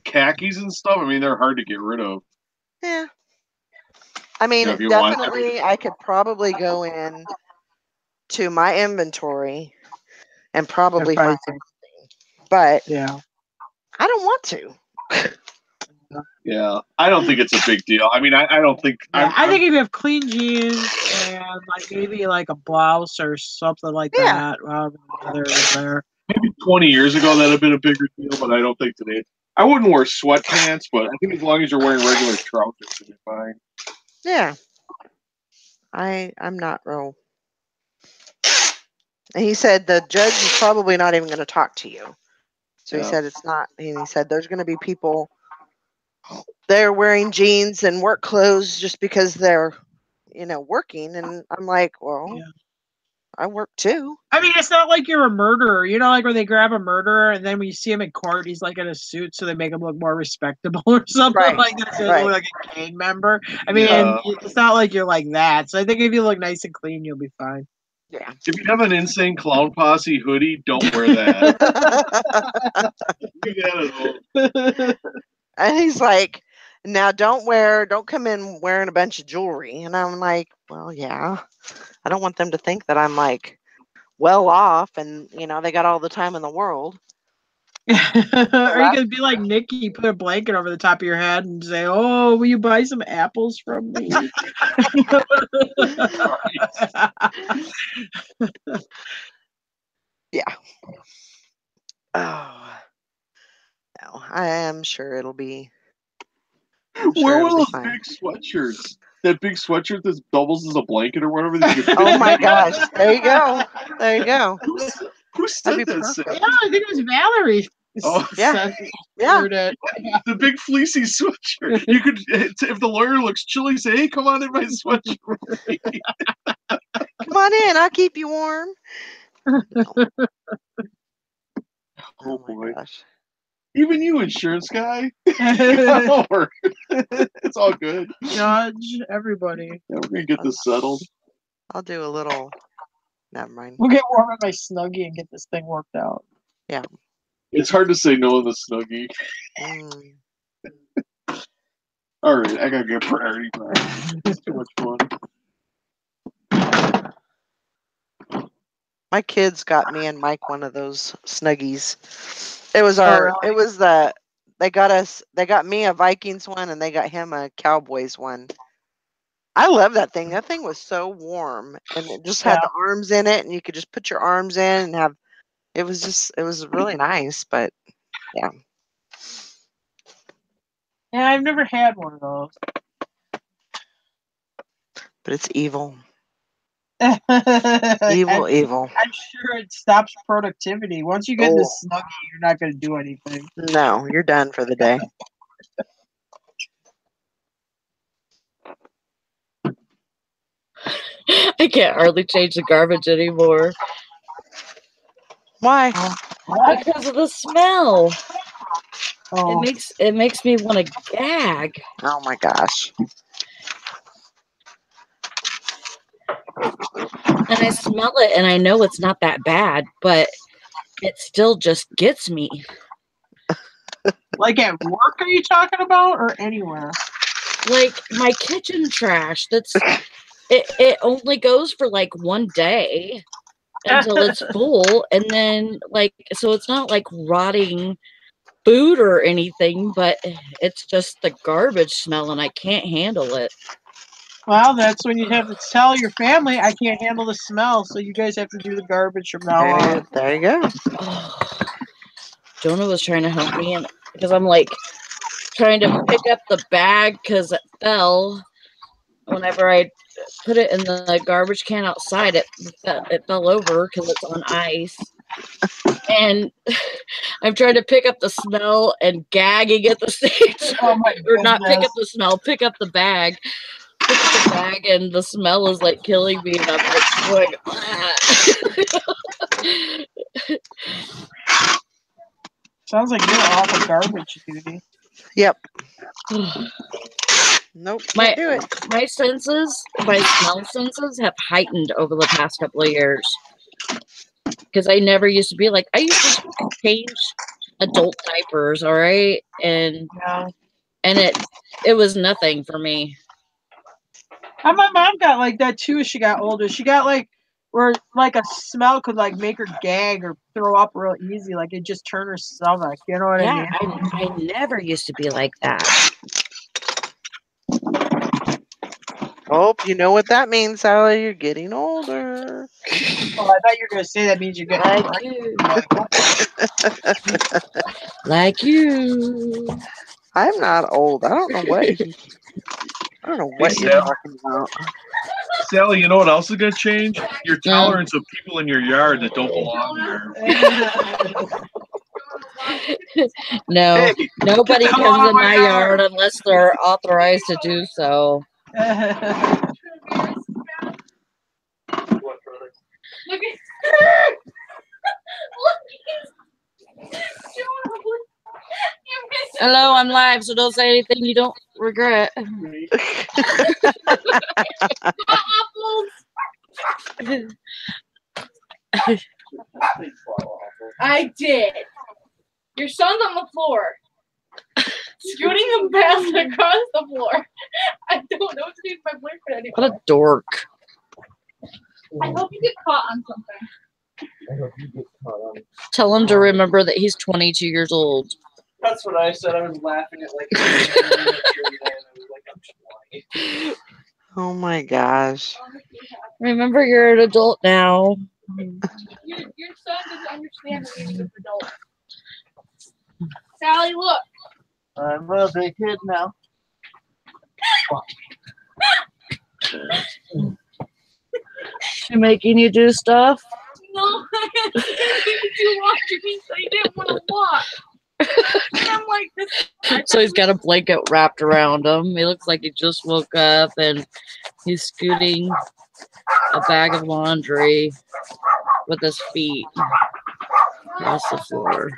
khakis and stuff. I mean, they're hard to get rid of. Yeah. I mean, definitely, I could probably go in to my inventory and probably find something, but yeah, I don't want to. Yeah, I don't think it's a big deal. I mean, I don't think. Yeah, I think if you have clean jeans and like maybe like a blouse or something like that, whether it's there. Maybe 20 years ago that'd have been a bigger deal, but I don't think today. I wouldn't wear sweatpants, but I think as long as you're wearing regular trousers, you'll be fine. Yeah, I'm not real. And he said the judge is probably not even going to talk to you. So he said it's not. And he said there's going to be people there wearing jeans and work clothes just because they're, working. And I'm like, well, I work too. I mean, it's not like you're a murderer. Like when they grab a murderer and then when you see him in court, he's like in a suit, so they make him look more respectable or something like that. So they look like a gang member. I mean, it's not like you're like that. So I think if you look nice and clean, you'll be fine. Yeah. If you have an Insane Clown Posse hoodie, don't wear that. Do that at home. And he's like, now don't come in wearing a bunch of jewelry. And I'm like, well, yeah. I don't want them to think that I'm like well off and, they got all the time in the world. Or you could be like Nikki, put a blanket over the top of your head and say, oh, will you buy some apples from me? Yeah. Oh. No, I am sure it'll be. Where were those big sweatshirts? That big sweatshirt that doubles as a blanket or whatever. Oh my gosh. There you go. There you go. Who said that? Yeah, I think it was Valerie. Oh, yeah. The big fleecy sweatshirt. You could, if the lawyer looks chilly, say, hey, come on in my sweatshirt. Come on in. I'll keep you warm. Oh boy. Gosh. Even you, insurance guy. It's all good. Judge, everybody. Yeah, we're going to get this settled. I'll do a little. Never mind. We'll get warm at my Snuggie and get this thing worked out. Yeah. It's hard to say no in the Snuggie. All right, I got to get priority back. It's too much fun. My kids got me and Mike one of those Snuggies. It was they got me a Vikings one and they got him a Cowboys one. I love that thing. That thing was so warm and it just had the arms in it and you could just put your arms in and it was really nice, but yeah. Yeah, I've never had one of those. But it's evil. evil. Evil. I'm sure it stops productivity. Once you get this Snuggie, you're not going to do anything. No, you're done for the day. I can't hardly change the garbage anymore. Why? Because of the smell. Oh. It makes me want to gag. Oh my gosh. And I smell it and I know it's not that bad, but it still just gets me. Like at work are you talking about or anywhere? Like my kitchen trash. It only goes for like one day. until it's full, and then like so it's not like rotting food or anything, but it's just the garbage smell and I can't handle it. Well, that's when you have to tell your family, I can't handle the smell, so you guys have to do the garbage from now on. There you go. Jonah was trying to help me, and because I'm like trying to pick up the bag because it fell. Whenever I put it in the garbage can outside, it fell over because it's on ice. And I'm trying to pick up the smell and gagging at the same time. Oh my Or not pick goodness. up the smell, pick up the bag. Pick up the bag, and the smell is like killing me, and I'm like going, Sounds like you're awful garbage duty. Yep. Nope, my can't do it. my senses, my smell senses have heightened over the past couple of years. Because I never used to be like, I used to change adult diapers, all right? And Yeah. it was nothing for me. And my mom got like that too as she got older. She got like where like a smell could like make her gag or throw up real easy. Like it just turned her stomach. You know what I mean? I never used to be like that. Oh, you know what that means, Sally? You're getting older. Oh, I thought you were gonna say that means you're getting Like you. Like you. I'm not old. I don't know what you're talking about. Sally, you know what else is going to change? Your tolerance of people in your yard that don't belong there. No, Hey, nobody get the hell comes out of in my my yard unless they're authorized to do so. Look at Hello, I'm live, so don't say anything you don't regret. I did. Your son's on the floor. Scooting him past across the floor. I don't know what to do with my boyfriend anymore. What a dork. I hope you get caught on something. Tell him to remember that he's 22 years old. That's what I said. I was laughing at like I'm 20. Oh my gosh. Remember, you're an adult now. Your son doesn't understand the meaning of adult. Sally, look. I'm a big kid now. She making you do stuff? No, I had to watch him. He said he didn't want to walk. And I'm like, this. So he's got a blanket wrapped around him. He looks like he just woke up and he's scooting a bag of laundry with his feet across the floor.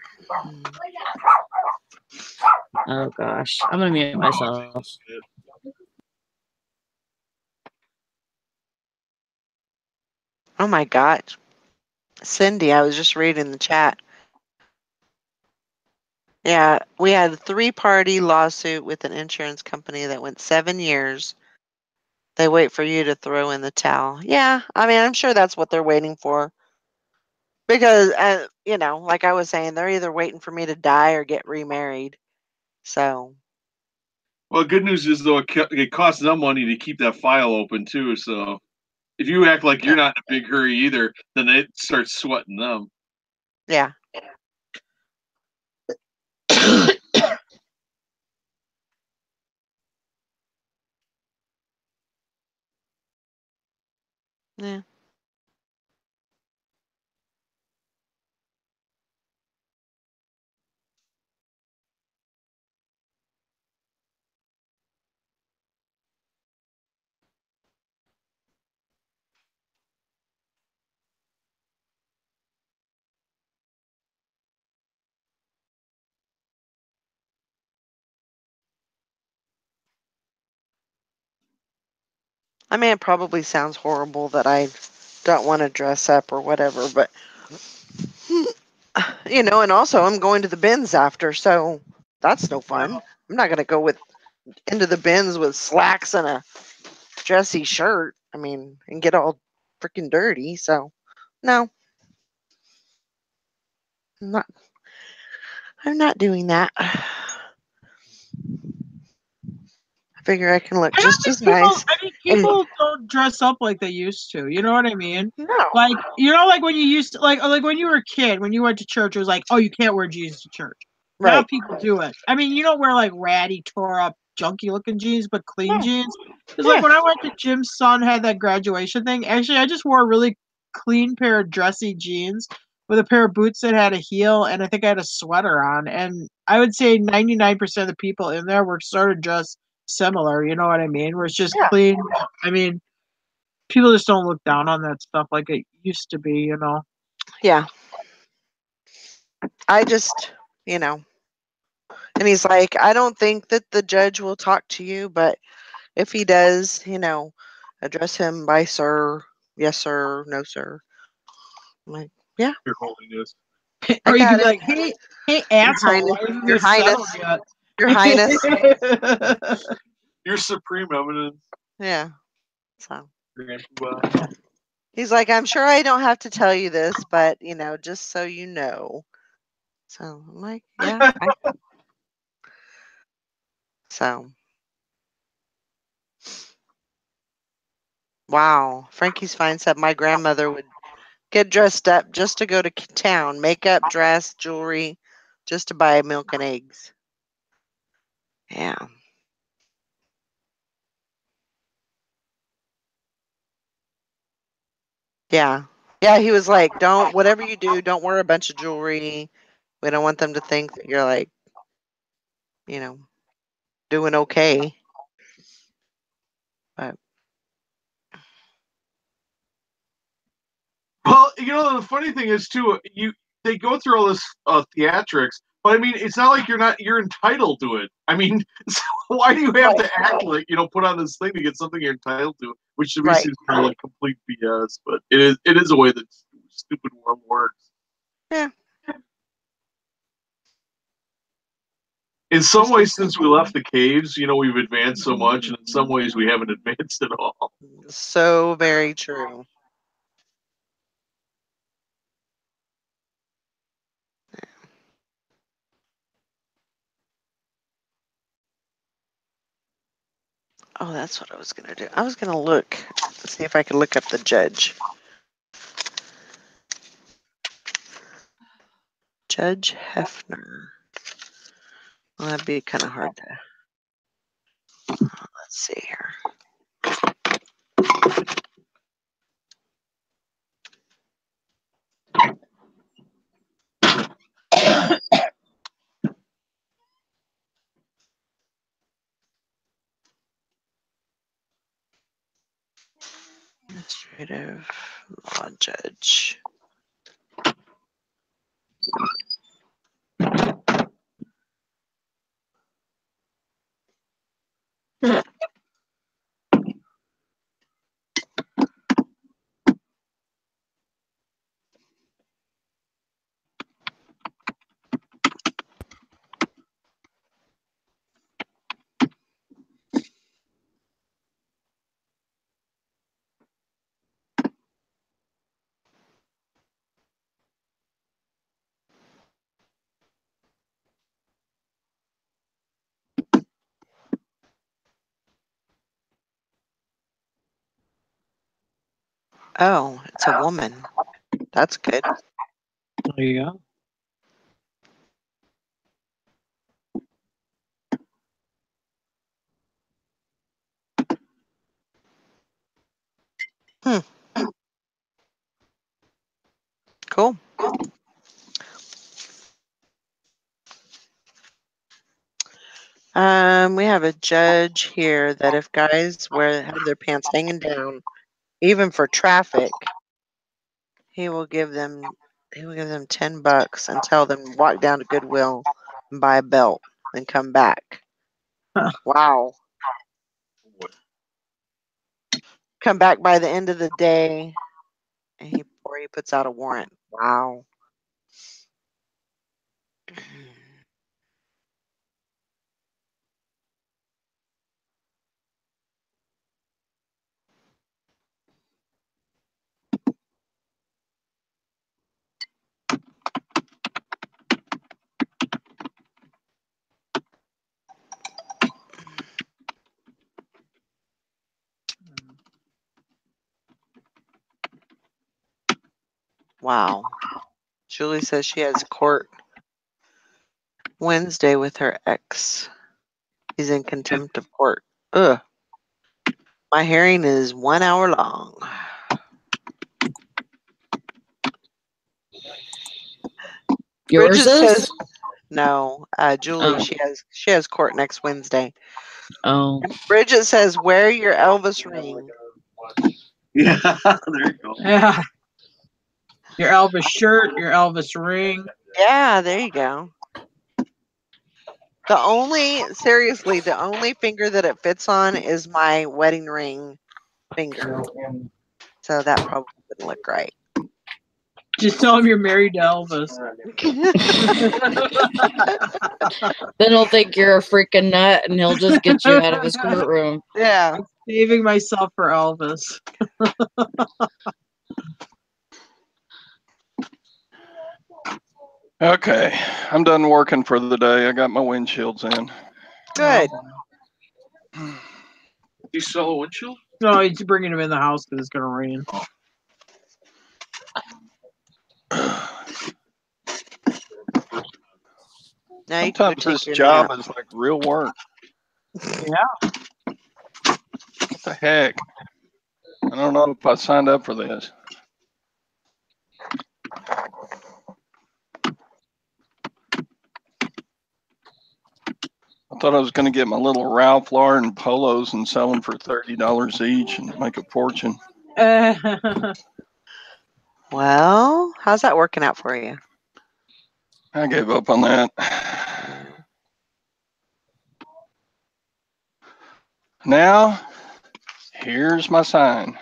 Oh gosh, I'm gonna mute myself. Oh my gosh. Cindy, I was just reading the chat. Yeah, we had a 3-party lawsuit with an insurance company that went 7 years. They wait for you to throw in the towel. Yeah, I mean, I'm sure that's what they're waiting for. Because, like I was saying, they're either waiting for me to die or get remarried. So. Well, good news is, though, it costs them money to keep that file open, too. So if you act like you're not in a big hurry either, then it starts sweating them. Yeah. Yeah. I mean, it probably sounds horrible that I don't want to dress up or whatever, but and also I'm going to the bins after, so that's no fun. I'm not going to go into the bins with slacks and a dressy shirt. I mean, and get all freaking dirty, so No, I'm not. I'm not doing that. I figure I can look I don't just think as people. nice. I mean, And people don't dress up like they used to. You know what I mean? no, Like like when you used to like when you were a kid, when you went to church, it was like, oh, you can't wear jeans to church. Now right? people do it. I mean, you don't wear like ratty, tore up, junky looking jeans, but clean Yeah, jeans. Because like yeah, when I went to Jim's son had that graduation thing. Actually, I just wore a really clean pair of dressy jeans with a pair of boots that had a heel, and I think I had a sweater on. And I would say 99% of the people in there were sort of dressed similar. You know what I mean? Where it's just yeah, clean. I mean, people just don't look down on that stuff like it used to be. You know. yeah. I just, you know. And he's like, I don't think that the judge will talk to you, but if he does, address him by sir, yes sir, no sir. I'm like, yeah, Your Holiness. I Or you could got be it. like, hey, Your asshole, highness, why isn't your this settled highness, yet? your highness. Your Supreme Eminence. Yeah. So Grand Poobah. he's like, I'm sure I don't have to tell you this, but just so you know. So I'm like, yeah. So wow. Frankie's Fine said my grandmother would get dressed up just to go to town, makeup, dress, jewelry, just to buy milk and eggs. Yeah. Yeah. Yeah, he was like, "Don't whatever you do, don't wear a bunch of jewelry. We don't want them to think that you're like, you know, doing okay." But Well, the funny thing is too, they go through all this theatrics, but I mean, it's not like you're entitled to it. I mean, so why do you have right, to act like put on this thing to get something you're entitled to, which to me right. seems kind of like complete BS. But it is a way that stupid world works. Yeah. In some Just ways, since we left the caves, we've advanced so much, and in some ways, we haven't advanced at all. so very true. Oh, that's what I was gonna do. I was gonna look, see if I could look up the judge. Judge Hefner. Well, that'd be kind of hard to. Let's see here. Administrative law judge. Oh, it's a woman. That's good. There you go. Hmm. Cool. We have a judge here that if guys have their pants hanging down, even for traffic, he will give them $10 and tell them walk down to Goodwill and buy a belt and come back. Huh. Wow. Come back by the end of the day and before he puts out a warrant. Wow. Wow. Julie says she has court Wednesday with her ex. He's in contempt of court. Ugh. My hearing is 1 hour long. Yours Bridget is? says no. Julie, Oh. she has court next Wednesday. Oh. Bridget says, wear your Elvis ring. Yeah, there you go. Yeah. Your Elvis shirt, your Elvis ring. Yeah, there you go. Seriously, the only finger that it fits on is my wedding ring finger. So that probably wouldn't look right. Just tell him you're married to Elvis. Then he'll think you're a freaking nut and he'll just get you out of his courtroom. Yeah. I'm saving myself for Elvis. Okay, I'm done working for the day. I got my windshields in. Good. You sell a windshield? No, he's bringing him in the house because it's going to rain. Now you can go Sometimes take this your job nap. is like real work. Yeah. What the heck? I don't know if I signed up for this. I thought I was going to get my little Ralph Lauren polos and sell them for $30 each and make a fortune. Well, how's that working out for you? I gave up on that. Now, here's my sign.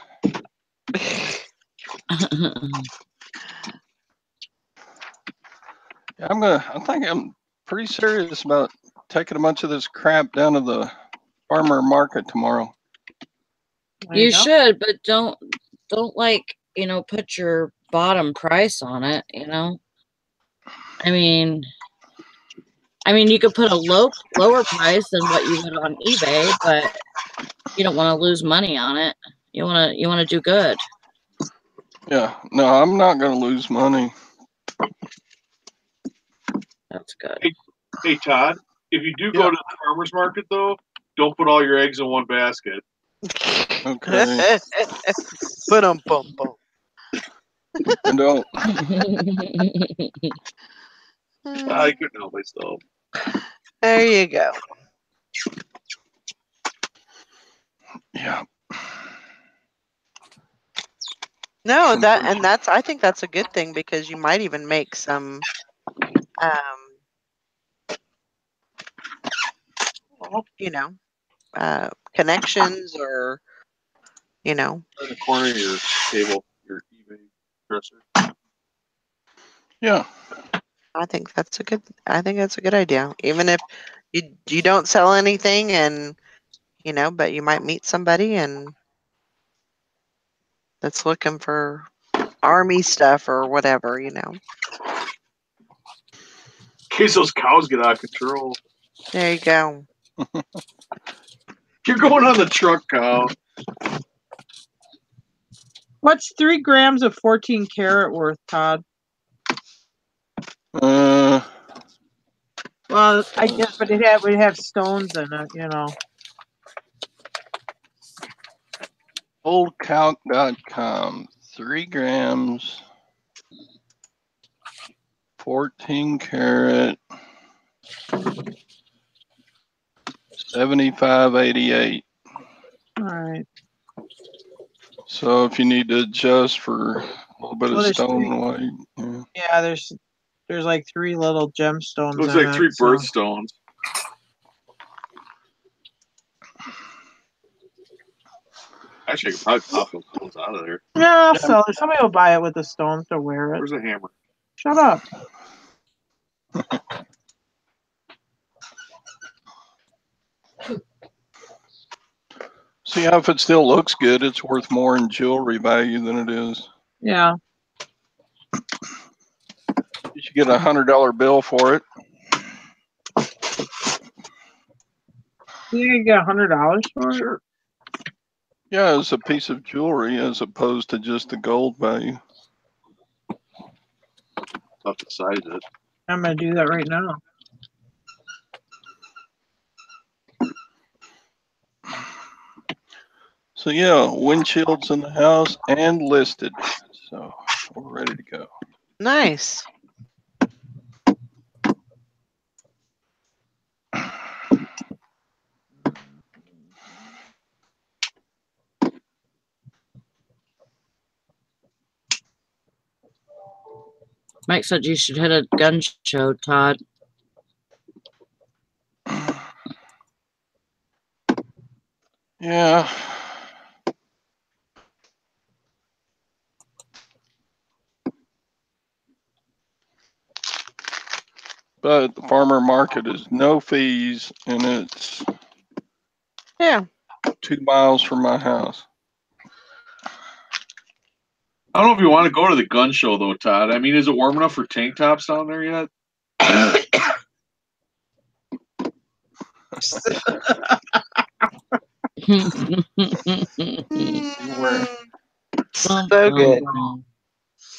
I think I'm pretty serious about taking a bunch of this crap down to the farmer market tomorrow. You should, but don't like, put your bottom price on it, I mean, you could put a lower price than what you would on eBay, but you don't want to lose money on it. You want to do good. Yeah, no, I'm not going to lose money. That's good. Hey, Todd, if you do go to the farmer's market, though, don't put all your eggs in one basket. Okay. Put them bum. I don't. I couldn't help myself. There you go. Yeah. No, I think that's a good thing because you might even make some connections or In the corner of your table, your eBay dresser. Yeah. I think that's a good idea. Even if you don't sell anything and but you might meet somebody and that's looking for army stuff or whatever, In case those cows get out of control. There you go. You're going on the truck, cow. What's 3 grams of 14 karat worth, Todd? Uh, Well, I guess, but it would have stones in it, Oldcalc.com. 3 grams. 14 karat. 75.88. All right. So if you need to adjust for a little bit of there's stone weight, Yeah, there's like 3 little gemstones. Looks in like it, 3 so- birthstones. Actually, I could probably pop those stones out of there. Yeah, so somebody will buy it with the stones to wear it. Where's the hammer? Shut up. see how if it still looks good, it's worth more in jewelry value than it is. Yeah. You should get a $100 bill for it. You can get $100 for it? Sure. Yeah, as a piece of jewelry as opposed to just the gold value. tough to size it. I'm gonna do that right now. So yeah, windshields in the house and listed. So we're ready to go. Nice. Mike said you should hit a gun show, Todd. Yeah. But the farmer market is no fees, and it's Yeah. 2 miles from my house. I don't know if you want to go to the gun show though, Todd. I mean, is it warm enough for tank tops down there yet? So good.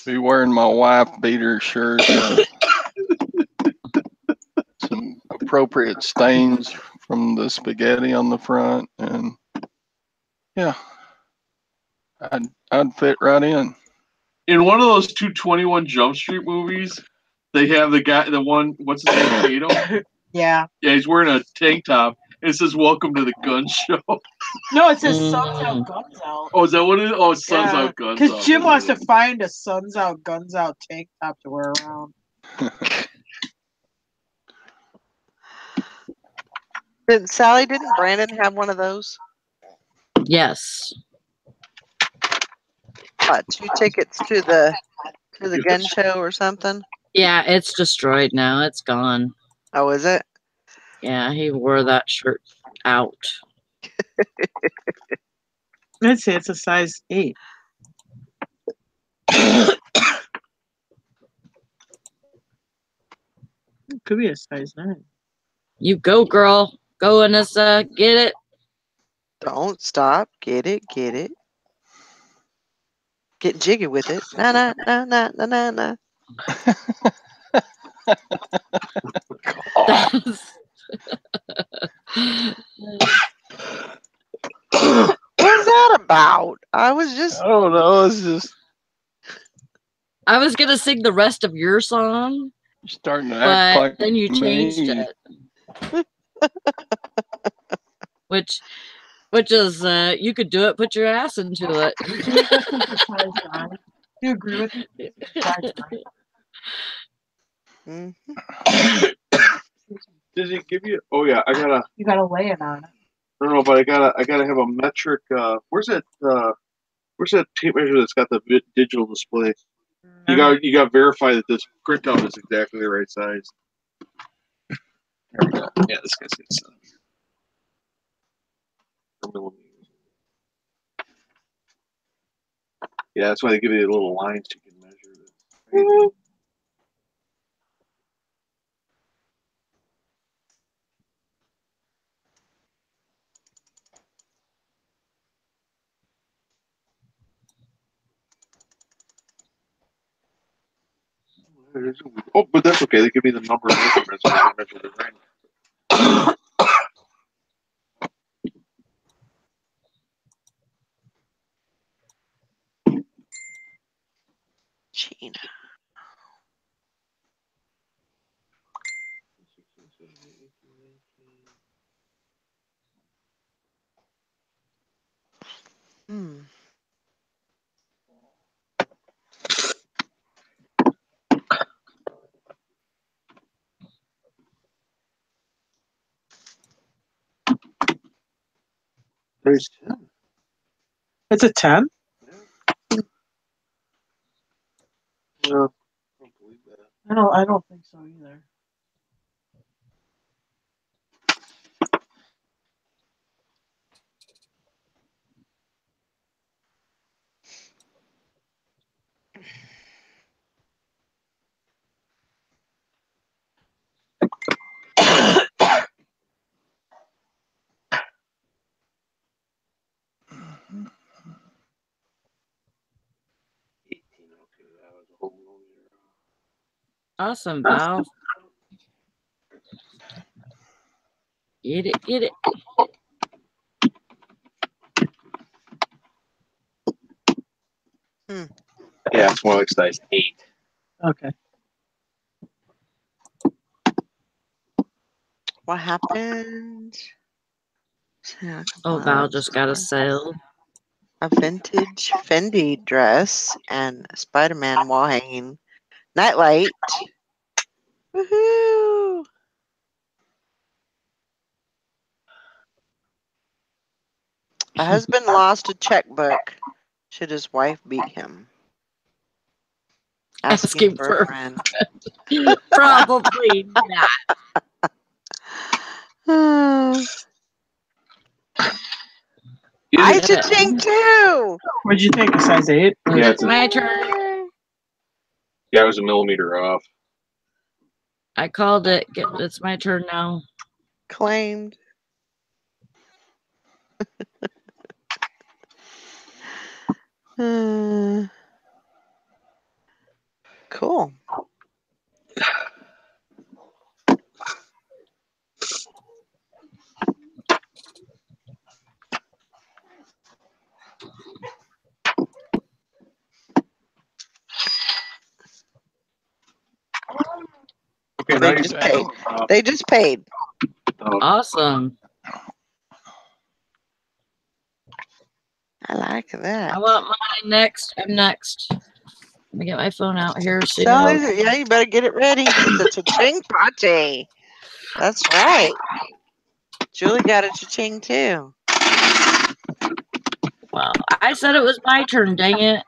Be wearing my wife beater shirt. Some appropriate stains from the spaghetti on the front, and yeah, I'd fit right in. In one of those 221 Jump Street movies, they have the guy, the one, what's his name, Tatum? Yeah. Yeah, he's wearing a tank top. And it says, "Welcome to the gun show." No, it says Suns Out, Guns Out. Oh, is that what it is? Oh, it's Suns Out, Guns Out. Because Jim wants to find a Suns Out, Guns Out tank top to wear around. Didn't Brandon have one of those? Yes. What, 2 tickets to the gun show or something? Yeah, it's destroyed now. It's gone. Oh, is it? Yeah, he wore that shirt out. Let's say it's a size 8. It could be a size 9. You go, girl. Go, Anissa. Get it. Don't stop. Get it. Get it. Get jiggy with it. Na na na na na na na. What's that about? I was just. I don't know. It's just I was gonna sing the rest of your song, starting to but act like then you changed me. it. Which is you could do it. Put your ass into it. You agree with me? Did he give you? Oh yeah, You gotta lay it on it. I don't know, but I gotta have a metric. Where's that tape measure that's got the digital display? You got to verify that this printout is exactly the right size. There we go. Yeah, this guy's good stuff. Yeah, that's why they give you the little lines so you can measure it. Oh, but that's okay. They give me the number of measurements. So I can measure the ring. Gina. Hmm. There's 10. It's a 10? Yeah, I don't believe that. I don't think so either. Awesome, Val. Get it, get it. Yeah, it's more like size 8. Okay. What happened? Yeah, Oh, Val just got a sale. a vintage Fendi dress and a Spider-Man wall hanging nightlight. Woohoo! A husband lost a checkbook. Should his wife beat him? Asking for a friend. Probably not. I cha-ching too. What'd you think? A size 8? Yeah, it's My turn. Yeah, it was a millimeter off. I called it. It's my turn now. Claimed. Cool. Okay, They just paid. They just paid. Awesome. I like that. I want mine next. I'm next. Let me get my phone out here. So yeah, you better get it ready. It's a cha-ching party. That's right. Julie got a cha-ching too. Well, I said it was my turn. Dang it.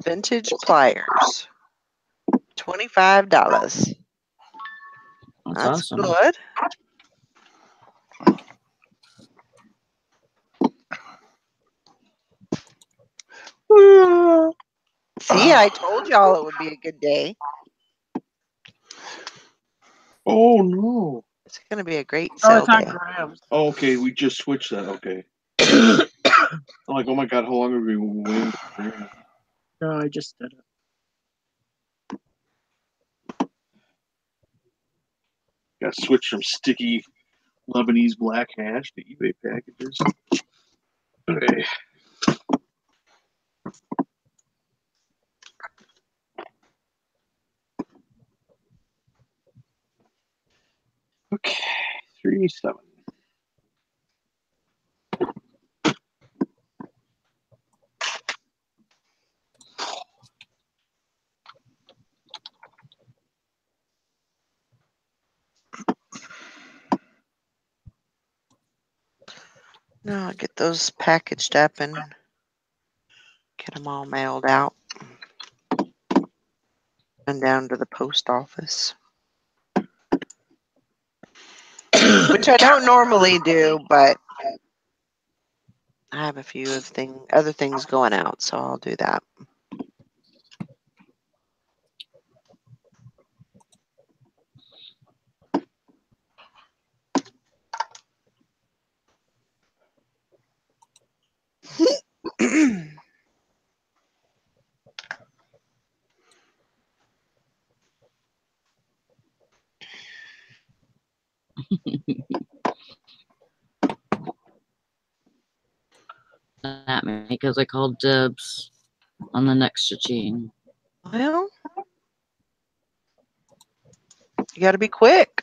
Vintage pliers. $25. That's awesome. Good. See, I told y'all it would be a good day. Oh no. It's going to be a great Oh, sale it's on day. Grams. Oh, okay, we just switched that. Okay. I'm like, oh my god, how long have we been waiting for Graham? No, I just did it. Got switched from sticky Lebanese black hash to eBay packages. Okay. Okay, 3-7. No, I'll get those packaged up and get them all mailed out. And down to the post office. Which I don't normally do, but I have a few of other things going out, so I'll do that. At me because I called dibs on the next cha-ching. Well, you got to be quick.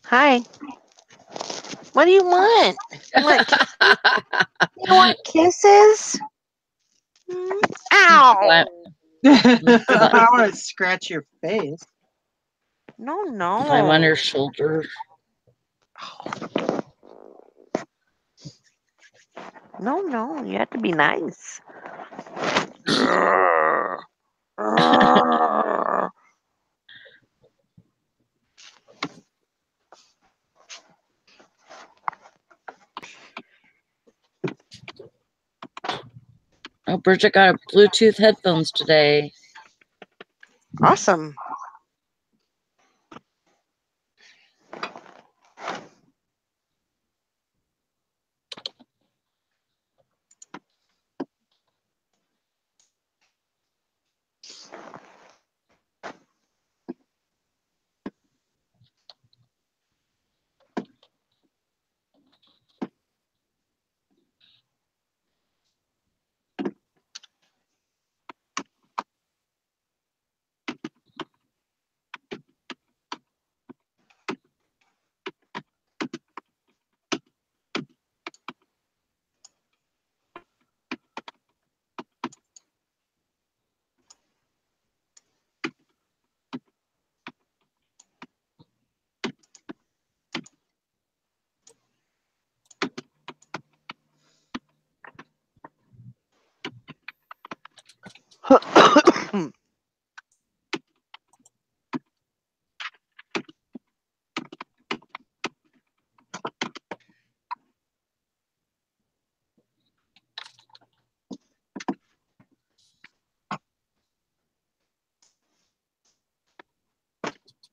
Hi. What do you want? You want kisses? You want kisses? Ow! I want to scratch your face. No, Climb on no. your shoulder. No, no. You have to be nice. Oh, Bridget got Bluetooth headphones today. Awesome.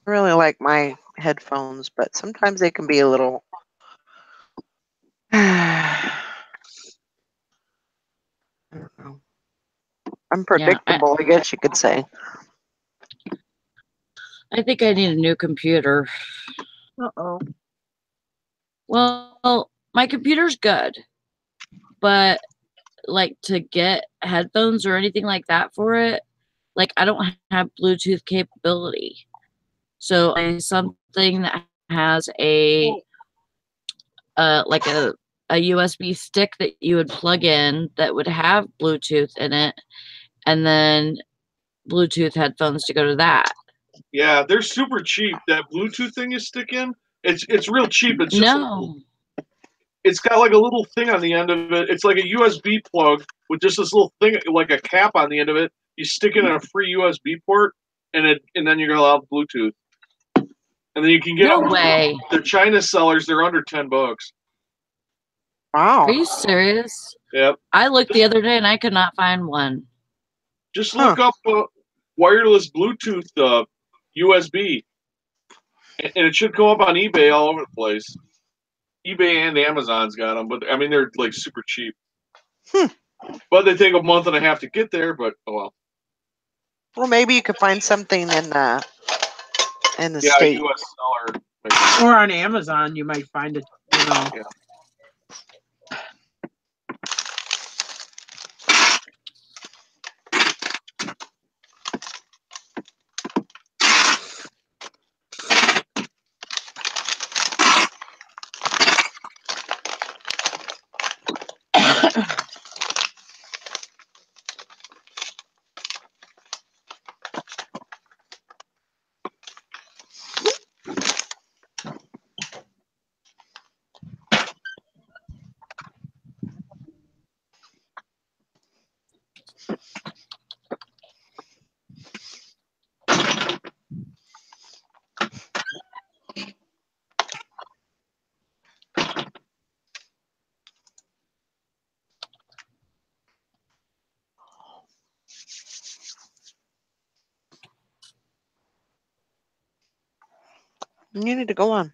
I really like my headphones, but sometimes they can be a little I don't know. Unpredictable, I guess you could say. I think I need a new computer. Uh-oh. Well, my computer's good, but like to get headphones or anything like that for it, like I don't have Bluetooth capability. So something that has a like a USB stick that you would plug in that would have Bluetooth in it, and then Bluetooth headphones to go to that. Yeah, they're super cheap. That Bluetooth thing you stick in, it's real cheap. It's just it's got like a little thing on the end of it. It's like a USB plug with just this little thing, like a cap on the end of it. You stick it in a free USB port, and then you're allowed Bluetooth. And then you can get No way. They're China sellers. They're under $10. Wow. Are you serious? Yep. I looked the other day and I could not find one. Just look up wireless Bluetooth USB, and it should come up on eBay all over the place. eBay and Amazon's got them, but I mean they're like super cheap. But they take a month and a half to get there. But oh well. Well, maybe you could find something in the state. US seller. Or on Amazon, you might find it. You know. Yeah. You need to go on.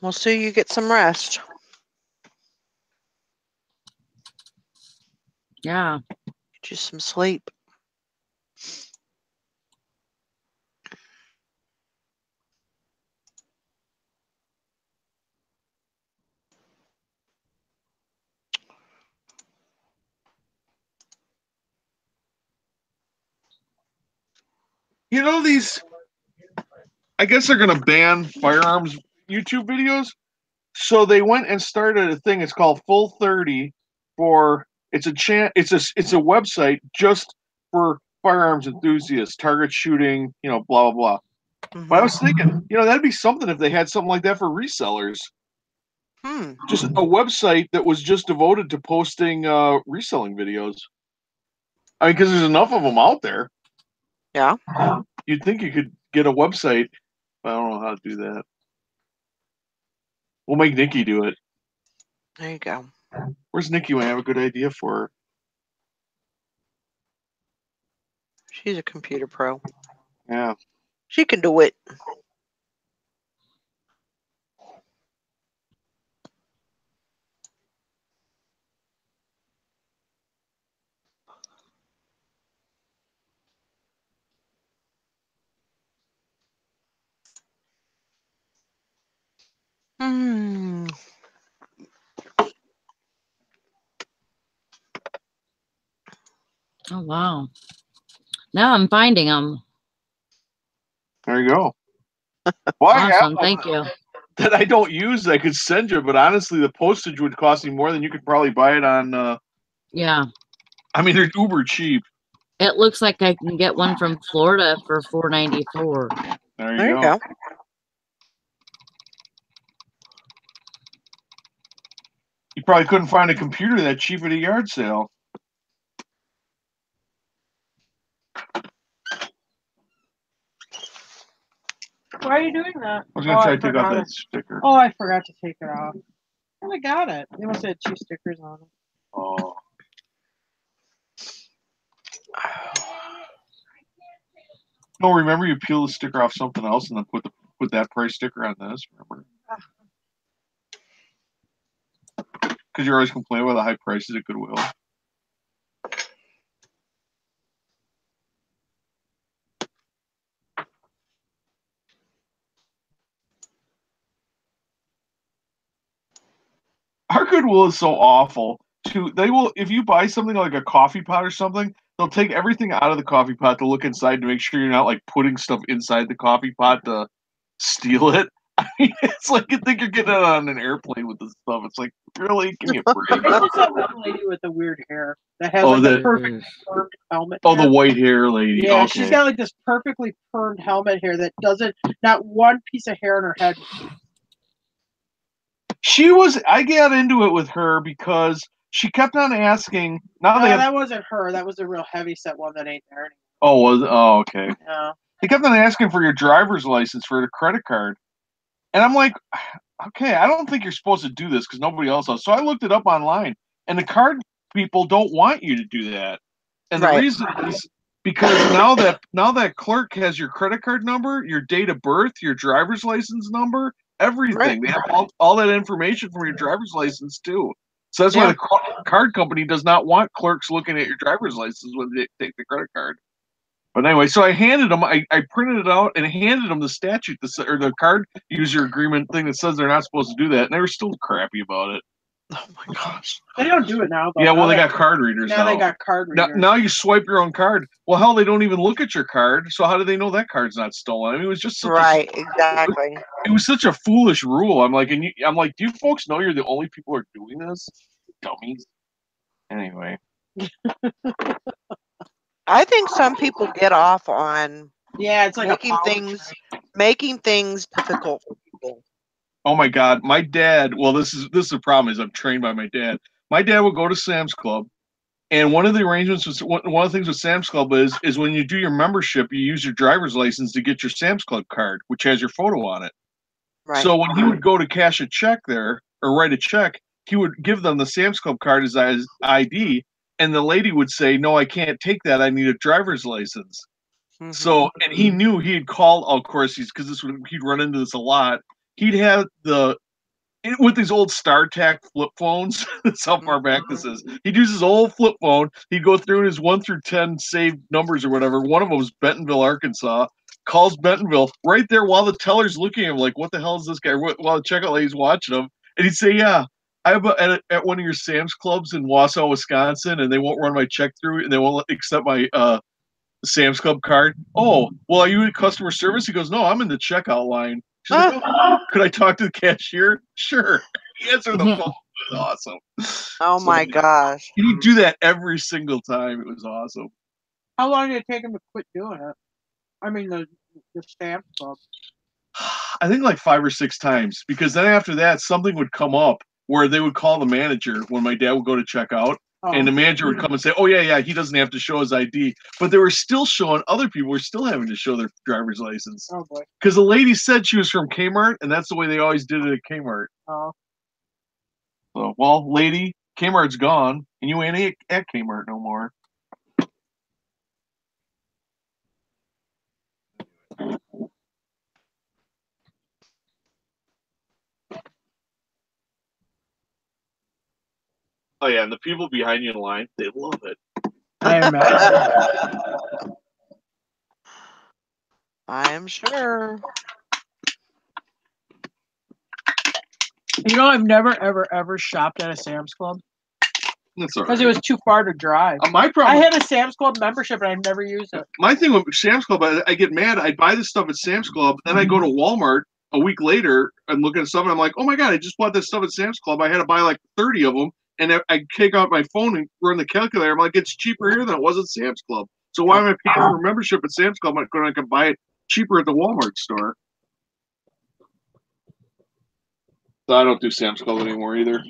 Well, Sue, you get some rest. Yeah. Get you some sleep. You know these. I guess they're going to ban firearms YouTube videos. So they went and started a thing. It's called Full 30 for it's a website just for firearms enthusiasts, target shooting, blah blah blah. But I was thinking, that'd be something if they had something like that for resellers. Just a website that was just devoted to posting reselling videos. I mean, because there's enough of them out there. Yeah. You'd think you could get a website. But I don't know how to do that. We'll make Nikki do it. There you go. Where's Nikki when I have a good idea for her? She's a computer pro. Yeah. She can do it. Oh, wow. Now I'm finding them. There you go. Well, Awesome. Thank you. That I don't use, I could send you, but honestly, the postage would cost me more than you could probably buy it on. Yeah. I mean, they're uber cheap. It looks like I can get one from Florida for $4.94. There you go. You probably couldn't find a computer that cheap at a yard sale. Why are you doing that? I was going to try to take off that sticker. Oh, I forgot to take it off. Oh, I got it. They must have had 2 stickers on it. Oh. No, remember you peel the sticker off something else and then put that price sticker on this. Remember? Because you're always complaining about the high prices at Goodwill. Our Goodwill is so awful. They will, if you buy something like a coffee pot or something, they'll take everything out of the coffee pot to look inside to make sure you're not like putting stuff inside the coffee pot to steal it. I mean, it's like you think you're getting it on an airplane with this stuff. It's like, really? Give me a break. It's just that one lady with the weird hair that has the perfect permed helmet. Oh, the white hair lady. Yeah, okay. She's got like this perfectly permed helmet hair that doesn't, not one piece of hair in her head. I got into it with her because she kept on asking. That wasn't her. That was a real heavy set one that ain't there anymore. Oh, okay. Yeah. They kept on asking for your driver's license for the credit card. And I'm like, okay, I don't think you're supposed to do this because nobody else does. So I looked it up online, and the card people don't want you to do that. And the reason is because now that clerk has your credit card number, your date of birth, your driver's license number, everything. Right. They have all that information from your driver's license too. So that's why the card company does not want clerks looking at your driver's license when they take the credit card. But anyway, so I handed them, I printed it out and handed them the statute, or the card user agreement thing that says they're not supposed to do that, and they were still crappy about it. Oh my gosh. They don't do it now, though. Yeah, well, they got card readers now. Now they got card readers. Now you swipe your own card. Well, hell, they don't even look at your card, so how do they know that card's not stolen? I mean, it was just such exactly. It was such a foolish rule. I'm like, do you folks know you're the only people who are doing this? Dummies. Anyway. I think some people get off on it's like making things difficult for people. Oh my God, my dad. Well, this is the problem. Is I'm trained by my dad. My dad would go to Sam's Club, and one of the arrangements was one of the things with Sam's Club is when you do your membership, you use your driver's license to get your Sam's Club card, which has your photo on it. Right. So when he would go to cash a check there or write a check, he would give them the Sam's Club card as ID. And the lady would say, "No, I can't take that. I need a driver's license." Mm-hmm. So, and he knew he'd call. Of course, he'd run into this a lot. He'd have with these old StarTAC flip phones. That's how far back this is. He'd use his old flip phone. He'd go through his 1 through 10 saved numbers or whatever. One of them was Bentonville, Arkansas. Calls Bentonville right there while the teller's looking at him like, "What the hell is this guy?" While the checkout lady's watching him, and he'd say, "Yeah, I'm at one of your Sam's Clubs in Wausau, Wisconsin, and they won't run my check through, and they won't accept my Sam's Club card." "Oh, well, are you in customer service?" He goes, "No, I'm in the checkout line." She's like, oh, could I talk to the cashier? Sure. Answer the phone. It was awesome. Oh So my gosh. he'd do that every single time. It was awesome. How long did it take him to quit doing it? I mean, the stamp club. I think like 5 or 6 times, because then after that, something would come up where they would call the manager when my dad would go to check out, and the manager would come and say, oh, yeah, he doesn't have to show his ID. But they were still showing, other people were still having to show their driver's license. Oh, boy. Because the lady said she was from Kmart, and that's the way they always did it at Kmart. Oh. So, well, lady, Kmart's gone, and you ain't at Kmart no more. Oh, yeah, and the people behind you in line, they love it. I imagine. I am sure. You know, I've never, ever, ever shopped at a Sam's Club. That's all right. Because it was too far to drive. My problem. I had a Sam's Club membership, and I've never used it. My thing with Sam's Club, I get mad. I buy this stuff at Sam's Club, then I go to Walmart a week later and look at stuff, and I'm like, oh my God, I just bought this stuff at Sam's Club. I had to buy like 30 of them, and I take out my phone and run the calculator. I'm like, it's cheaper here than it was at Sam's Club. So why am I paying for a membership at Sam's Club when I can buy it cheaper at the Walmart store? So I don't do Sam's Club anymore either.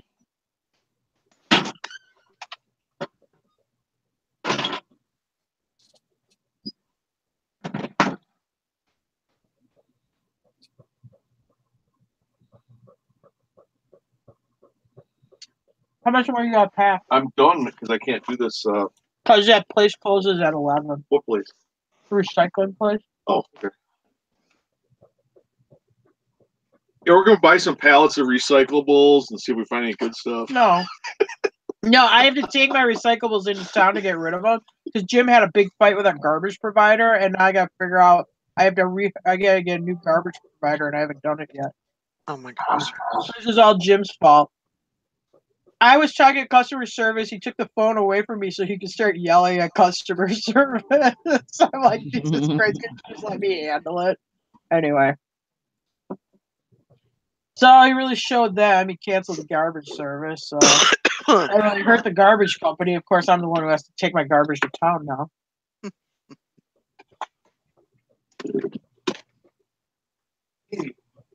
How much more you got packed? I'm done because I can't do this. Because that place closes at 11. What place? The recycling place. Oh, okay. Yeah, we're gonna buy some pallets of recyclables and see if we find any good stuff. No. No, I have to take my recyclables into town to get rid of them because Jim had a big fight with a garbage provider, and I got to figure out I gotta get a new garbage provider, and I haven't done it yet. Oh my gosh. This is all Jim's fault. I was talking to customer service. He took the phone away from me so he could start yelling at customer service. I'm like, Jesus Christ, can you just let me handle it? Anyway. So he really showed them. He canceled the garbage service. So I really hurt the garbage company. Of course, I'm the one who has to take my garbage to town now.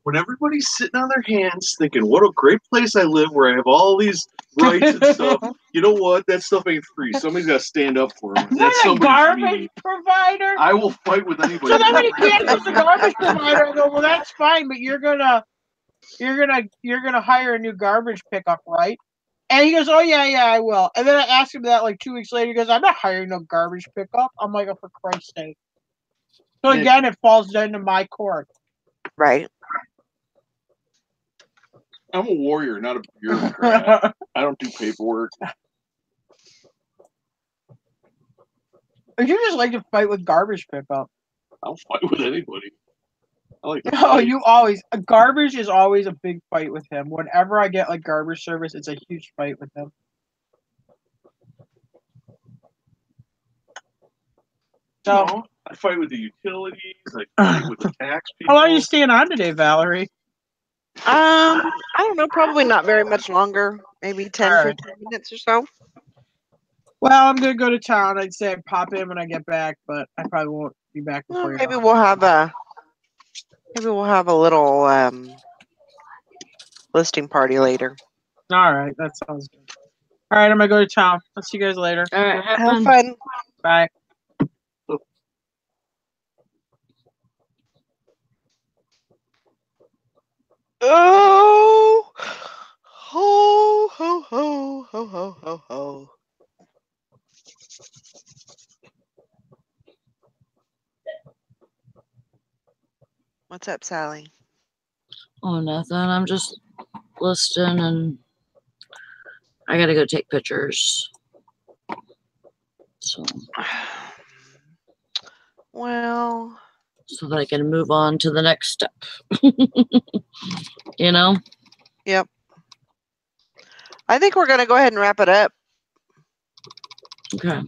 When everybody's sitting on their hands thinking, what a great place I live where I have all these rights and stuff, you know what? That stuff ain't free. Somebody's got to stand up for them. That's Not a garbage meeting. provider. I will fight with anybody. So then when he cancels the garbage provider, I go, well, that's fine, but you're gonna hire a new garbage pickup, right? And he goes, oh yeah, I will. And then I asked him that like 2 weeks later. He goes, I'm not hiring no garbage pickup. I'm like, oh, for Christ's sake. So again, it falls into my court. Right. I'm a warrior, not a bureaucrat. I don't do paperwork. You just like to fight with garbage pickup. I'll fight with anybody. I like to Oh, fight. you always garbage is always a big fight with him. Whenever I get like garbage service, it's a huge fight with him. So I fight with the utilities. I fight with the tax people. how long are you staying on today, Valerie? I don't know. Probably not very much longer. Maybe 10, All right. 15 minutes or so. Well, I'm gonna go to town. I'd say I'd pop in when I get back, but I probably won't be back before Well, you. maybe we'll have a little listing party later. All right, that sounds good. All right, I'm gonna go to town. I'll see you guys later. All right, have Have fun. fun. Bye. Oh, ho, ho, ho, ho, ho, ho, ho. What's up, Sally? Oh, nothing. I'm just listing, and I gotta go take pictures. So Well, so that I can move on to the next step. You know? yep. I think we're going to go ahead and wrap it up Okay.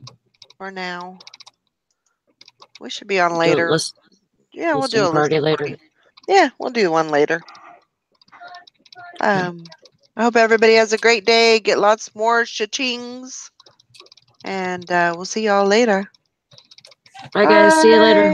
for now. We should be on later. Do a Yeah, we'll do a listing party listing later. party. Yeah, we'll do one later. I hope everybody has a great day. Get lots more cha-chings. And we'll see y'all later. Bye, guys. See you later.